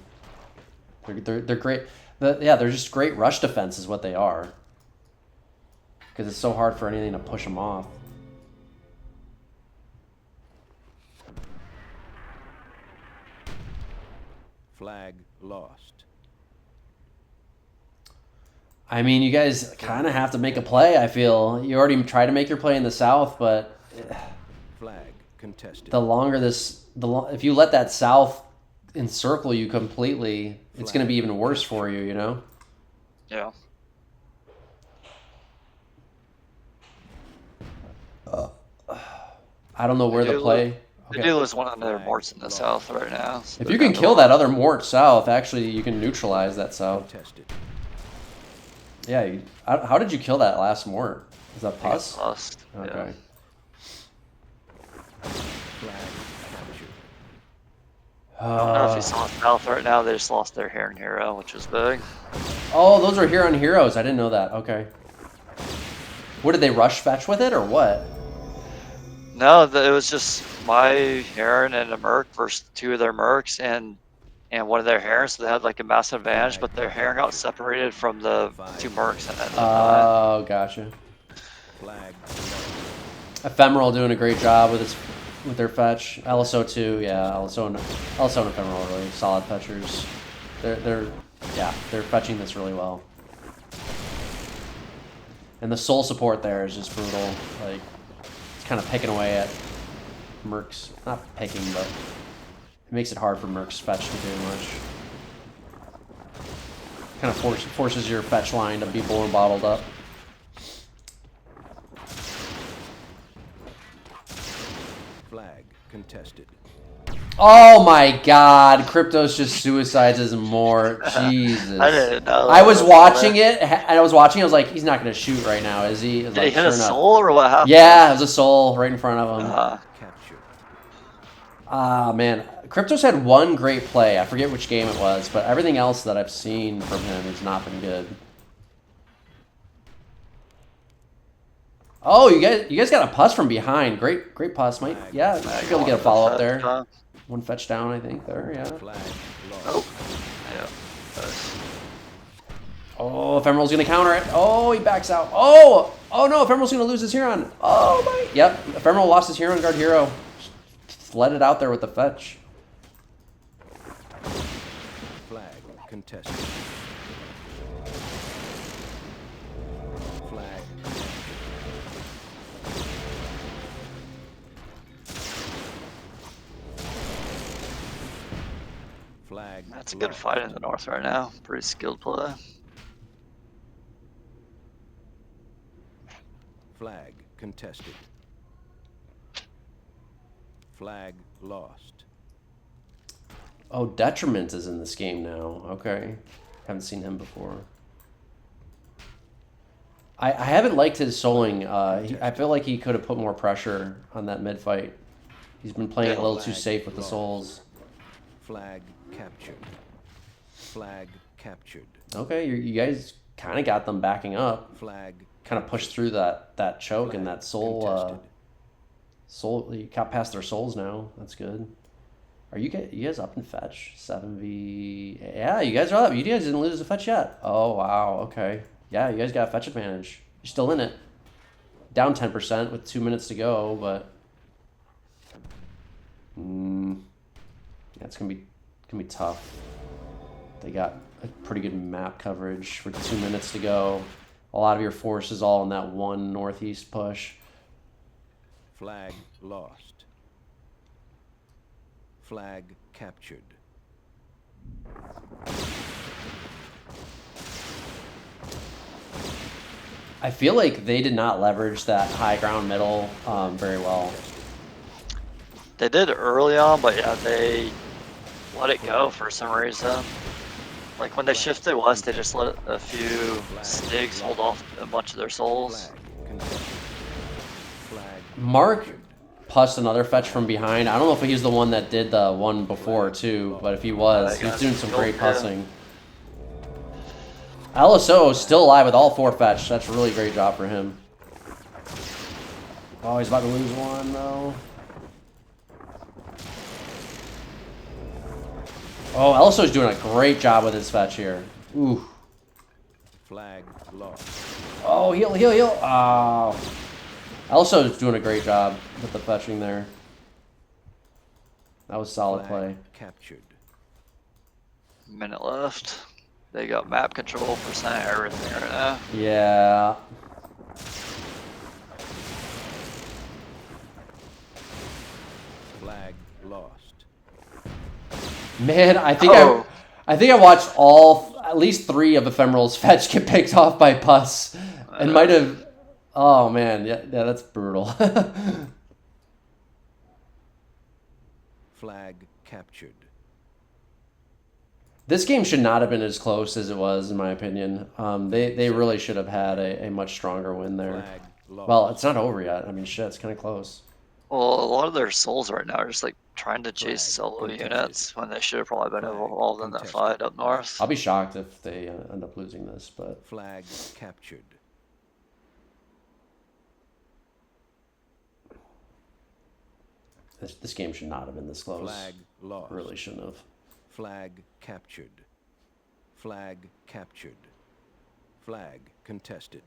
They're great. Yeah, they're just great rush defense is what they are. Because it's so hard for anything to push them off. Flag lost. I mean, you guys kind of have to make a play, I feel. You already tried to make your play in the south, but Flag contested. the longer this... if you let that south encircle you completely, it's going to be even worse for you, you know? Yeah. I don't know where the play... They do lose one of their morts in the south right now. So if you can kill that other mort south, actually, you can neutralize that south. Contested. Yeah, how did you kill that last mort? Is that pus? Pus. Okay. Flag captured. I don't know if you saw south right now. They just lost their Heron hero, which was big. Oh, those are Huron heroes. I didn't know that. Okay. What, did they rush fetch with it or what? No, it was just my Heron and a Merc versus two of their Mercs and one of their Herons. So they had like a massive advantage, but their Heron got separated from the two Mercs and ended up dying. Oh, gotcha. Flag. Ephemeral doing a great job with their fetch. LSO too, yeah. LSO and Ephemeral are really solid fetchers. They're fetching this really well. And the soul support there is just brutal. Like, it's kind of picking away at Mercs. Not picking, but it makes it hard for Mercs fetch to do much. Kind of forces your fetch line to be full and bottled up. Flag contested. Oh my god, Cryptos just suicides his mort. Jesus. I didn't know. I was watching it, and I was like, he's not going to shoot right now, is he? Did he hit a soul or what happened? Yeah, it was a soul right in front of him. Captured. Ah, man. Cryptos had one great play. I forget which game it was, but everything else that I've seen from him has not been good. Oh, you guys got a pus from behind. Great pus. Might be able to get a follow up there. One fetch down, I think, there, yeah. Flag lost. Oh, yeah. Nice. Oh, Ephemeral's gonna counter it. Oh, he backs out. Oh no, Ephemeral's gonna lose his Huron. Oh my. Yep, Ephemeral lost his Huron guard hero. Just let it out there with the fetch. Flag contested. Flag. Flag. That's a good fight in the north right now. Pretty skilled play. Flag contested. Flag lost. Oh, Detriment is in this game now. Okay. Haven't seen him before. I haven't liked his souling. I feel like he could have put more pressure on that mid fight. He's been playing it a little too safe with the souls. Flag captured. Flag captured. Okay, you guys kind of got them backing up. Flag. Kind of pushed through that choke and that soul. You got past their souls now. That's good. Are you guys up in fetch? 7v. Yeah, you guys are up. You guys didn't lose a fetch yet. Oh wow. Okay. Yeah, you guys got a fetch advantage. You're still in it. Down 10% with 2 minutes to go, but yeah, it's gonna be tough. They got a pretty good map coverage for 2 minutes to go. A lot of your force is all in that one northeast push. Flag lost. Flag captured. I feel like they did not leverage that high ground middle very well. They did early on, but yeah, they let it go for some reason. Like when they shifted west, they just let a few Stigs hold off a bunch of their souls. Flag contested. Flag Mark pussed another fetch from behind. I don't know if he's the one that did the one before too, but if he was, he was doing some great pussing. LSO is still alive with all 4 fetch. That's a really great job for him. Oh, he's about to lose one though. Oh, LSO's doing a great job with his fetch here. Ooh. Flag lost. Oh, heal, heal, heal. Oh. LSO's doing a great job with the fetching there. That was solid play. Captured. Minute left. They got map control, percent everything right now. Yeah. Flag lost. Man, I think Oh. I think I watched at least 3 of Ephemeral's fetch get picked off by Puss, and might have. Oh man, yeah, that's brutal. Flag captured. This game should not have been as close as it was, in my opinion. They really should have had a much stronger win there. Flag lost. Well, it's not over yet. I mean, shit, it's kind of close. Well, a lot of their souls right now are just like trying to chase Flag solo contested. units when they should have probably been Flag involved in that contested. fight up north. I'll be shocked if they end up losing this, but Flag captured. this game should not have been this close. Flag lost. Really shouldn't have. Flag captured. Flag captured. Flag contested.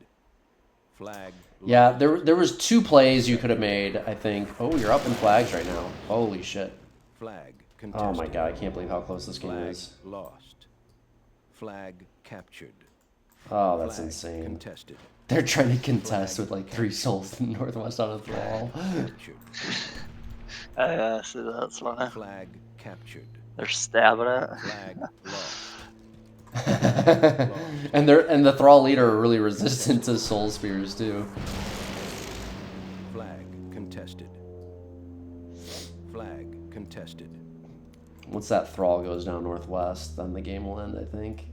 Flag Yeah, lost. there was 2 plays you could have made, I think. Oh, you're up in flags right now. Holy shit. Flag contested. Oh my god, I can't believe how close this game Flag is. lost. Flag captured. Oh, that's Flag insane. Contested. They're trying to contest Flag with like 3 souls in Northwest on a thrall. Captured. Yeah, see that's funny. Flag captured. They're stabbing it. Flag lost. and the thrall leader are really resistant to soul spears too. Flag contested. Flag contested. Once that thrall goes down northwest, then the game will end, I think.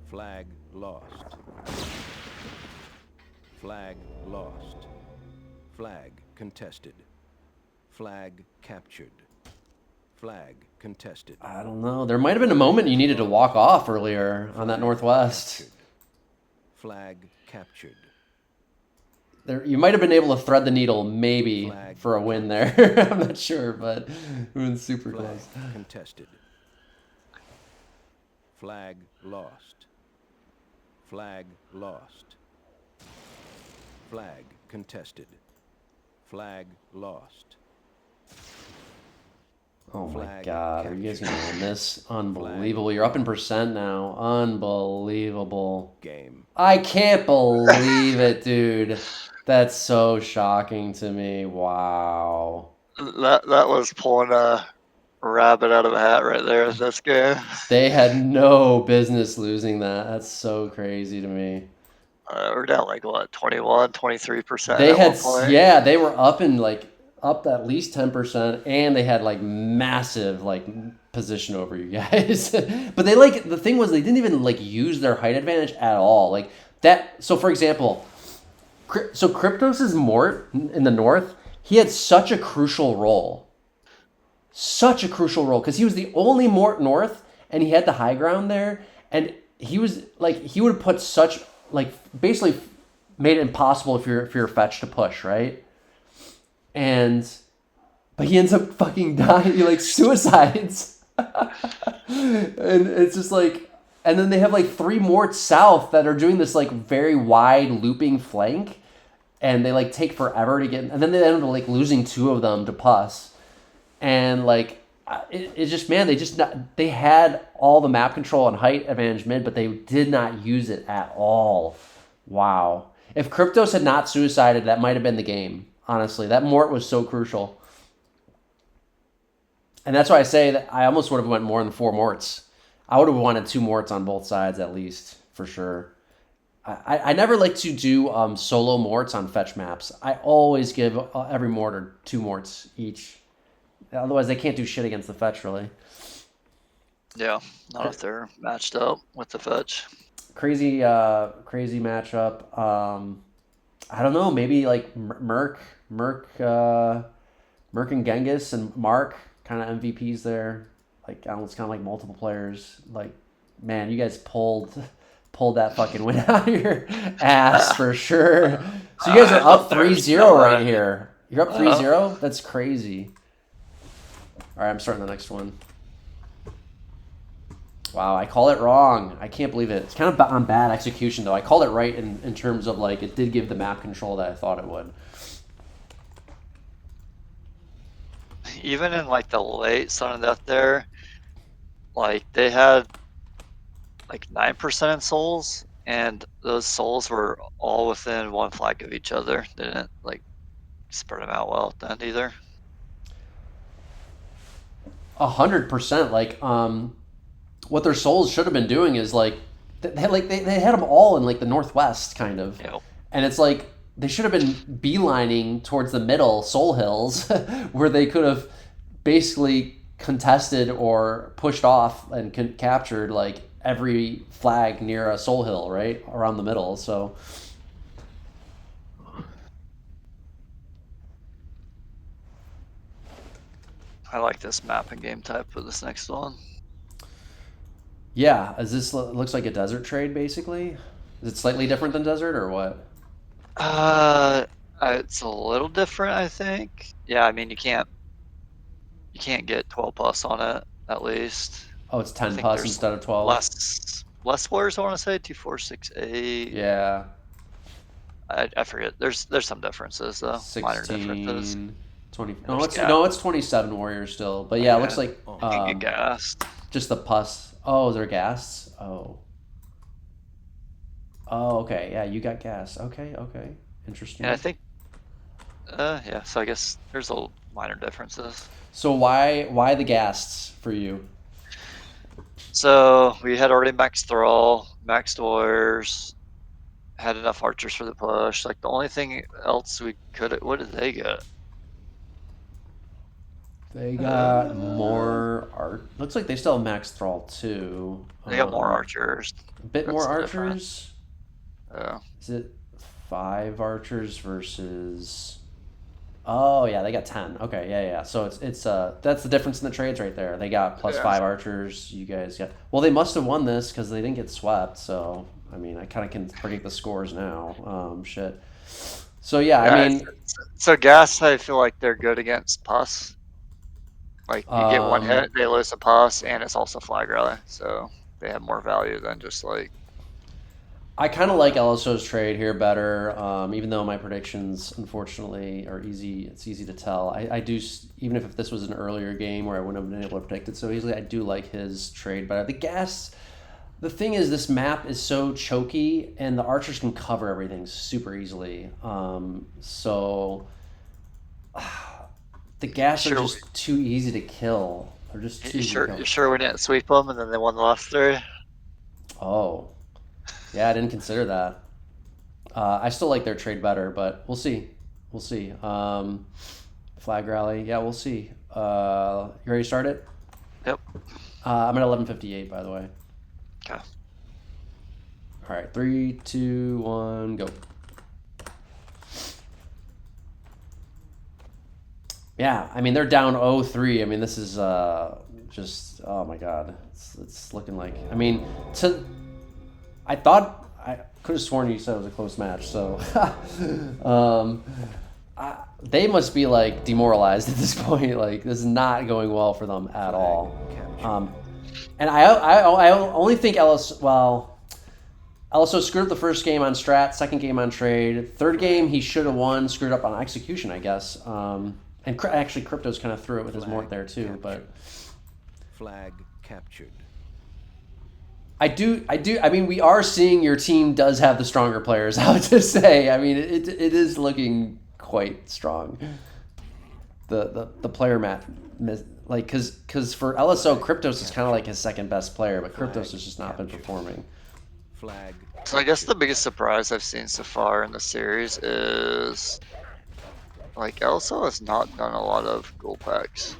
Flag lost. Flag lost. Flag contested. Flag captured. Flag contested. I don't know. There might have been a moment you needed to walk off earlier on that northwest. Captured. Flag captured. You might have been able to thread the needle, maybe, Flag. for a win there. I'm not sure, but it was super Flag close. contested. Flag lost. Flag lost. Flag contested. Flag lost. Oh my Flag god, are you guys captured. gonna win this? Unbelievable. You're up in percent now. Unbelievable. Game. I can't believe it, dude. That's so shocking to me. Wow. That was pulling a rabbit out of a hat right there in this game. They had no business losing that. That's so crazy to me. We're down like what, 21, 23% They at had, one point. yeah, they were up in like, up at least 10%, and they had like massive like position over you guys. But they like, the thing was they didn't even like use their height advantage at all. Like that, so for example, so Kryptos' Mort in the north, he had such a crucial role. Such a crucial role, because he was the only Mort north, and he had the high ground there, and he was like, he would have put such, like, basically made it impossible if you're fetch to push, right? But he ends up fucking dying. He like suicides. And it's just like, and then they have like 3 Morts south that are doing this like very wide looping flank, and they like take forever to get, and then they end up like losing 2 of them to Puss. And like, it's just, man, they had all the map control and height advantage mid, but they did not use it at all. Wow. If Kryptos had not suicided, that might have been the game. Honestly, that Mort was so crucial. And that's why I say that I almost would have went more than 4 Morts. I would have wanted 2 Morts on both sides at least, for sure. I never like to do solo morts on fetch maps. I always give every mortar 2 morts each. Otherwise, they can't do shit against the fetch, really. Yeah, not if they're matched up with the fetch. Crazy matchup. I don't know. Maybe like Merc, Merc and Genghis and Mark, kind of MVPs there. Like, almost kind of like multiple players. Like, man, you guys pulled that fucking win out of your ass for sure. So you guys are up 3-0 right here. You're up 3-0? That's crazy. All right, I'm starting the next one. Wow, I call it wrong. I can't believe it. It's kind of on bad execution, though. I called it right in terms of, like, it did give the map control that I thought it would. Even in like the late sudden death there, like they had like 9% in souls, and those souls were all within 1 flag of each other. They didn't like spread them out well at the end either. 100%. Like, what their souls should have been doing is like they had them all in like the northwest kind of, Yep. and it's like they should have been beelining towards the middle Soul Hills, where they could have basically contested or pushed off and captured like every flag near a Soul Hill right around the middle. So I like this map and game type for this next one. yeah, is this looks like a desert trade basically? Is it slightly different than desert or what? It's a little different, I think. Yeah, I mean you can't get 12 plus on it at least. Oh, it's I 10 think plus there's instead of 12. less players. I want to say 2, 4, 6, 8. Yeah. I forget. There's some differences though. 16, Minor differences. 20. There's It's 27 warriors still. But yeah, it looks like You can get gassed. just the pus. Oh, is there gas? Oh. Oh, okay. Yeah, you got gas. Okay. Interesting. And I think, yeah. So I guess there's a minor differences. So why the gasts for you? So we had already maxed Thrall, maxed Warriors, had enough archers for the push. Like the only thing else we could, what did they get? They got more art. Looks like they still have max thrall too. They got more archers. A bit more That's the archers. Yeah. Is it 5 archers versus? Oh yeah, they got 10. Okay, yeah. So it's that's the difference in the trades right there. They got plus 5 archers. You guys got. Well, they must have won this because they didn't get swept. So I mean, I kind of can predict the scores now. Shit. So yeah, I mean. So gas, I feel like they're good against pus. Like you get one hit, they lose a pus, and it's also flag rally, so they have more value than just like. I kind of like LSO's trade here better, even though my predictions, unfortunately, are easy. It's easy to tell. I do, even if this was an earlier game where I wouldn't have been able to predict it so easily, I do like his trade better. The thing is, this map is so choky, and the archers can cover everything super easily. So the gas are just too easy to kill. They're just too easy to kill. You sure we didn't sweep them and then they won the last 3? Oh. Yeah, I didn't consider that. I still like their trade better, but we'll see. Flag rally, yeah, we'll see. You ready to start it? Yep. I'm at 11:58, by the way. Okay. All right, 3, 2, 1, go. Yeah, I mean they're down 0-3. I mean this is just oh my god, it's looking like. I mean I thought I could have sworn you said it was a close match. So they must be like demoralized at this point. Like this is not going well for them at all. And I only think LSO screwed up the first game on strat, second game on trade, third game he should have won, screwed up on execution, I guess. And actually Crypto's kind of threw it with his mort there too. But flag captured. I mean, we are seeing your team does have the stronger players, I would just say. I mean, it is looking quite strong. The player mat, like, because for LSO, Cryptos is kind of like his second best player, but Cryptos has just not been performing. Flag. So I guess the biggest surprise I've seen so far in the series is like LSO has not done a lot of goal packs.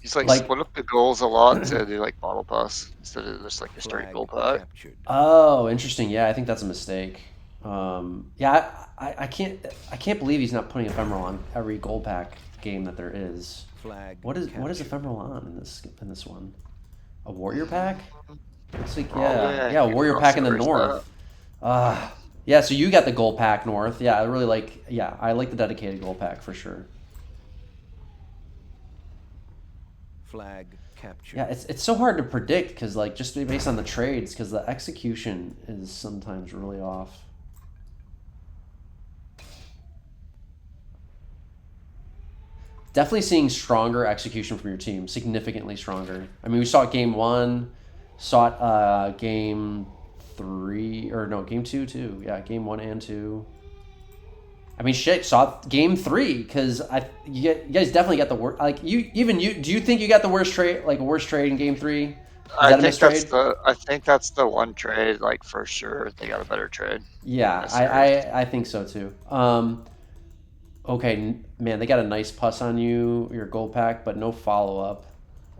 He's like Like, split up the goals a lot to do like bottle pass instead of just like a straight Flag goal pack. captured. oh, interesting. Yeah, I think that's a mistake. Yeah, I can't believe he's not putting ephemeral on every gold pack game that there is. Flag What is captured. ephemeral on in this one? A warrior pack? Looks like Probably, I yeah, a came warrior across pack in it the recently. north. Yeah, so you got the gold pack north. Yeah, I really like. Yeah, I like the dedicated gold pack for sure. Flag captured. Yeah, it's so hard to predict because like just based on the trades because the execution is sometimes really off. Definitely seeing stronger execution from your team, significantly stronger. I mean, we saw it game 1, saw it game 3, or no, game 2 too. Yeah, game 1 and 2. I mean, shit, saw it game 3 because you guys definitely got the worst. Like do you think you got the worst trade, like worst trade in game 3? Is that a mistrade? I think that's the one trade, like for sure they got a better trade in Yeah, this series. I think so too. Okay, man, they got a nice puss on you, your gold pack, but no follow up,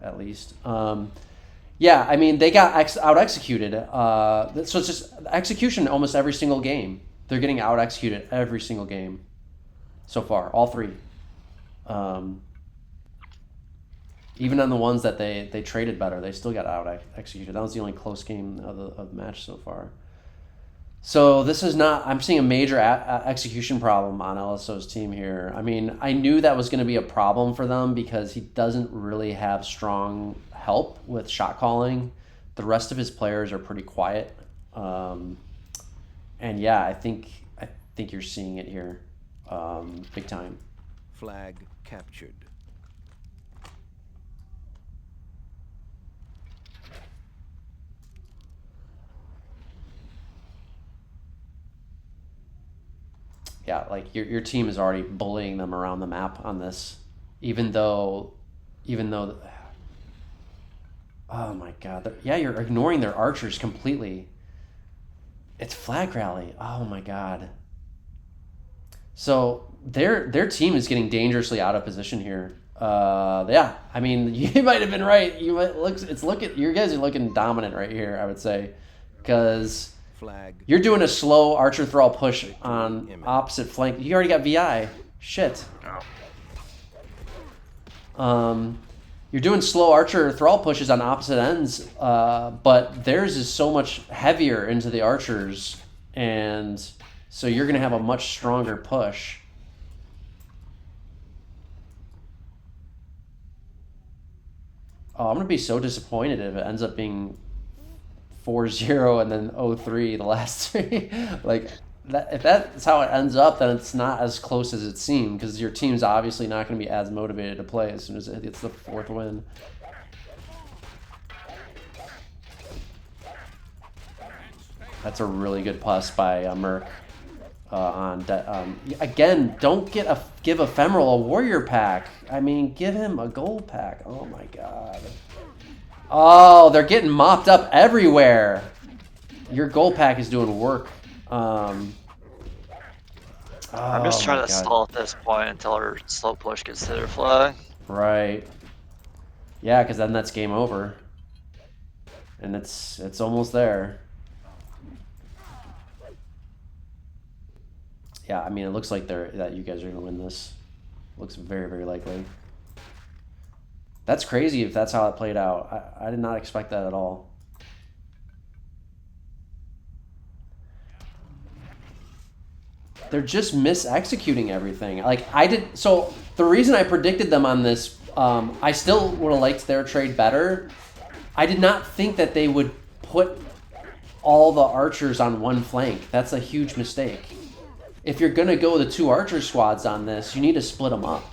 at least. Yeah, I mean, they got out executed. So it's just execution almost every single game. They're getting out executed every single game so far, all 3. Even on the ones that they traded better, they still got out executed. That was the only close game of the match so far. So this is not. I'm seeing a major execution problem on LSO's team here. I mean, I knew that was going to be a problem for them because he doesn't really have strong help with shot calling. The rest of his players are pretty quiet, and yeah, I think you're seeing it here, big time. Flag captured. Yeah, like your team is already bullying them around the map on this, even though, oh my god, yeah, you're ignoring their archers completely. It's flag rally. Oh my god. So their team is getting dangerously out of position here. Yeah, I mean you might have been right. You guys are looking dominant right here. I would say, because Flag. you're doing a slow archer thrall push on opposite flank. You already got VI. Shit. You're doing slow archer thrall pushes on opposite ends, but theirs is so much heavier into the archers, and so you're going to have a much stronger push. Oh, I'm going to be so disappointed if it ends up being 4-0 and then 0-3 the last 3. Like, if that's how it ends up, then it's not as close as it seemed because your team's obviously not going to be as motivated to play as soon as it gets the 4th win. That's a really good plus by Merc. Again, don't give Ephemeral a warrior pack. I mean, give him a gold pack. Oh my god. Oh, they're getting mopped up everywhere. Your gold pack is doing work. I'm just trying to stall at this point until our slow push gets to their flag. Right. Yeah, because then that's game over. And it's almost there. Yeah, I mean, it looks like that you guys are going to win this. Looks very, very likely. That's crazy if that's how it played out. I did not expect that at all. They're just mis-executing everything. Like, so the reason I predicted them on this, I still would have liked their trade better. I did not think that they would put all the archers on one flank. That's a huge mistake. If you're going to go the 2 archer squads on this, you need to split them up.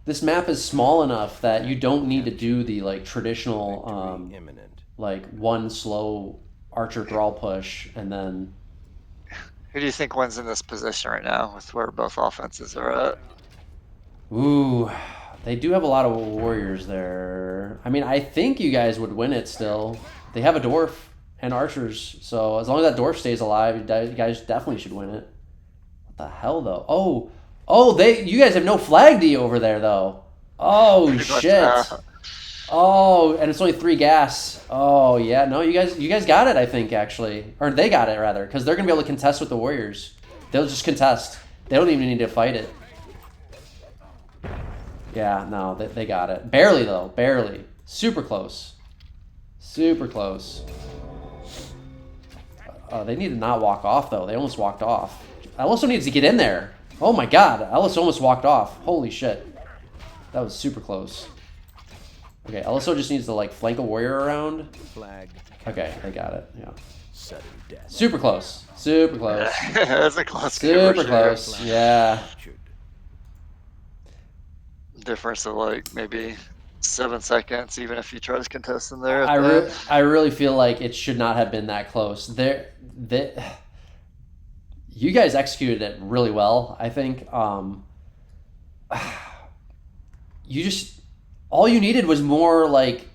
This map is small enough that you don't need to do the like traditional like one slow archer thrall push and then. Who do you think wins in this position right now with where both offenses are at? Ooh, They do have a lot of warriors there. I mean, I think you guys would win it still. They have a dwarf and archers, so as long as that dwarf stays alive, you guys definitely should win it. What the hell, though? You guys have no flag D over there, though. Oh shit. Oh, and it's only 3 gas. Oh yeah, no, you guys got it, I think, actually, or they got it rather, because they're gonna be able to contest with the warriors. They'll just contest. They don't even need to fight it. Yeah, no, they got it. Barely, though. Barely. Super close. Super close. They need to not walk off, though. They almost walked off. LSO needs to get in there. Oh, my God. LSO almost walked off. Holy shit. That was super close. Okay, LSO just needs to, like, flank a warrior around. Flag. Okay, they got it. Yeah. Sudden death. Super close. Super close. That's a close. Super close. Yeah. Difference of like maybe 7 seconds, even if you try to contest in there. I really feel like it should not have been that close. You guys executed it really well, I think. All you needed was more like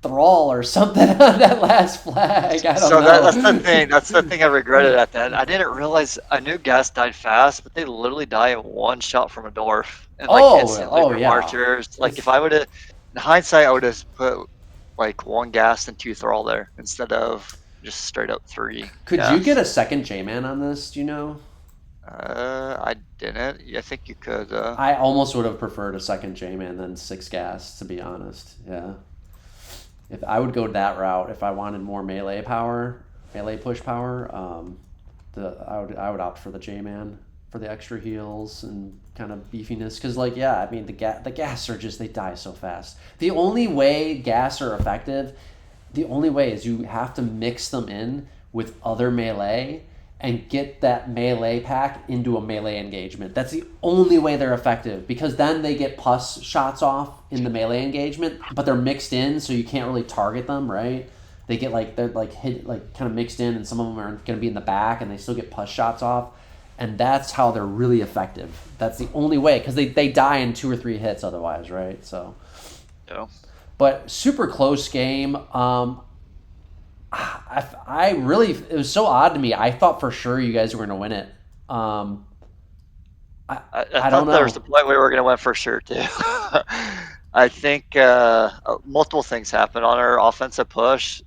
thrall or something on that last flag. I don't know. That's the thing. That's the thing I regretted at that. I didn't realize. I knew gas died fast, but they literally die in 1 shot from a dwarf and like instantly from yeah. archers. Like if I would have, in hindsight, I would have put like 1 gas and 2 thrall there instead of just straight up 3. Could you get a second J-man on this? Do you know? I didn't. I think you could. I almost would have preferred a second J-man than 6 gas, to be honest. Yeah. If I would go that route, if I wanted more melee power, melee push power, I would opt for the J-man for the extra heals and kind of beefiness. Because like, yeah, I mean the gas are just, they die so fast. The only way gas are effective, the only way is you have to mix them in with other melee and get that melee pack into a melee engagement. That's the only way they're effective, because then they get pus shots off in the melee engagement, but they're mixed in, so you can't really target them, right? They get like, they're like hit, like kind of mixed in, and some of them are going to be in the back, and they still get pus shots off, and that's how they're really effective. That's the only way, because they die in 2 or 3 hits otherwise, right? So, yeah. But super close game. I really, it was so odd to me. I thought for sure you guys were going to win it. I don't know. There was a point we were going to win for sure too. I think multiple things happened on our offensive push.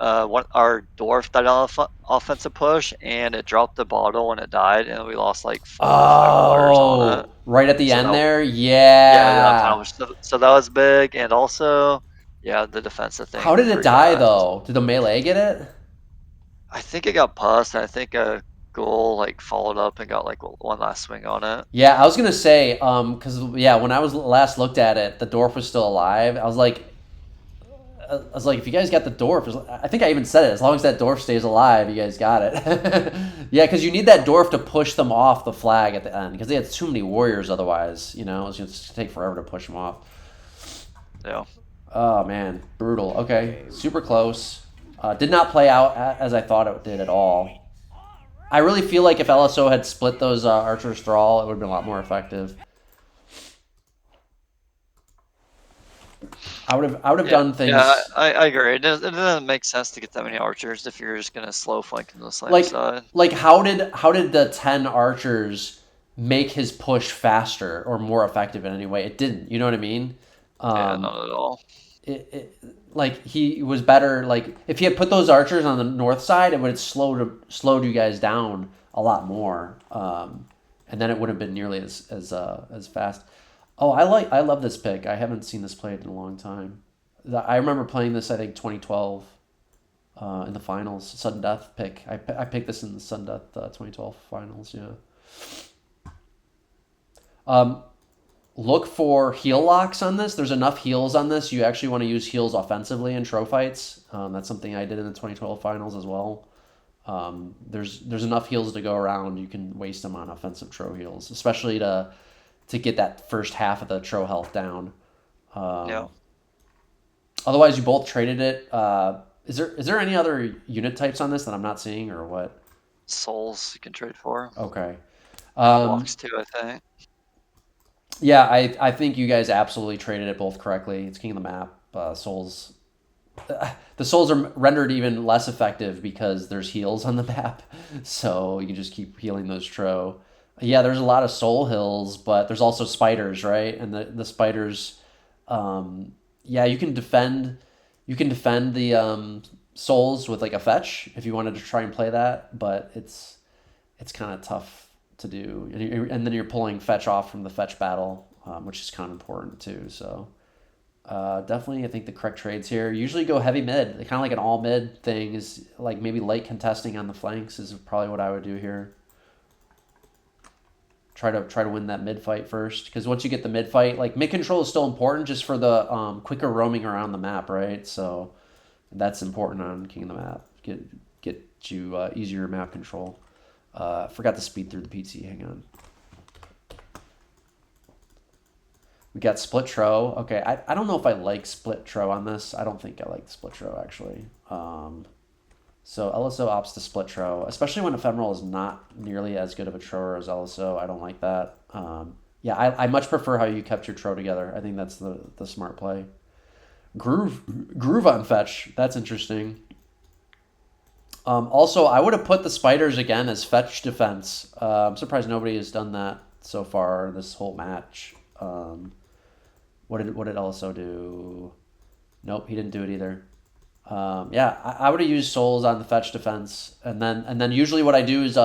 Our dwarf died on offensive push, and it dropped the bottle and it died, and we lost like 4 or 5 waters on it. Right at the end there? Yeah. Yeah, so that was big, and also, yeah, the defensive thing. How did it die, though? Did the melee get it? I think it got pus, and I think a ghoul like followed up and got like 1 last swing on it. Yeah, I was gonna say, because yeah, when I was last looked at it, the dwarf was still alive. I was like, if you guys got the dwarf, I think I even said it. As long as that dwarf stays alive, you guys got it. Yeah, because you need that dwarf to push them off the flag at the end, because they had too many warriors otherwise. You know, it's going to take forever to push them off. Yeah. Oh man, brutal. Okay, super close. Did not play out as I thought it did at all. I really feel like if LSO had split those archers thrall, it would have been a lot more effective. I would have done things. Yeah, I agree. It doesn't make sense to get that many archers if you're just gonna slow flank in the slam side. Like how did the 10 archers make his push faster or more effective in any way? It didn't. You know what I mean? Yeah, not at all. Like he was better. Like if he had put those archers on the north side, it would have slowed you guys down a lot more, and then it wouldn't have been nearly as fast. Oh, I love this pick. I haven't seen this played in a long time. I remember playing this, I think 2012, in the finals. Sudden Death pick. I picked this in the Sudden Death 2012 finals. Yeah. Look for heal locks on this. There's enough heals on this. You actually want to use heals offensively in tro fights. That's something I did in the 2012 finals as well. There's enough heals to go around. You can waste them on offensive tro heals, especially to get that first half of the tro health down. Yeah. Otherwise, you both traded it. Is there any other unit types on this that I'm not seeing, or what? Souls you can trade for. Okay. Blocks too, I think. Yeah, I think you guys absolutely traded it both correctly. It's king of the map. Souls. The souls are rendered even less effective because there's heals on the map, so you can just keep healing those tro. Yeah, there's a lot of soul hills, but there's also spiders, right? And the spiders, yeah, you can defend. You can defend the souls with like a fetch if you wanted to try and play that, but it's kind of tough to do. And then you're pulling fetch off from the fetch battle, which is kind of important too. So definitely, I think the correct trades here usually go heavy mid. Kind of like an all mid thing is like maybe light contesting on the flanks is probably what I would do here. Try to win that mid fight first, because once you get the mid fight, like mid control is still important just for the quicker roaming around the map, right? So that's important on King of the Map. Get you easier map control. Forgot to speed through the PT. Hang on. We got split tro. Okay, I don't know if I like split tro on this. I don't think I like split tro actually. So LSO opts to split tro, especially when ephemeral is not nearly as good of a trower as LSO. I don't like that. Yeah, I much prefer how you kept your tro together. I think that's the smart play. Groove on fetch. That's interesting. Also, I would have put the spiders again as fetch defense. I'm surprised nobody has done that so far this whole match. What did LSO do? Nope, he didn't do it either. Yeah, I would have used souls on the fetch defense, and then usually what I do is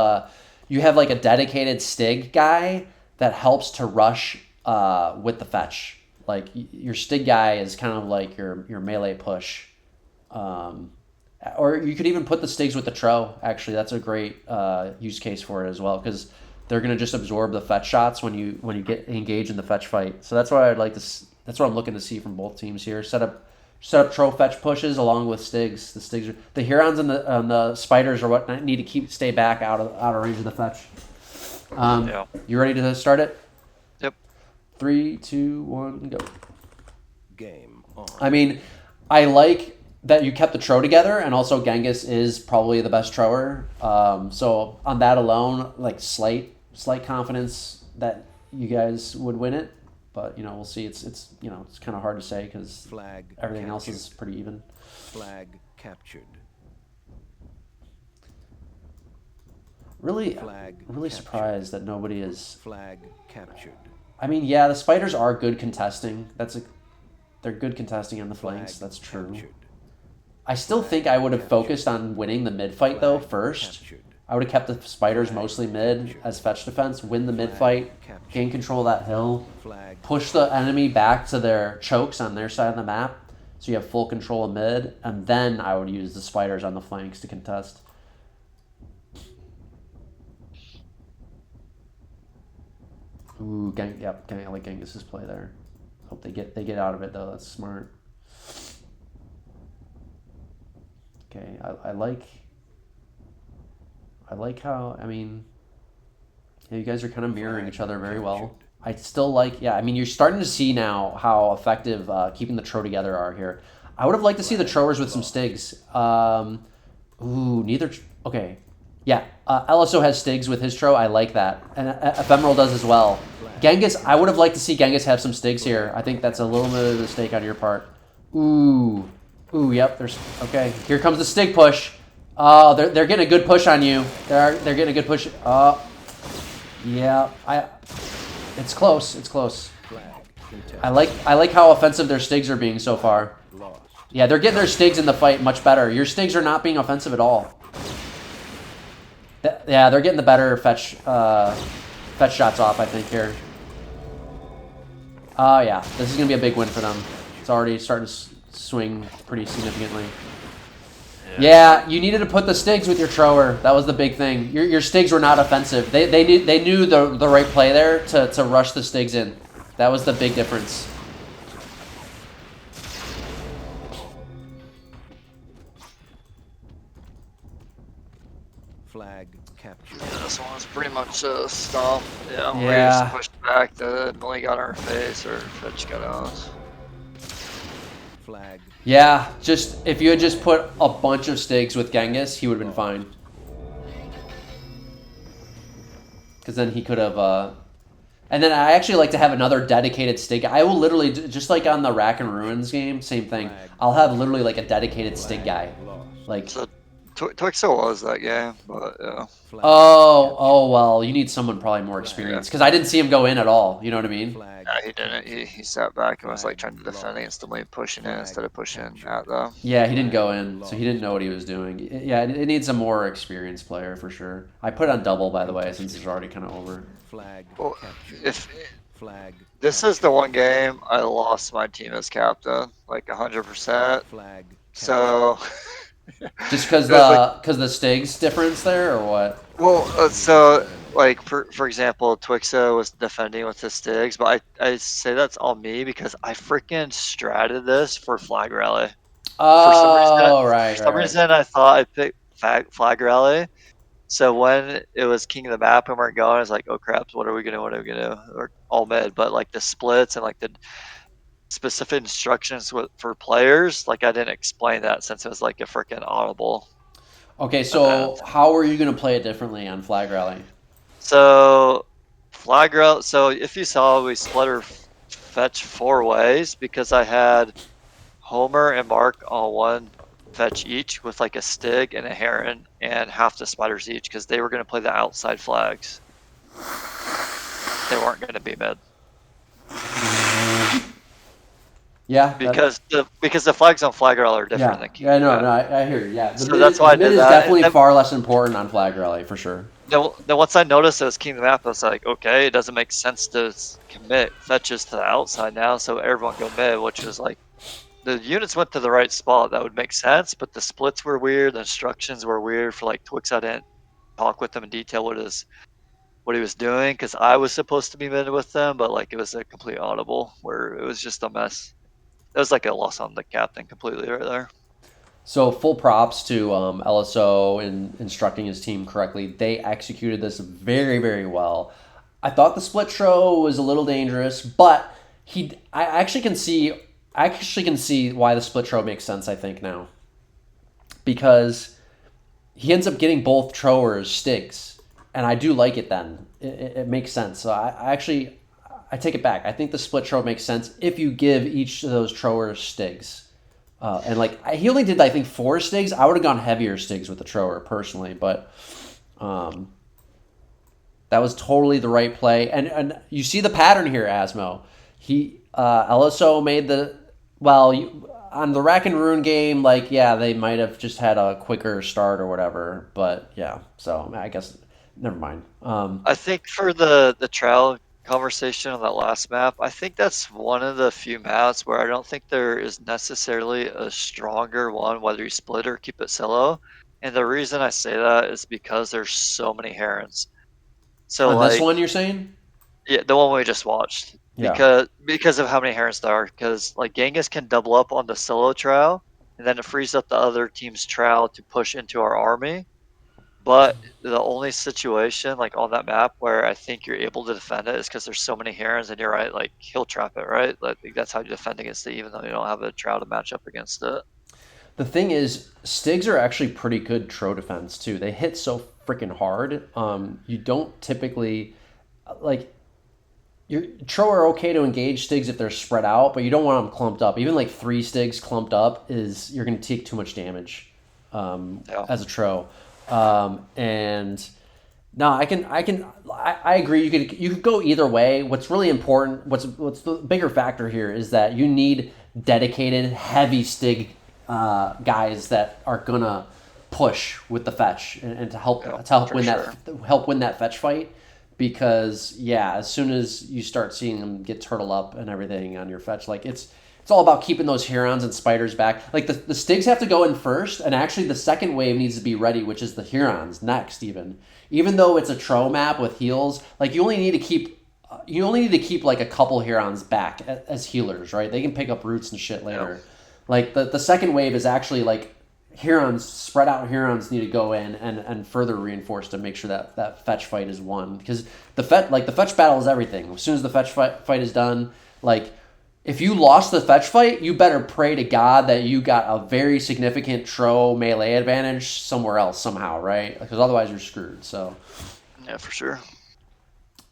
you have like a dedicated Stig guy that helps to rush with the fetch. Like your Stig guy is kind of like your melee push. Or you could even put the Stigs with the tro. Actually, that's a great use case for it as well, because they're gonna just absorb the fetch shots when you get engaged in the fetch fight. So that's what I'd like to. That's what I'm looking to see from both teams here. Set up tro fetch pushes along with Stigs. The Hurons and the spiders are what need to stay back out of range of the fetch. Yeah. You ready to start it? Yep. 3, 2, 1, go. Game on. I mean, I like that you kept the tro together, and also Genghis is probably the best trower. So on that alone, like slight confidence that you guys would win it, but we'll see. It's kind of hard to say because everything else is pretty even. Flag captured. Really Captured. surprised that nobody is. Flag captured. I mean, yeah, the spiders are good contesting. They're good contesting on the flanks. That's true. Captured. I still think I would have focused on winning the mid fight though first. Captured. I would have kept the spiders mostly mid as fetch defense, win the mid fight, gain control of that hill, push the enemy back to their chokes on their side of the map, so you have full control of mid, and then I would use the spiders on the flanks to contest. Ooh, I like Genghis's play there. Hope they get out of it though. That's smart. Okay, I like how, I mean, yeah, you guys are kind of mirroring each other very well. I still like, yeah, I mean, you're starting to see now how effective keeping the tro together are here. I would have liked to see the trowers with some Stigs. Okay. Yeah, LSO has Stigs with his tro. I like that. And Ephemeral does as well. Genghis, I would have liked to see Genghis have some Stigs here. I think that's a little bit of a mistake on your part. Ooh, yep, okay. Here comes the Stig push. Oh, they're getting a good push on you. They're getting a good push. Yeah, it's close. I like how offensive their Stigs are being so far. Yeah, they're getting their Stigs in the fight much better. Your Stigs are not being offensive at all. Yeah, they're getting the better fetch shots off, I think, here. Oh, yeah, this is going to be a big win for them. It's already starting to swing pretty significantly. Yeah, you needed to put the Stigs with your trower. That was the big thing. Your Stigs were not offensive. They knew the right play there to rush the Stigs in. That was the big difference. Flag captured. Yeah, this one was pretty much a stop. Yeah, we Yeah. just pushed back. The Millie got in our face, or Fetch got us. Flag. Yeah, if you had just put a bunch of Stigs with Genghis, he would have been fine. Because then he could have, And then I actually like to have another dedicated Stig. I will literally, just like on the Rack and Ruins game, same thing. I'll have literally like a dedicated Stig guy. Like, So Twixo was that game, but yeah. oh, well, you need someone probably more Yeah. experienced. Because I didn't see him go in at all. You know what I mean? Yeah, he didn't. He sat back and was like trying to defend instantly, pushing in instead of pushing at them. Yeah, he didn't go in, so he didn't know what he was doing. Yeah, it needs a more experienced player for sure. I put on double, by the way, since it's already kind of over. Well, if this is the one game I lost my team as captain, like 100%. So Just because it was like, the Stig's difference there, or what? well, so like for example, Twixa was defending with the Stigs, but I say that's all me because I freaking stratted this for flag rally. For some reason, Oh, right, right. I thought I picked flag rally. So when it was king of the map and we're going, I was like, oh crap, what are we gonna do? What are we gonna do? Or all mid, but like the splits and like the specific instructions for players, like I didn't explain that since it was like a freaking audible Okay, event. so how are you going to play it differently on Flag Rally? So flag rally. So if you saw, we split our fetch 4 ways because I had Homer and Mark on one fetch each with like a Stig and a Heron and half the spiders each because they were going to play the outside flags. They weren't going to be mid. Yeah, Because the flags on flag rally are different than King. yeah, no, I hear you. Yeah, the So mid, that's why I the mid did is that. definitely And far less important on Flag Rally for sure. then once I noticed it was King of the map, I was like, okay, it doesn't make sense to commit fetches to the outside now, so everyone go mid, which was like the units went to the right spot. That would make sense, but the splits were weird. The instructions were weird for like Twix. I didn't talk with him in detail what he was doing because I was supposed to be mid with them, but like it was a complete audible where it was just a mess. It was like a loss on the captain completely right there. So full props to LSO in instructing his team correctly. They executed this very, very well. I thought the split throw was a little dangerous, but I actually can see why the split throw makes sense. I think now because he ends up getting both throwers Stigs, and I do like it. Then it makes sense. So I take it back. I think the split throw makes sense if you give each of those throwers Stigs. And like he only did, I think, 4 Stigs. I would have gone heavier Stigs with the thrower personally, but that was totally the right play. And you see the pattern here, Asmo. LSO made on the Rack and Ruin game. Like, yeah, they might have just had a quicker start or whatever. But yeah, so I guess never mind. I think for the trial conversation on that last map, I think that's one of the few maps where I don't think there is necessarily a stronger one, whether you split or keep it solo. And the reason I say that is because there's so many herons. So On this like, one, you're saying? yeah, the one we just watched, Yeah. because of how many herons there are. Because like Genghis can double up on the solo trial, and then it frees up the other team's trial to push into our army. But the only situation like on that map where I think you're able to defend it is because there's so many herons, and you're right, like he'll trap it, right? Like that's how you defend against it, even though you don't have a trial to match up against it. The thing is, Stigs are actually pretty good tro defense too. They hit so freaking hard. You don't typically like your tro are okay to engage Stigs if they're spread out, but you don't want them clumped up. Even like 3 Stigs clumped up is you're going to take too much damage Yeah. as a tro. And no, I agree. You could go either way. What's really important, what's the bigger factor here is that you need dedicated heavy Stig guys that are gonna push with the fetch and to help Yeah, win sure. help win that fetch fight. Because yeah, as soon as you start seeing them get turtle up and everything on your fetch, like it's all about keeping those Hurons and spiders back. Like the Stigs have to go in first, and actually the second wave needs to be ready, which is the Hurons next. Even though it's a tro map with heals, like you only need to keep like a couple Hurons back as healers, right? They can pick up roots and shit later. Yeah. Like the second wave is actually like spread out Hurons need to go in and further reinforce to make sure that fetch fight is won. Because the fetch battle is everything. As soon as the fetch fight is done, like if you lost the fetch fight, you better pray to God that you got a very significant tro melee advantage somewhere else somehow, right? Because otherwise you're screwed. So Yeah, for sure.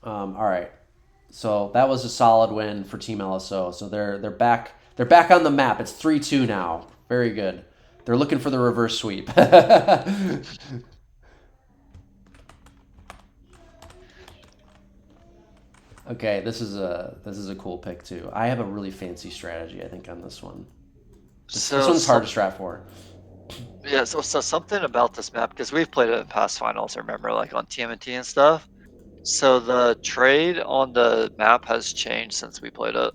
all right. So that was a solid win for Team LSO. So they're back on the map. It's 3-2 now. Very good. They're looking for the reverse sweep. Okay, this is a cool pick too. I have a really fancy strategy, I think, on this one. This one's hard to strat for. Yeah, so something about this map, because we've played it in past finals, I remember, like on TMNT and stuff. So the trade on the map has changed since we played it.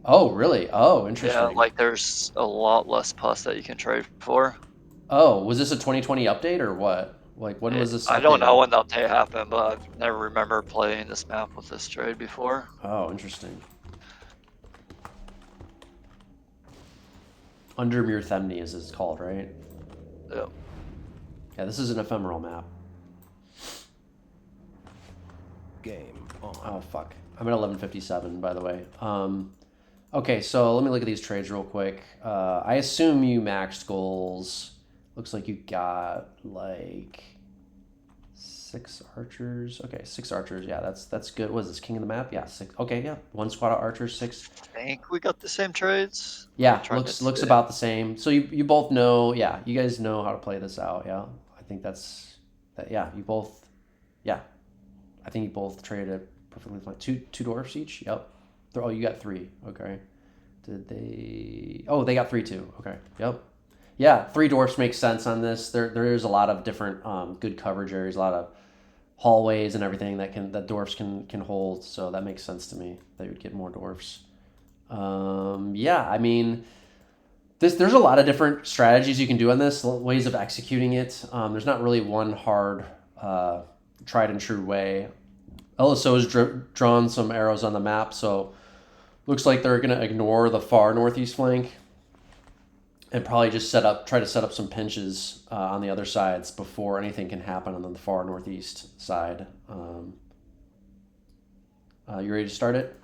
Oh, really? Oh, Yeah, interesting. like there's a lot less pus that you can trade for. Oh, was this a 2020 update or what? Like, when was this I don't know updated? when the update happened, but I've never remember playing this map with this trade before. Oh, interesting. Undermere Themne is it's called, right? Yeah. Yeah, this is an ephemeral map. Game on. Oh, fuck. I'm at 11:57, by the way. Okay, so let me look at these trades real quick. I assume you maxed goals. Looks like you got, like, 6 archers. Okay, 6 archers. Yeah, that's good. What is this, king of the map? Yeah, 6. Okay, yeah. 1 squad of archers, 6. I think we got the same trades. Yeah, I'm trying to looks see. about the same. So you both know, yeah, you guys know how to play this out, yeah. I think yeah, you both, yeah. I think you both traded it perfectly fine. Two dwarfs each? Yep. Oh, you got 3. Okay. Did they? Oh, they got 3 too. Okay. Yep. Yeah, 3 dwarfs makes sense on this. There is a lot of different good coverage areas, a lot of hallways and everything that dwarfs can hold. So that makes sense to me. They would get more dwarfs. Yeah, I mean, there's a lot of different strategies you can do on this, ways of executing it. There's not really one hard, tried and true way. LSO has drawn some arrows on the map, so looks like they're going to ignore the far northeast flank and probably just try to set up some pinches on the other sides before anything can happen on the far northeast side. You ready to start it?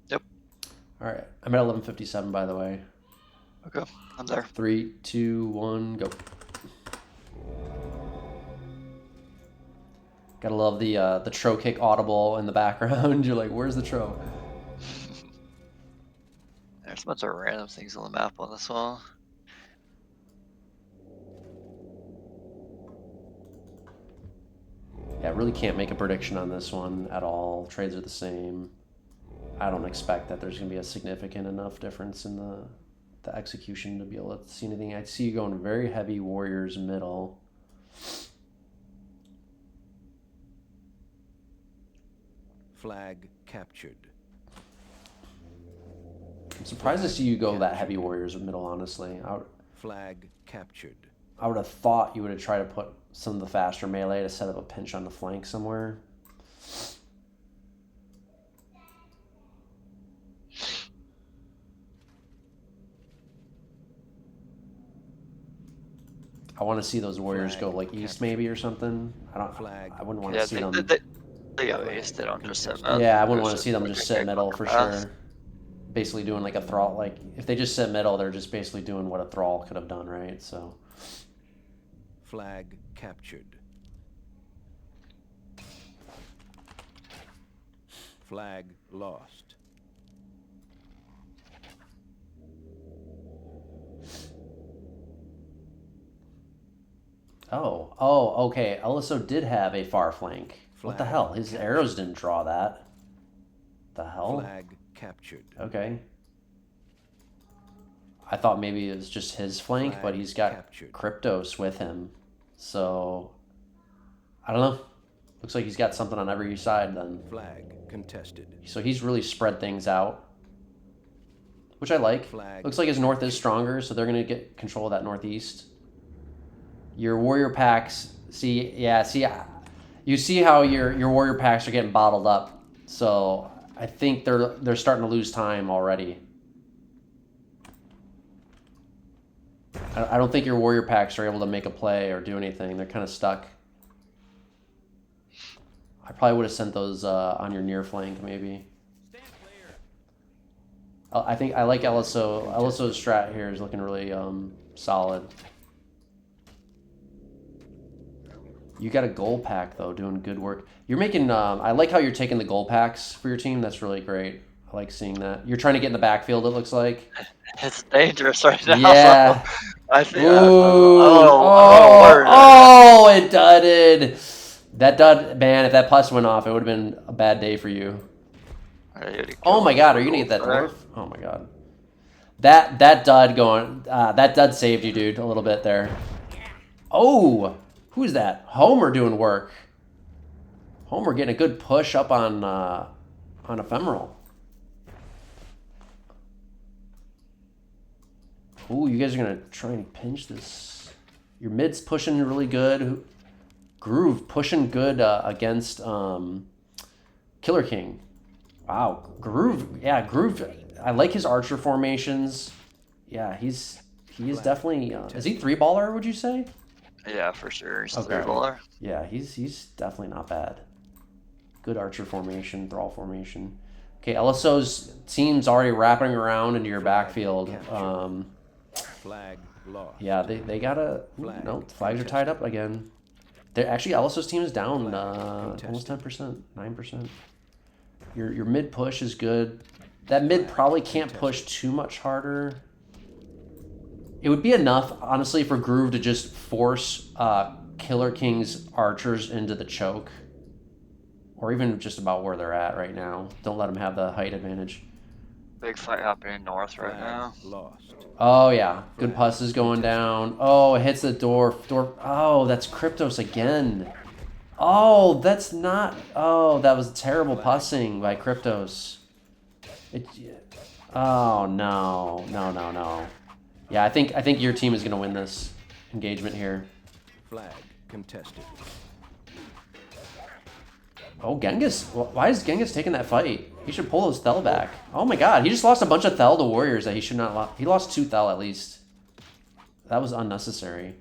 Yep. All right. I'm at 11:57, by the way. Okay, I'm there. 3, 2, 1, go. Gotta love the tro kick audible in the background. You're like, where's the tro? There's a bunch of random things on the map on this one. Yeah, really can't make a prediction on this one at all. Trades are the same. I don't expect that there's gonna be a significant enough difference in the execution to be able to see anything. I see you going very heavy warriors middle. Flag captured. I'm surprised to see you go that heavy warriors middle, honestly. Flag captured. I would have thought you would have tried to put some of the faster melee to set up a pinch on the flank somewhere. I want to see those warriors go like east maybe or something. I wouldn't want to see them. They go east. They don't just sit middle. Yeah, I wouldn't want to see them just sit middle for sure. Basically doing like a thrall. Like if they just sit middle, they're just basically doing what a thrall could have done, right? So. Flag captured. Flag lost. Oh, okay. LSO did have a far flank. What the hell? His arrows didn't draw that. The hell? Flag captured. Okay. I thought maybe it was just his flank, but he's got Kryptos with him. So, I don't know. Looks like he's got something on every side then. Flag contested. So he's really spread things out, which I like. Looks like his north is stronger, so they're going to get control of that northeast. Your warrior packs, you see how your warrior packs are getting bottled up. So I think they're starting to lose time already. I don't think your warrior packs are able to make a play or do anything. They're kind of stuck. I probably would have sent those on your near flank maybe. I like LSO. LSO's strat here is looking really solid. You got a goal pack though, doing good work. You're making. I like how you're taking the goal packs for your team. That's really great. I like seeing that. You're trying to get in the backfield. It looks like. It's dangerous right now. Yeah. So I think Ooh. I'm a little Oh. worried right Oh. It dudded. That dud, man. If that plus went off, it would have been a bad day for you. now. Oh my God. Are you gonna get that dwarf? Oh my God. That dud going. That dud saved you, dude. A little bit there. Oh. Who's that? Homer doing work. Homer getting a good push up on Ephemeral. Ooh, you guys are gonna try and pinch this. Your mid's pushing really good. Groove pushing good against Killer King. Wow, Groove. Yeah, Groove. I like his archer formations. Yeah, he is definitely. Is he 3-baller? Would you say? Yeah, for sure. He's Okay. 3-baller. Yeah, he's definitely not bad. Good archer formation, thrall formation. Okay, LSO's team's already wrapping around into your backfield. Flag lost. Yeah, they gotta. No, flags are tied up again. They're actually LSO's team is down almost 10%, 9%. Your mid push is good. That mid probably can't push too much harder. It would be enough, honestly, for Groove to just force Killer King's archers into the choke. Or even just about where they're at right now. Don't let them have the height advantage. Big fight happening north right now. Lost. Oh, yeah. Good pus is going down. Oh, it hits the door. Oh, that's Kryptos again. Oh, that's not... Oh, that was terrible pussing by Kryptos. Oh, no. No. Yeah, I think your team is going to win this engagement here. Flag contested. Oh, Genghis. Why is Genghis taking that fight? He should pull his Thel back. Oh my God, he just lost a bunch of Thel to warriors that he should not. He lost 2 Thel at least. That was unnecessary.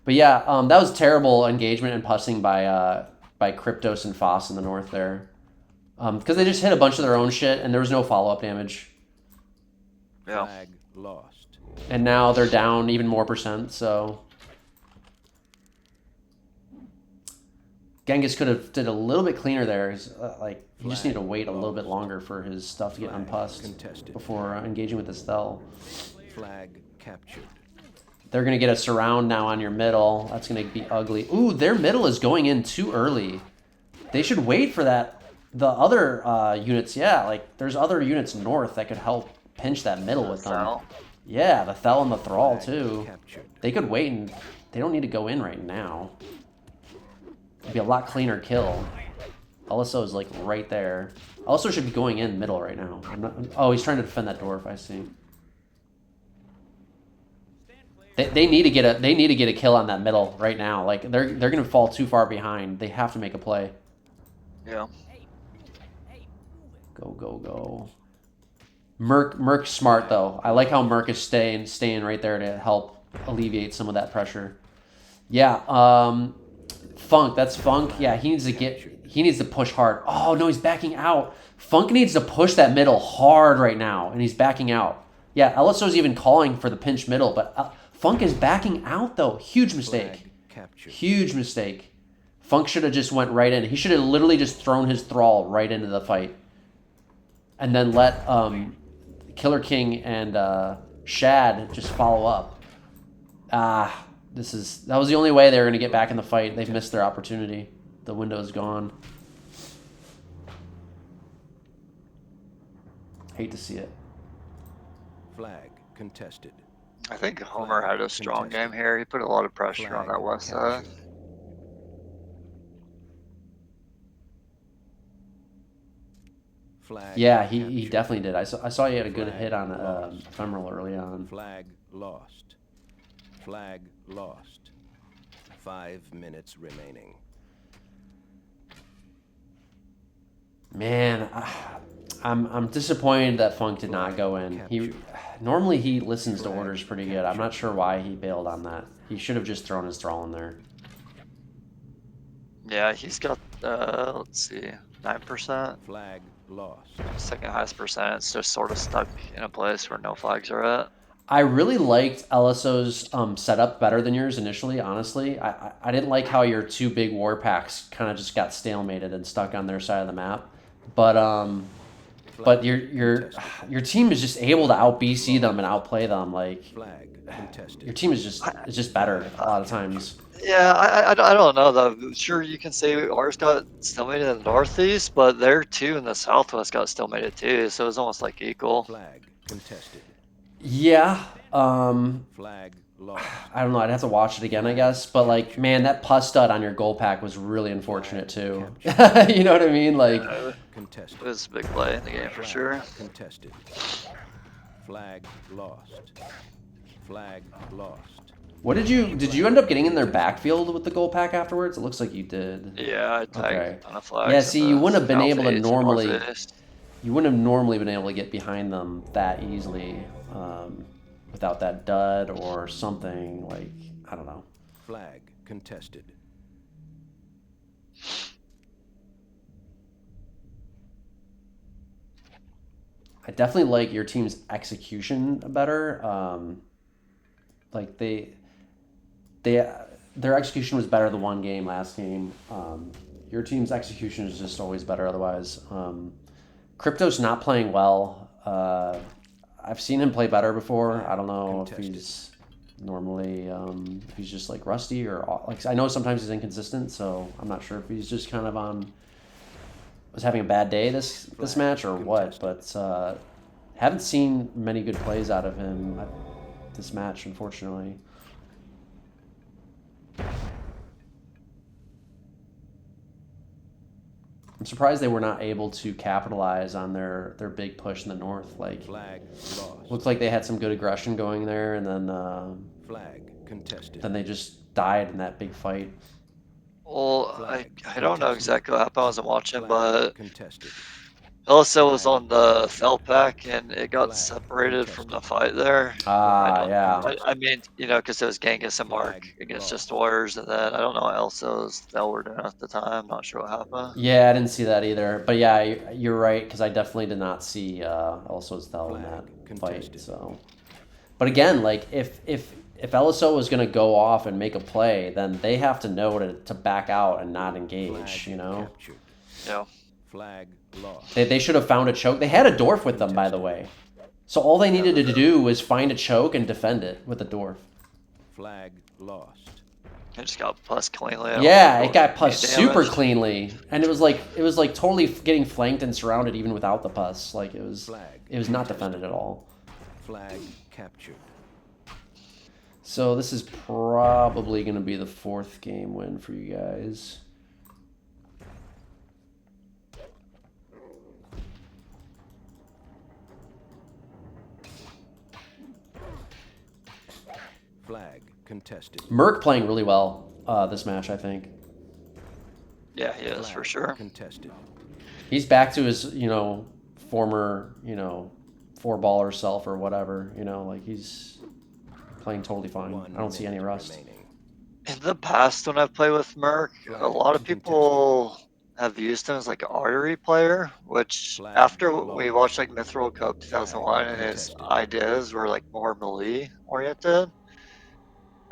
But yeah, that was terrible engagement and pussing by Kryptos and Foss in the north there. Because they just hit a bunch of their own shit and there was no follow-up damage. Yeah. Flag lost. And now they're down even more %, so... Genghis could have did a little bit cleaner there. Like he just needed to wait a little bit longer for his stuff to get unpussed before engaging with his Thel. Flag captured. They're gonna get a surround now on your middle. That's gonna be ugly. Ooh, their middle is going in too early. They should wait for that. The other units, yeah, like there's other units north that could help pinch that middle with them. Thel. Yeah, the Thel and the Thrall too. Captured. They could wait and they don't need to go in right now. It'd be a lot cleaner kill. LSO is like right there. LSO should be going in middle right now. Oh, he's trying to defend that dwarf. I see. They need to get a kill on that middle right now. Like they're gonna fall too far behind. They have to make a play. Yeah. Go. Merc's smart though. I like how Merc is staying right there to help alleviate some of that pressure. Yeah. Funk, that's Funk. Yeah, he needs to push hard. Oh no, he's backing out. Funk needs to push that middle hard right now, and he's backing out. Yeah, LSO's even calling for the pinch middle, but Funk is backing out though. Huge mistake. Huge mistake. Funk should have just went right in. He should have literally just thrown his Thrall right into the fight, and then let Killer King and Shad just follow up. That was the only way they were going to get back in the fight. They've missed their opportunity. The window's gone. Hate to see it. Flag contested. I think Homer had a strong game here. He put a lot of pressure on that west side. Flag Yeah, he definitely did. I saw he had a good hit on Ephemeral early on. Flag lost. Flag lost. 5 minutes remaining. Man, I'm disappointed that Funk did not go in. Normally he listens to orders pretty good. I'm not sure why he bailed on that. He should have just thrown his Thrall in there. Yeah, he's got let's see, 9%. Flag lost. Second highest percent. It's just sort of stuck in a place where no flags are at. I really liked LSO's setup better than yours initially. Honestly, I didn't like how your two big war packs kind of just got stalemated and stuck on their side of the map, but but your team is just able to out BC them and outplay them. Like your team is just better a lot of times. Yeah, I don't know though. Sure, you can say ours got stalemated in the northeast, but their two in the southwest got stalemated too. So it was almost like equal. Flag contested. Yeah. Flag lost. I don't know. I'd have to watch it again, I guess. But like, man, that pus stud on your goal pack was really unfortunate too. You know what I mean? Like, It was a big play in the game for sure. Contested. Flag lost. Flag lost. what did you end up getting in their backfield with the goal pack afterwards? It looks like you did. Yeah, I tagged on a flag. Yeah, see, you wouldn't have been able to normally. Northeast. You wouldn't have normally been able to get behind them that easily without that dud or something like I don't know. Flag contested. I definitely like your team's execution better. Like their execution was better the one game last game. Your team's execution is just always better otherwise. Crypto's not playing well. I've seen him play better before. I don't know if he's normally if he's just like rusty or like I know sometimes he's inconsistent, so I'm not sure if he's just kind of was having a bad day this match or what. But haven't seen many good plays out of him this match, unfortunately. I'm surprised they were not able to capitalize on their big push in the north. Like, Flag lost. looked like they had some good aggression going there, and then Flag contested. they just died in that big fight. Well, I don't know exactly what happened. I wasn't watching, but Contested. LSO was on the fell pack and it got separated from the fight there. Yeah. I mean, you know, because it was Genghis and Mark against just Warriors, and then I don't know what LSO's Thel were doing at the time. Not sure what happened. Yeah, I didn't see that either. But yeah, you're right, because I definitely did not see LSO's Thel in that fight. So, but again, like if LSO is going to go off and make a play, then they have to know to back out and not engage. You know. Yeah. Flag lost. They should have found a choke. They had a dwarf with them, by the way. So all they needed to do was find a choke and defend it with a dwarf. Flag lost. It just got pus cleanly. Yeah, it got pus super cleanly, and it was like totally getting flanked and surrounded even without the pus. Like it was not defended at all. Flag captured. So this is probably going to be the 4th game win for you guys. Flag contested. Merc playing really well this match, I think. Yeah, he is for sure. Contested. He's back to his, former, 4-baller self or whatever. Like he's playing totally fine. I don't see any rust. In the past, when I've played with Merc, a lot of people have used him as like an artery player, which after we watched like Mithril Cup 2001 and his ideas were like more melee oriented,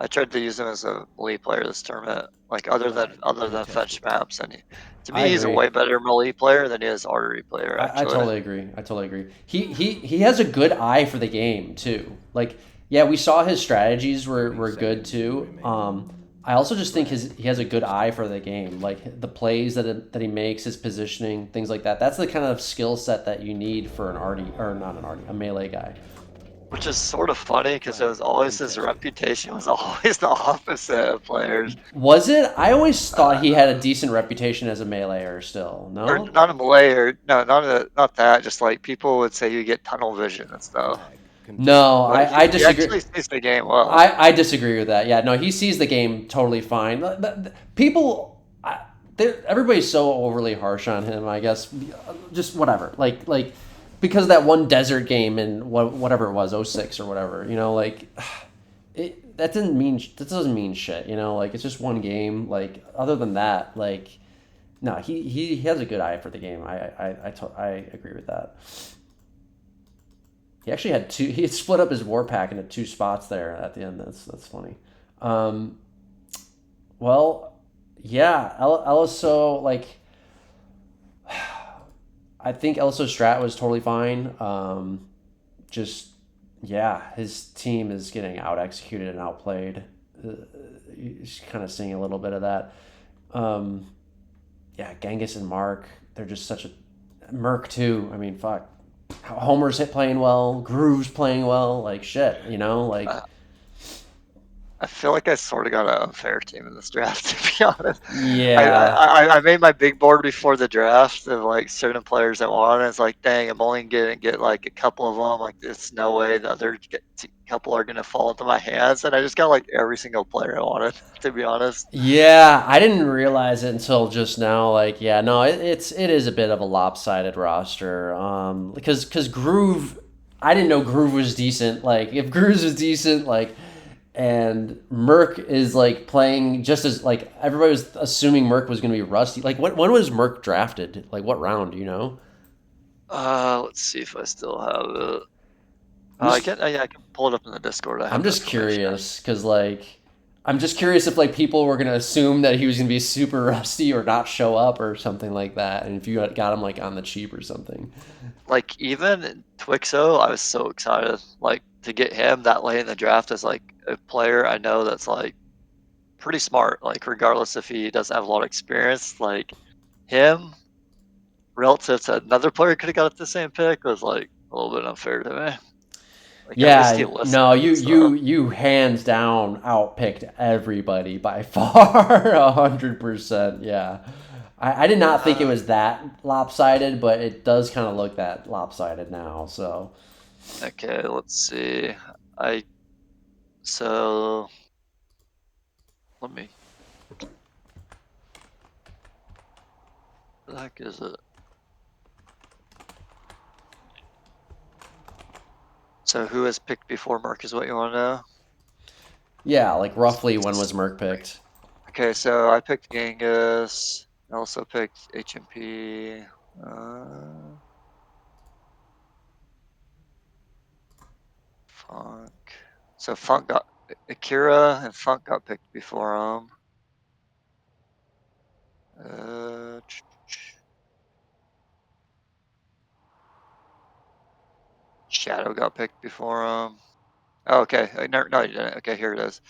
I tried to use him as a melee player this tournament, like other than fetch maps, and to me he's a way better melee player than he is artery player. Actually, I totally agree. He has a good eye for the game too. Like, yeah, we saw his strategies were good too. I also just think he has a good eye for the game, like the plays that he makes, his positioning, things like that. That's the kind of skill set that you need for a melee guy. Which is sort of funny because it was always his reputation was always the opposite of players. Was it? I always thought he had a decent reputation as a meleeer still. No? Or not a meleeer. No, not that. Just like people would say you get tunnel vision and stuff. No, I disagree. He actually sees the game well. I disagree with that. Yeah, no, he sees the game totally fine. People, everybody's so overly harsh on him, I guess. Just whatever. Like because of that one desert game in whatever it was, 06 or whatever, that doesn't mean shit, like it's just one game. Like other than that, like no, he has a good eye for the game. I agree with that. He actually had two. He had split up his war pack into two spots there at the end. That's funny. Um, well, yeah, LSO like I think LSO strat was totally fine. Just yeah, his team is getting out executed and outplayed. You're kind of seeing a little bit of that. Um, yeah, Genghis and Mark, they're just such a Merc too. I mean, fuck. Homer's playing well, Groove's playing well, like shit, like Uh, I feel like I sort of got an unfair team in this draft, to be honest. yeah. I made my big board before the draft of like certain players I wanted. It's like, dang, I'm only gonna get like a couple of them. Like, there's no way the other couple are gonna fall into my hands. And I just got like every single player I wanted, to be honest. Yeah, I didn't realize it until just now. Like, yeah, no, it is a bit of a lopsided roster. Because Groove, I didn't know Groove was decent. Like, if Groove was decent, like, and Merc is like playing just as like everybody was assuming Merc was going to be rusty. Like, when was Merc drafted? Like, what round? Do you know? Let's see if I still have it. I'm just Yeah, I can pull it up in the Discord. I I'm have the just information. curious because like I'm just curious if like people were gonna assume that he was gonna be super rusty or not show up or something like that, and if you got him like on the cheap or something. Like even Twixo, I was so excited like to get him that late in the draft as like a player I know that's like pretty smart. Like regardless if he doesn't have a lot of experience, like him relative to another player could have got the same pick was like a little bit unfair to me. Like at least he Yeah, listened. no, you So you you hands down outpicked everybody by far, 100%. Yeah, I did not think it uh, was that lopsided, but it does kind of look that lopsided now. So okay, let's see. I so let me. What the heck is it? So who has picked before Mark is what you want to know? yeah, like roughly when was Merc picked? Okay, so I picked Genghis. I also picked HMP. Funk. So Funk got Akira and Funk got picked before him. Uh, Shadow got picked before him. Oh, okay. No, you didn't. Okay, here it is.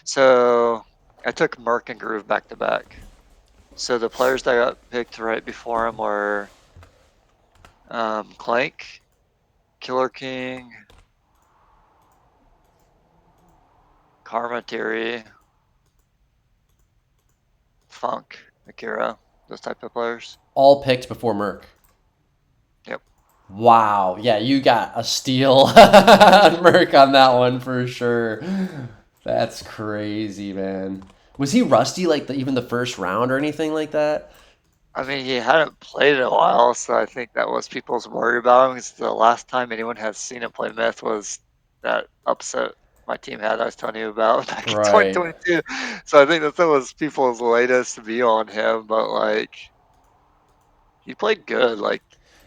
So I took Merc and Groove back to back. So the players that got picked right before him were Clank, Killer King, Karma Theory, Funk, Akira, those type of players. All picked before Merc. Yep. Wow. Yeah, you got a steal on Merc on that one for sure. That's crazy, man. Was he rusty like even the first round or anything like that? I mean, he hadn't played in a while, so I think that was people's worry about him. Because the last time anyone has seen him play Myth was that upset my team had I was telling you about back in Right. 2022. So I think that was people's latest view on him. But like, he played good. Like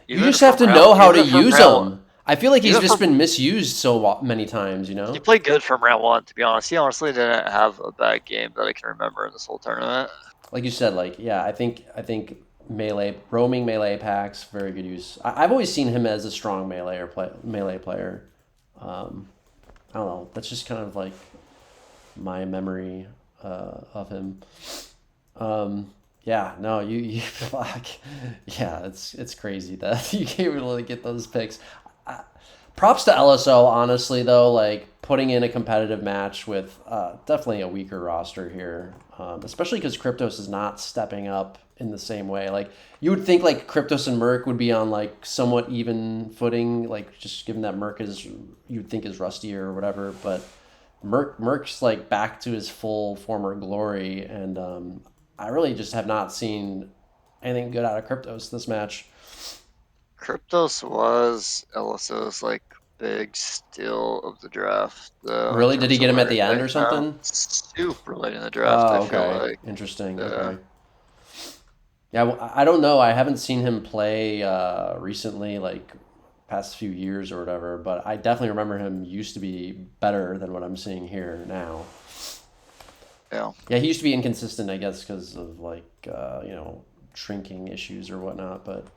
You just have to know how to even from use round, him. I feel like he's even just from been misused so many times, you he know? played good from round one. To be honest, he honestly didn't have a bad game that I can remember in this whole tournament. Like you said, like yeah, I think melee roaming melee packs very good use. I've always seen him as a strong melee player. Um, I don't know. That's just kind of like my memory of him. Yeah, no, you fuck. Yeah, it's crazy that you came able to get those picks. Props to LSO, honestly, though, like putting in a competitive match with definitely a weaker roster here, especially because Kryptos is not stepping up in the same way. Like you would think, like Kryptos and Merc would be on like somewhat even footing, like just given that Merc is you'd think is rustier or whatever, but Merc's like back to his full former glory, and I really just have not seen anything good out of Kryptos this match. Kryptos was LSO's like big steal of the draft, though, in Really, did he terms get of him at where the end they or found something? super late in the draft. I Oh, feel okay. like, Interesting. yeah, Okay. Yeah, well, I don't know. I haven't seen him play recently. Like, past few years or whatever, but I definitely remember him used to be better than what I'm seeing here now. Yeah. Yeah, he used to be inconsistent, I guess, because of like you know, shrinking issues or whatnot. But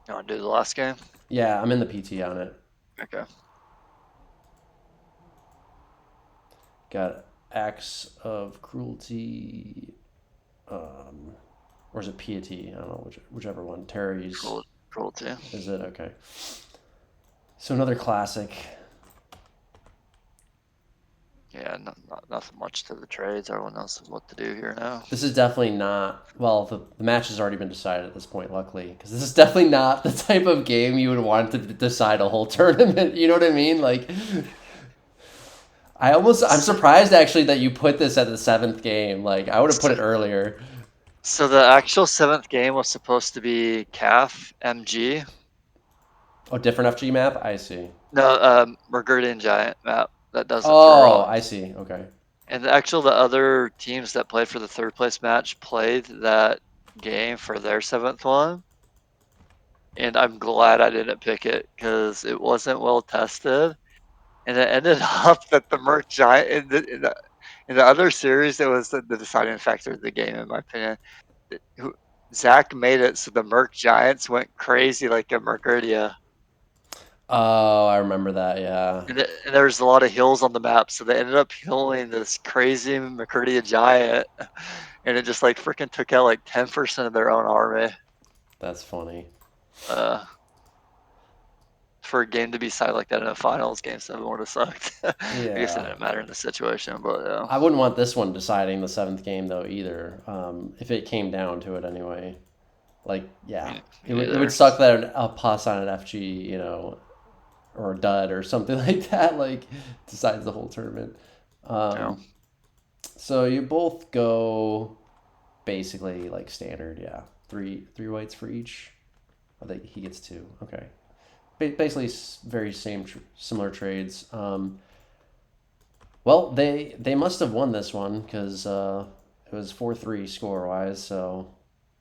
You want to do the last game? yeah, I'm in the PT on it. Okay. Got Acts of Cruelty, or is it Piety? I don't know, whichever one. Terry's. Cruelty. Is it? Okay. So another classic. Yeah, nothing much to the trades. Everyone knows what to do here now. This is definitely not, well, the match has already been decided at this point, luckily, because this is definitely not the type of game you would want to decide a whole tournament. You know what I mean? Like, I'm surprised actually that you put this at the 7th game. Like, I would have put it earlier. So the actual 7th game was supposed to be CAF MG. Oh, different FG map? I see. No, Murgurdian Giant map that doesn't throw Oh, off. I see. Okay. And the other teams that played for the 3rd place match played that game for their 7th one. And I'm glad I didn't pick it because it wasn't well tested. And it ended up that the Merc Giant in the other series, it was the deciding factor of the game, in my opinion. Zach made it so the Merc Giants went crazy like a Mercurdia. Oh, I remember that. Yeah. And there was a lot of hills on the map, so they ended up hilling this crazy Mercurdia Giant, and it just like freaking took out like 10% of their own army. That's funny. For a game to be decided like that in a finals, game 7 would have sucked. I guess it Yeah. didn't matter in the situation, but yeah. I wouldn't want this one deciding the 7th game though either. If it came down to it anyway. Like, yeah, Me it neither. would suck that a plus on an FG, you know, or a dud or something like that, like decides the whole tournament. Yeah. So you both go basically like standard, yeah. Three whites for each. I think he gets 2. Okay, basically very similar trades. Well, they must have won this one because it was 4-3 score wise. So,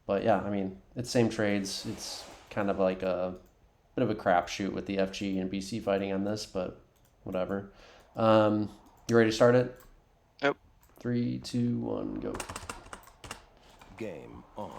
but yeah, I mean it's same trades. It's kind of like a bit of a crapshoot with the FG and BC fighting on this, but whatever. You ready to start it? Yep. 3, 2, 1, go. Game on.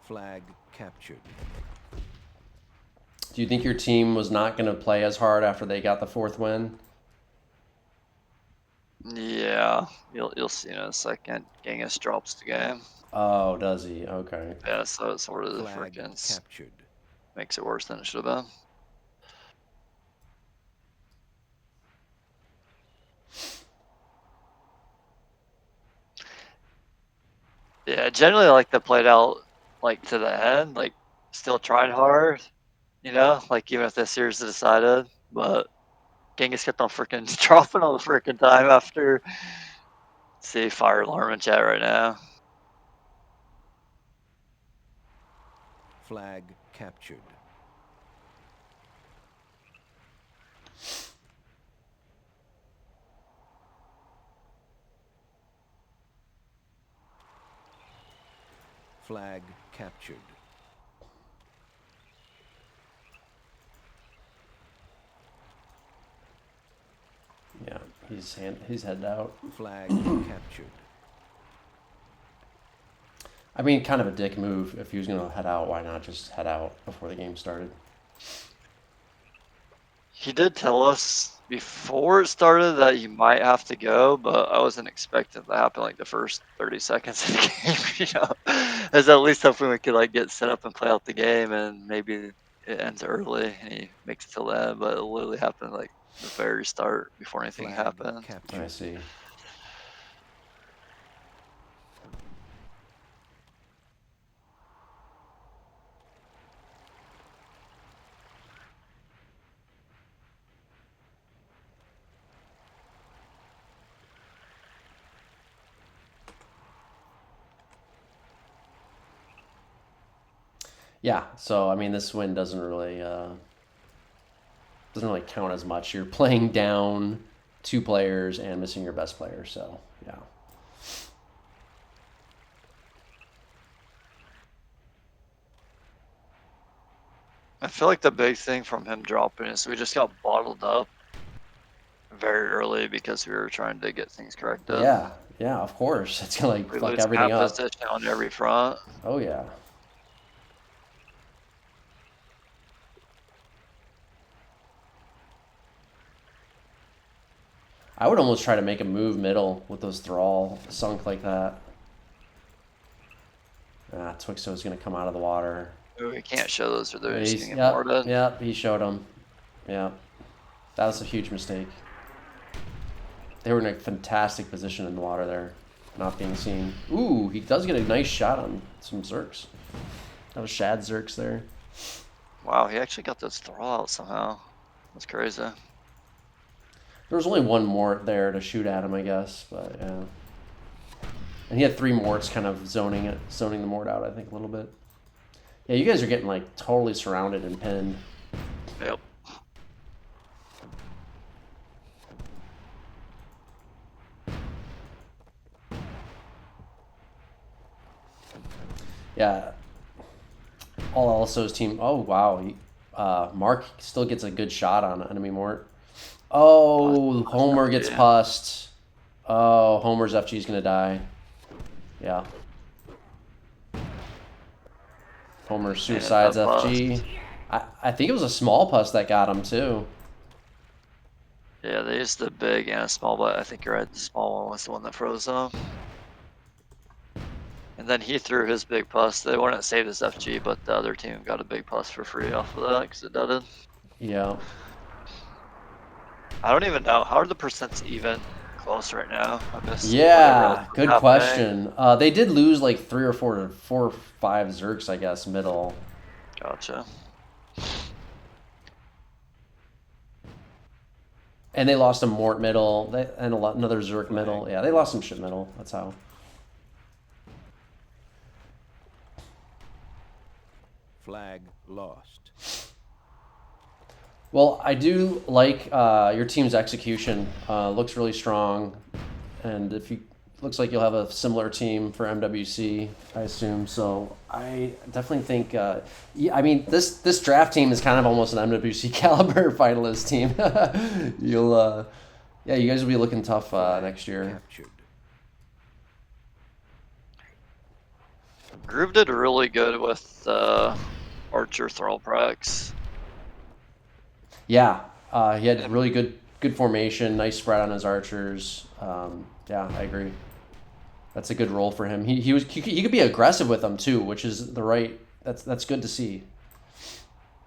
Flag captured. Do you think your team was not going to play as hard after they got the 4th win? Yeah, you'll see in a second. Genghis drops the game. Oh, does he? Okay. Yeah, so it sort of Flag freaking captured. makes it worse than it should have been. Yeah, generally I like to play it out like to the end, like still trying hard, like even if this series is decided. But Genghis kept on freaking dropping all the freaking time after. See, fire alarm in chat right now. Flag captured. Flag captured. Yeah, he's headed out. Flag captured. I mean, kind of a dick move. If he was going to head out, why not just head out before the game started? He did tell us before it started that he might have to go, but I wasn't expecting that to happen like the first 30 seconds of the game. I was at least hoping we could like get set up and play out the game, and maybe it ends early and he makes it till the end. But it literally happened like the very start before anything Flag happened. captured. I see. Yeah, so I mean, this win doesn't really count as much. You're playing down 2 players and missing your best player, so yeah. I feel like the big thing from him dropping is we just got bottled up very early because we were trying to get things corrected. Yeah, yeah, of course. It's gonna like We fuck lose everything map up. position on every front. Oh yeah. I would almost try to make a move middle with those thrall sunk like that. Ah, Twixto's gonna come out of the water. We can't show those or they're just He's, getting yep, boarded. yep, he showed him. Yep. That was a huge mistake. They were in a fantastic position in the water there, not being seen. Ooh, he does get a nice shot on some Zerks. That was Shad Zerks there. Wow, he actually got this throw out somehow. That's crazy. There was only one mort there to shoot at him, I guess, but yeah. And he had 3 morts kind of zoning the mort out, I think, a little bit. Yeah, you guys are getting like totally surrounded and pinned. Yep. Yeah. All LSO's team. Oh, wow. Mark still gets a good shot on enemy mort. Oh, Homer gets pussed. Oh, Homer's FG is going to die. Yeah. Homer suicides FG. I think it was a small puss that got him, too. Yeah, they used the big and a small, but I think you're right. The small one was the one that froze them. And then he threw his big puss. They wouldn't save his FG, but the other team got a big puss for free off of that because it did. Yeah. I don't even know. How are the percents even close right now? Yeah, good question. They did lose like 3 or 4 or 5 Zerks, I guess, middle. Gotcha. And they lost a Mort middle, and another Zerk middle. Yeah, they lost some shit middle. That's how. Flag lost. Well, I do like your team's execution. Looks really strong, and if you looks like you'll have a similar team for MWC, I assume. So I definitely think. Yeah, I mean, this draft team is kind of almost an MWC caliber finalist team. You'll, yeah, you guys will be looking tough next year. Captured. Groove did really good with Archer Thrall Prax. Yeah, he had really good formation, nice spread on his archers. Yeah, I agree. That's a good role for him. He could be aggressive with them too, which is the right. That's good to see.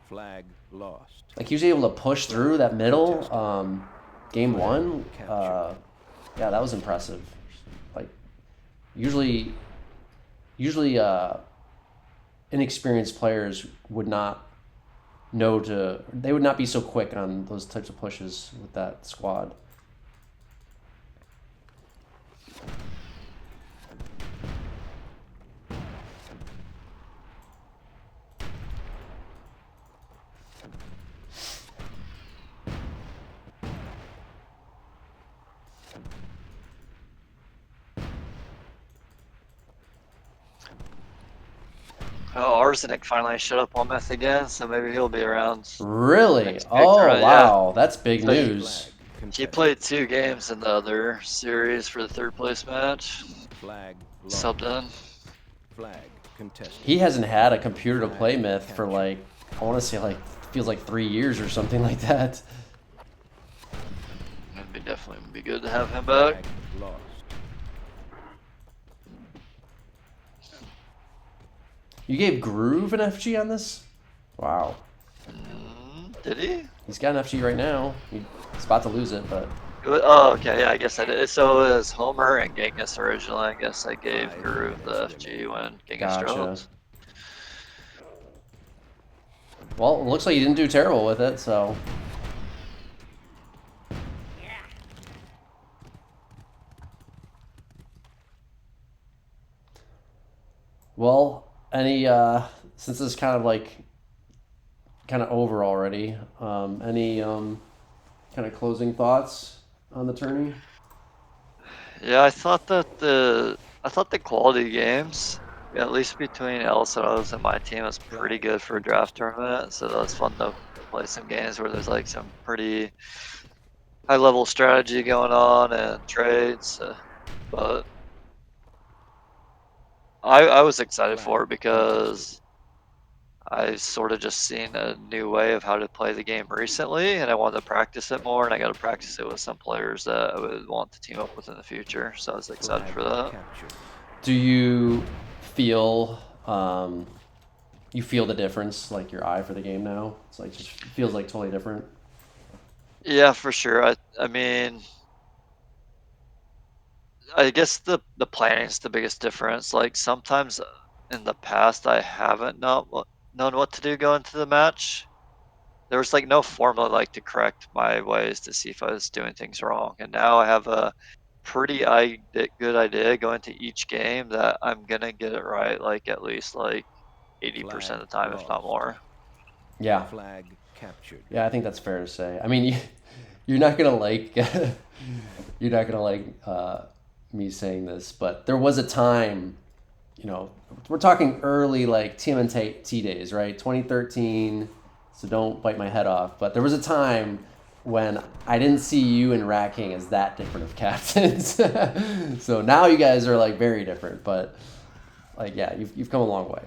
Flag lost. Like he was able to push through that middle. Game 1. Yeah, that was impressive. Like usually inexperienced players would not know to. They would not be so quick on those types of pushes with that squad. Oh, Arsenic finally showed up on Meth again, so maybe he'll be around. Really? Oh, wow. That's big So news. He played 2 games in the other series for the 3rd place match. Flag lost. Subbed in. Flag contested. He hasn't had a computer to play Myth for like, I want to say like, feels like 3 years or something like that. It'd be definitely be good to have him back. Flag lost. You gave Groove an FG on this? Wow. Did he? He's got an FG right now. He's about to lose it, but... Oh, okay, yeah, I guess I did. So it was Homer and Genghis originally. I guess I gave Guru the FG when Genghis dropped. Well, it looks like you didn't do terrible with it, so... Well, any since it's kind of over already, any kind of closing thoughts on the tourney? Yeah, I thought the quality games, at least between LSOs and my team, was pretty good for a draft tournament. So it was fun to play some games where there's like some pretty high level strategy going on and trades. But I was excited for it because I sort of just seen a new way of how to play the game recently, and I wanted to practice it more, and I got to practice it with some players that I would want to team up with in the future. So I was excited for that. Do you feel you feel the difference, like your eye for the game now? It's like just feels like totally different. Yeah, for sure. I mean, I guess the planning is the biggest difference. Like sometimes in the past, I haven't known what to do going to the match. There was like no formula like to correct my ways to see if I was doing things wrong. And now I have a pretty good idea going to each game that I'm gonna get it right, like at least like 80% of the time, if not more. Yeah. Flag captured. Yeah, I think that's fair to say. I mean, you're not gonna like you're not gonna like me saying this, but there was a time, we're talking early like TMNT days, right? 2013. So don't bite my head off. But there was a time when I didn't see you and Rat King as that different of captains. So now you guys are like very different, but like yeah, you've come a long way.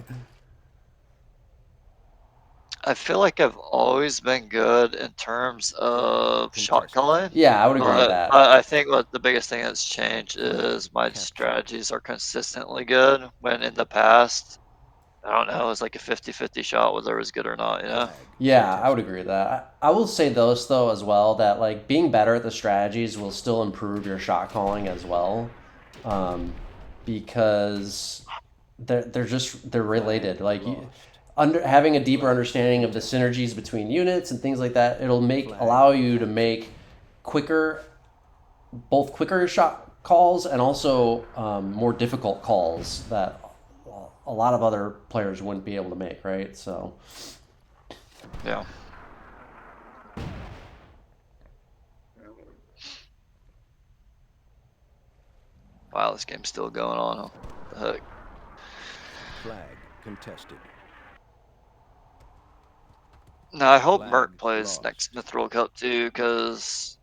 I feel like I've always been good in terms of shot calling. Yeah, I would agree with But that. I think what the biggest thing that's changed is my strategies are consistently good, when in the past, I don't know, it was like a 50-50 shot whether it was good or not, you know? Yeah, I would agree with that. I will say those though as well, that like being better at the strategies will still improve your shot calling as well, because they're related. Like having a deeper understanding of the synergies between units and things like that, it'll allow you to make quicker shot calls and also more difficult calls that a lot of other players wouldn't be able to make, right? So Yeah. Wow, this game's still going on. What the heck? Flag contested. No, I hope Flag Merc plays lost. next Mithril Cup too, because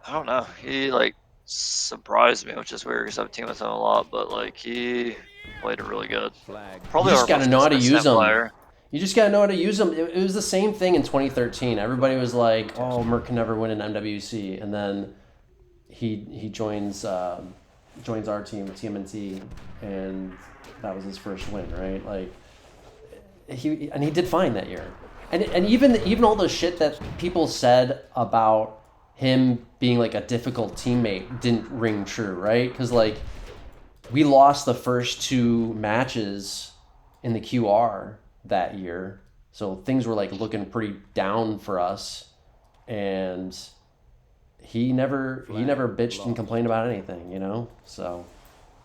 I don't know, he like surprised me, which is weird because I've teamed with him a lot, but like he played it really good. Flag. you Probably just our got to most know how to use consistent them. player. You just got to know how to use them. It was the same thing in 2013. Everybody was like, "Oh, Merc can never win an MWC," and then he joins our team, TMNT, and that was his first win, right? Like he did fine that year, and even all the shit that people said about him being like a difficult teammate didn't ring true, right? Because like we lost the first two matches in the QR that year, so things were like looking pretty down for us, and he never bitched and complained about anything, So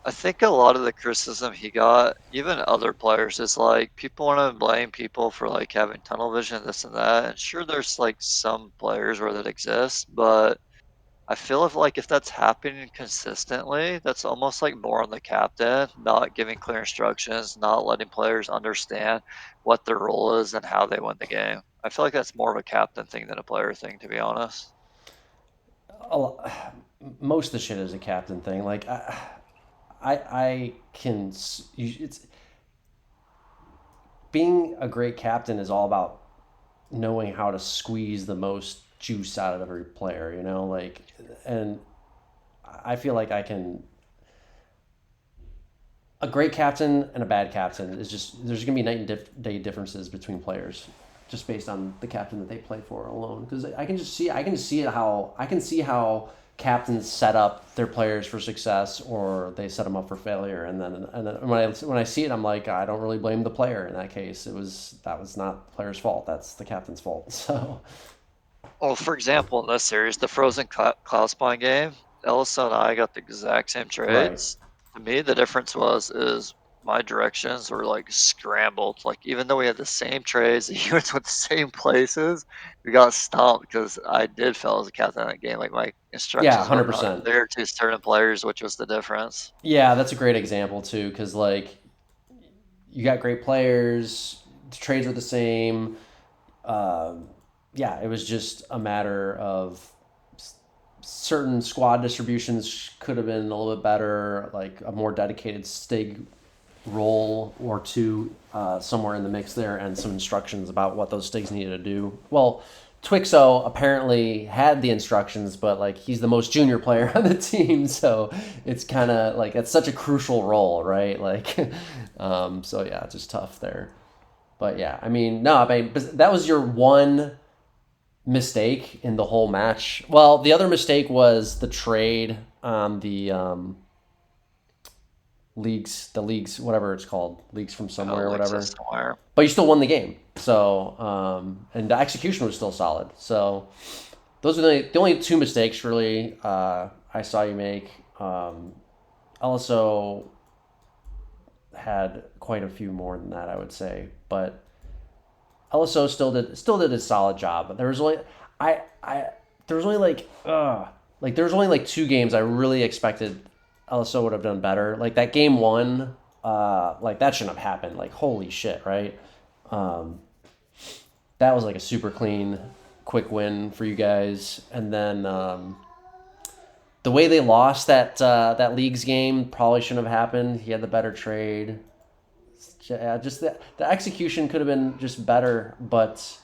I think a lot of the criticism he got, even other players, is like people want to blame people for like having tunnel vision, this and that. And sure, there's like some players where that exists, but I feel if that's happening consistently, that's almost like more on the captain, not giving clear instructions, not letting players understand what their role is and how they win the game. I feel like that's more of a captain thing than a player thing, to be honest. most of the shit is a captain thing. Like I can. It's being a great captain is all about knowing how to squeeze the most juice out of every player. Like, and I feel like I can. A great captain and a bad captain is just there's gonna be night and day differences between players, just based on the captain that they play for alone. Because I can see how captains set up their players for success or they set them up for failure. And then when I see it, I'm like, I don't really blame the player in that case. That was not the player's fault. That's the captain's fault. So. Well, for example, in this series, the Frozen Cloud Spawn game, LSO and I got the exact same Right. trades. To me, the difference is my directions were like scrambled. Like even though we had the same trades, the units went the same places, we got stomped because I did fail as a captain in that game. Like my Yeah, instructions were not 100%. clear to certain players, which was the difference. Yeah, that's a great example too, because like you got great players, the trades were the same. Yeah, it was just a matter of certain squad distributions could have been a little bit better, like a more dedicated Stig role or two somewhere in the mix there, and some instructions about what those Stigs needed to do. Well, Twixo apparently had the instructions, but like he's the most junior player on the team, so it's kind of like it's such a crucial role, right? Like, so yeah, it's just tough there. But yeah, I mean, no, I mean, that was your one mistake in the whole match. Well, the other mistake was the trade on the leagues, whatever it's called, leagues from somewhere or whatever. Somewhere. But you still won the game. So, and the execution was still solid. So, those are the only two mistakes really I saw you make. LSO had quite a few more than that, I would say, but LSO still did a solid job. But there was only there was only there was only like two games I really expected LSO would have done better. Like that game one, like that shouldn't have happened. Like holy shit, right? That was like a super clean, quick win for you guys. And then the way they lost that league's game probably shouldn't have happened. He had the better trade. Yeah, just the execution could have been just better, but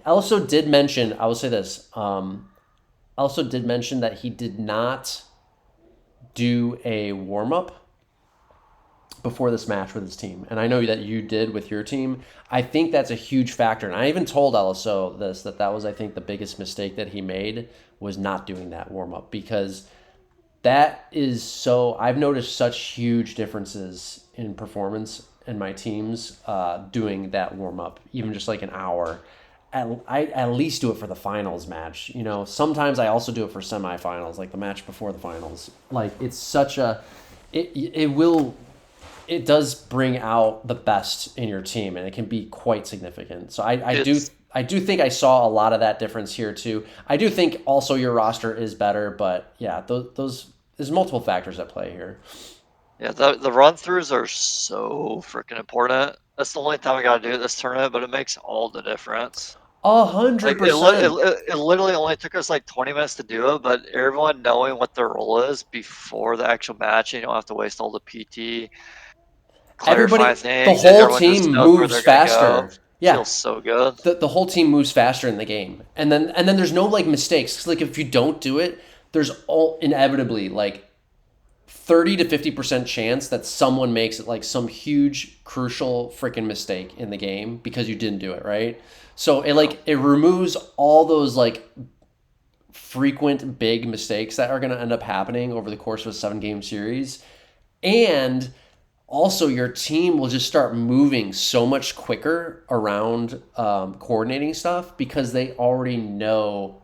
also did mention, I will say this, also did mention that he did not do a warm-up before this match with his team. And I know that you did with your team. I think that's a huge factor. And I even told LSO this, that was, I think, the biggest mistake that he made was not doing that warm-up, because that is so, I've noticed such huge differences in performance in my teams doing that warm-up, even just like an hour. I at least do it for the finals match. You know, sometimes I also do it for semifinals, like the match before the finals. Like it's such a, it does bring out the best in your team, and it can be quite significant. So I do think I saw a lot of that difference here too. I do think also your roster is better, but yeah, those there's multiple factors at play here. Yeah, the run throughs are so freaking important. That's the only time we got to do this tournament, but it makes all the difference. Like it, 100%. it literally only took us like 20 minutes to do it, but everyone knowing what their role is before the actual match, and you don't have to waste all the PT Everybody, clarifying the things, and whole everyone just team knows where moves they're gonna go. faster. Yeah, Feels so good. the whole team moves faster in the game, and then there's no like mistakes. 'Cause, like if you don't do it, there's all inevitably like 30 to 50% chance that someone makes it like some huge crucial freaking mistake in the game because you didn't do it right. So it removes all those like frequent big mistakes that are going to end up happening over the course of a 7-game series, and also your team will just start moving so much quicker around coordinating stuff because they already know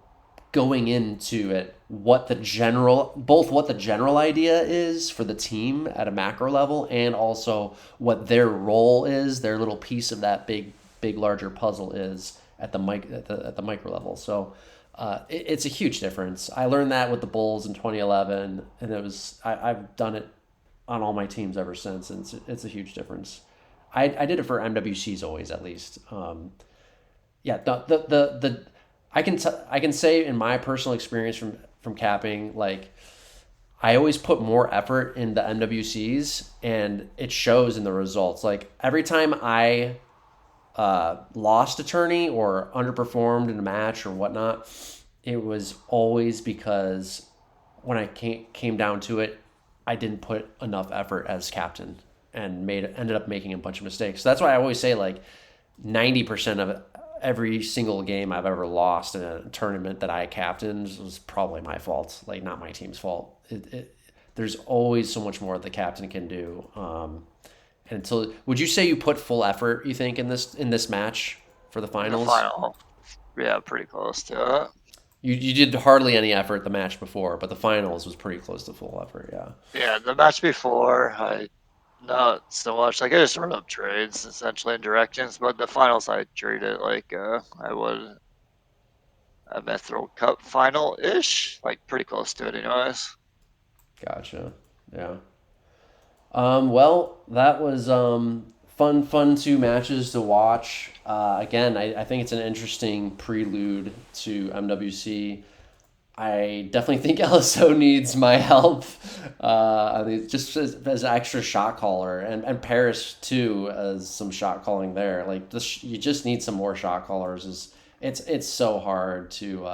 going into it what the general idea is for the team at a macro level, and also what their role is, their little piece of that big larger puzzle is at the micro level. So it's a huge difference. I learned that with the Bulls in 2011, and I've done it on all my teams ever since, and it's a huge difference. I did it for MWCs always, at least. Yeah, the I can say in my personal experience from capping, like I always put more effort in the MWCs, and it shows in the results. Like every time I lost a tourney or underperformed in a match or whatnot, it was always because when I came down to it, I didn't put enough effort as captain and ended up making a bunch of mistakes. So that's why I always say like 90% of every single game I've ever lost in a tournament that I captained was probably my fault, like not my team's fault. There's always so much more the captain can do. And so, would you say you put full effort, you think, in this match for the In the finals? final, yeah, pretty close to it. You did hardly any effort the match before, but the finals was pretty close to full effort. Yeah. Yeah, the match before, I Not so much. Like I just run up trades essentially in directions, but the finals I treat it like I would a Mithril Cup final ish, like pretty close to it, anyways. Gotcha. Yeah. Well, that was fun two matches to watch. Again, I think it's an interesting prelude to MWC. I definitely think LSO needs my help. I mean, just as an extra shot caller, and Paris too as some shot calling there. Like this, you just need some more shot callers. It's so hard to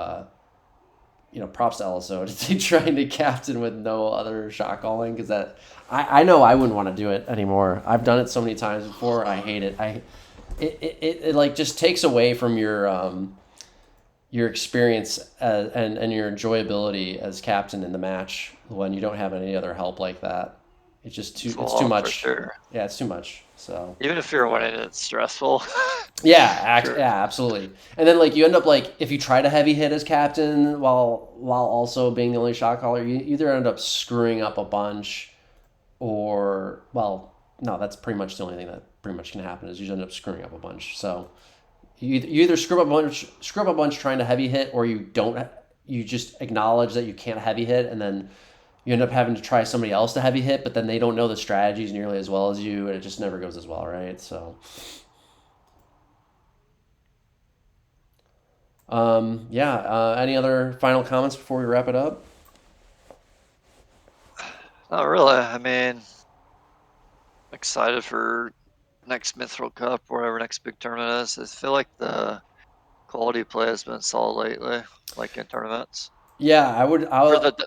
props to LSO to trying to captain with no other shot calling because that I know I wouldn't want to do it anymore. I've done it so many times before. I hate it. It like just takes away from your experience and your enjoyability as captain in the match when you don't have any other help like that. It's too Full for much. sure. Yeah, it's too much. So Even if you're winning, it's stressful. Sure. yeah, absolutely. And then like you end up like if you try to heavy hit as captain while also being the only shot caller, you either end up screwing up a bunch or well, no, that's pretty much the only thing that pretty much can happen is you end up screwing up a bunch. So you either screw up a bunch trying to heavy hit, or you don't. You just acknowledge that you can't heavy hit, and then you end up having to try somebody else to heavy hit, but then they don't know the strategies nearly as well as you, and it just never goes as well, right? So, yeah. Any other final comments before we wrap it up? Not really. I mean, excited for next Mithril Cup, whatever next big tournament is. I feel like the quality play has been solid lately, like in tournaments. Yeah, I would.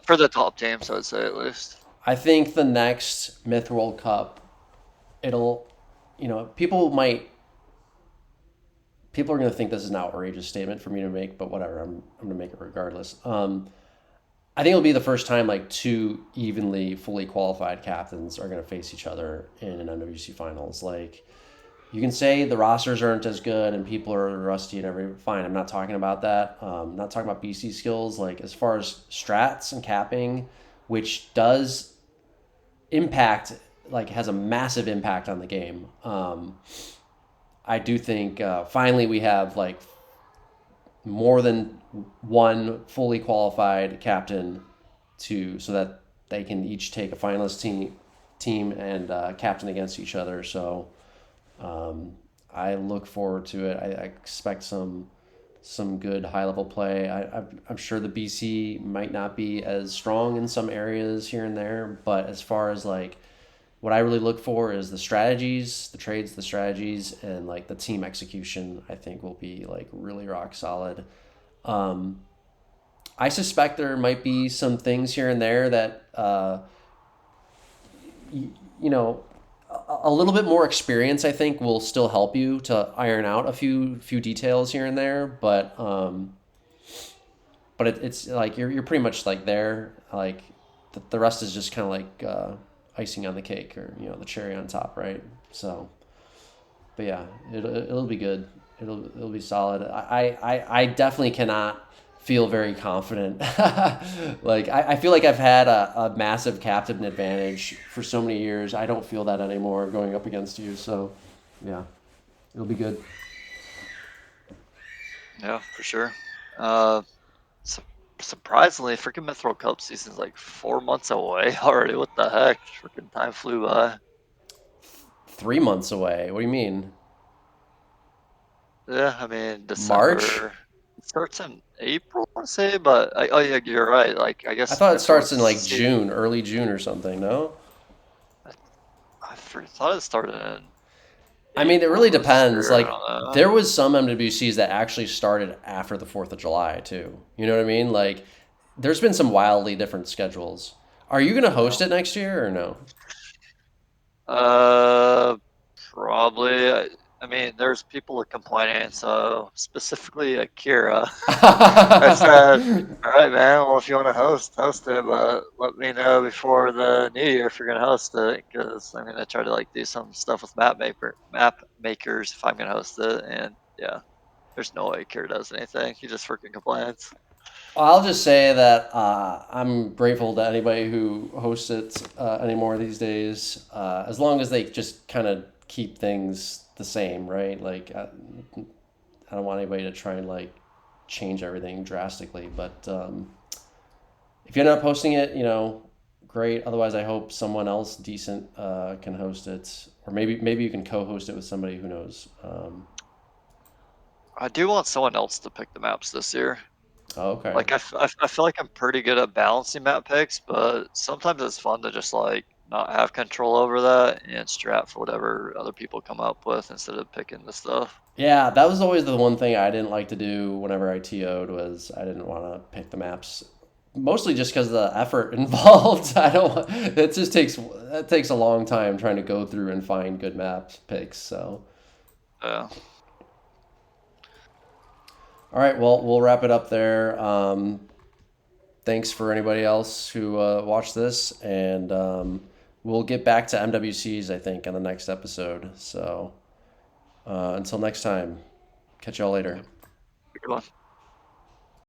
For the top teams, I'd say at least. I think the next Myth World Cup, it'll, people are going to think this is an outrageous statement for me to make, but whatever. I'm going to make it regardless. I think it'll be the first time like two evenly fully qualified captains are going to face each other in an MWC finals. Like you can say the rosters aren't as good and people are rusty and everything. Fine, I'm not talking about that. I'm not talking about BC skills. Like as far as strats and capping, which does impact, like has a massive impact on the game. I do think finally we have like more than one fully qualified captain to so that they can each take a finalist team and captain against each other. So I look forward to it. I expect some good high level play. I'm sure the BC might not be as strong in some areas here and there, but as far as like what I really look for is the strategies, the trades, the strategies, and like the team execution. I think will be like really rock solid. Um, I suspect there might be some things here and there that you know a little bit more experience. I think will still help you to iron out a few details here and there, but it's like you're pretty much like there. Like the rest is just kind of like icing on the cake or the cherry on top, right? So, but yeah, it'll be good. It'll be solid. I definitely cannot feel very confident. Like I feel like I've had a massive captain advantage for so many years. I don't feel that anymore going up against you. So, yeah, it'll be good. Yeah, for sure. Uh, su- Surprisingly, freaking Mithril Cup season's like 4 months away already. What the heck? Freaking time flew by. 3 months away. What do you mean? Yeah, I mean March? December. It starts in April, I say, but oh yeah, you're right. Like I I guess thought it Mithril starts in like June, early June or something. No. I, thought it started in I mean, it April really for depends. sure. I Like, don't know. there was some MWCs that actually started after the 4th of July, too. You know what I mean? Like, there's been some wildly different schedules. Are you going to host it next year or no? Uh, Probably. I mean, there's people complaining. So specifically, Akira. I said, "All right, man. Well, if you want to host it, but let me know before the new year if you're gonna host it, because I'm gonna try to like do some stuff with map makers if I'm gonna host it." And yeah, there's no way Akira does anything. He just freaking complains. I'll just say that I'm grateful to anybody who hosts it anymore these days, as long as they just kind of keep things the same, right? Like, I don't want anybody to try and like change everything drastically. But if you end up hosting it, great. Otherwise, I hope someone else decent can host it, or maybe you can co-host it with somebody who knows. I do want someone else to pick the maps this year. Oh, okay. Like I feel like I'm pretty good at balancing map picks, but sometimes it's fun to just like not have control over that and strat for whatever other people come up with instead of picking the stuff. Yeah, that was always the one thing I didn't like to do whenever I TO'd was I didn't want to pick the maps. Mostly just because of the effort involved. I don't. It takes a long time trying to go through and find good map picks. So, Yeah. all right, well, we'll wrap it up there. Thanks for anybody else who watched this, and we'll get back to MWCs I think in the next episode. So, until next time, catch y'all later. Good one.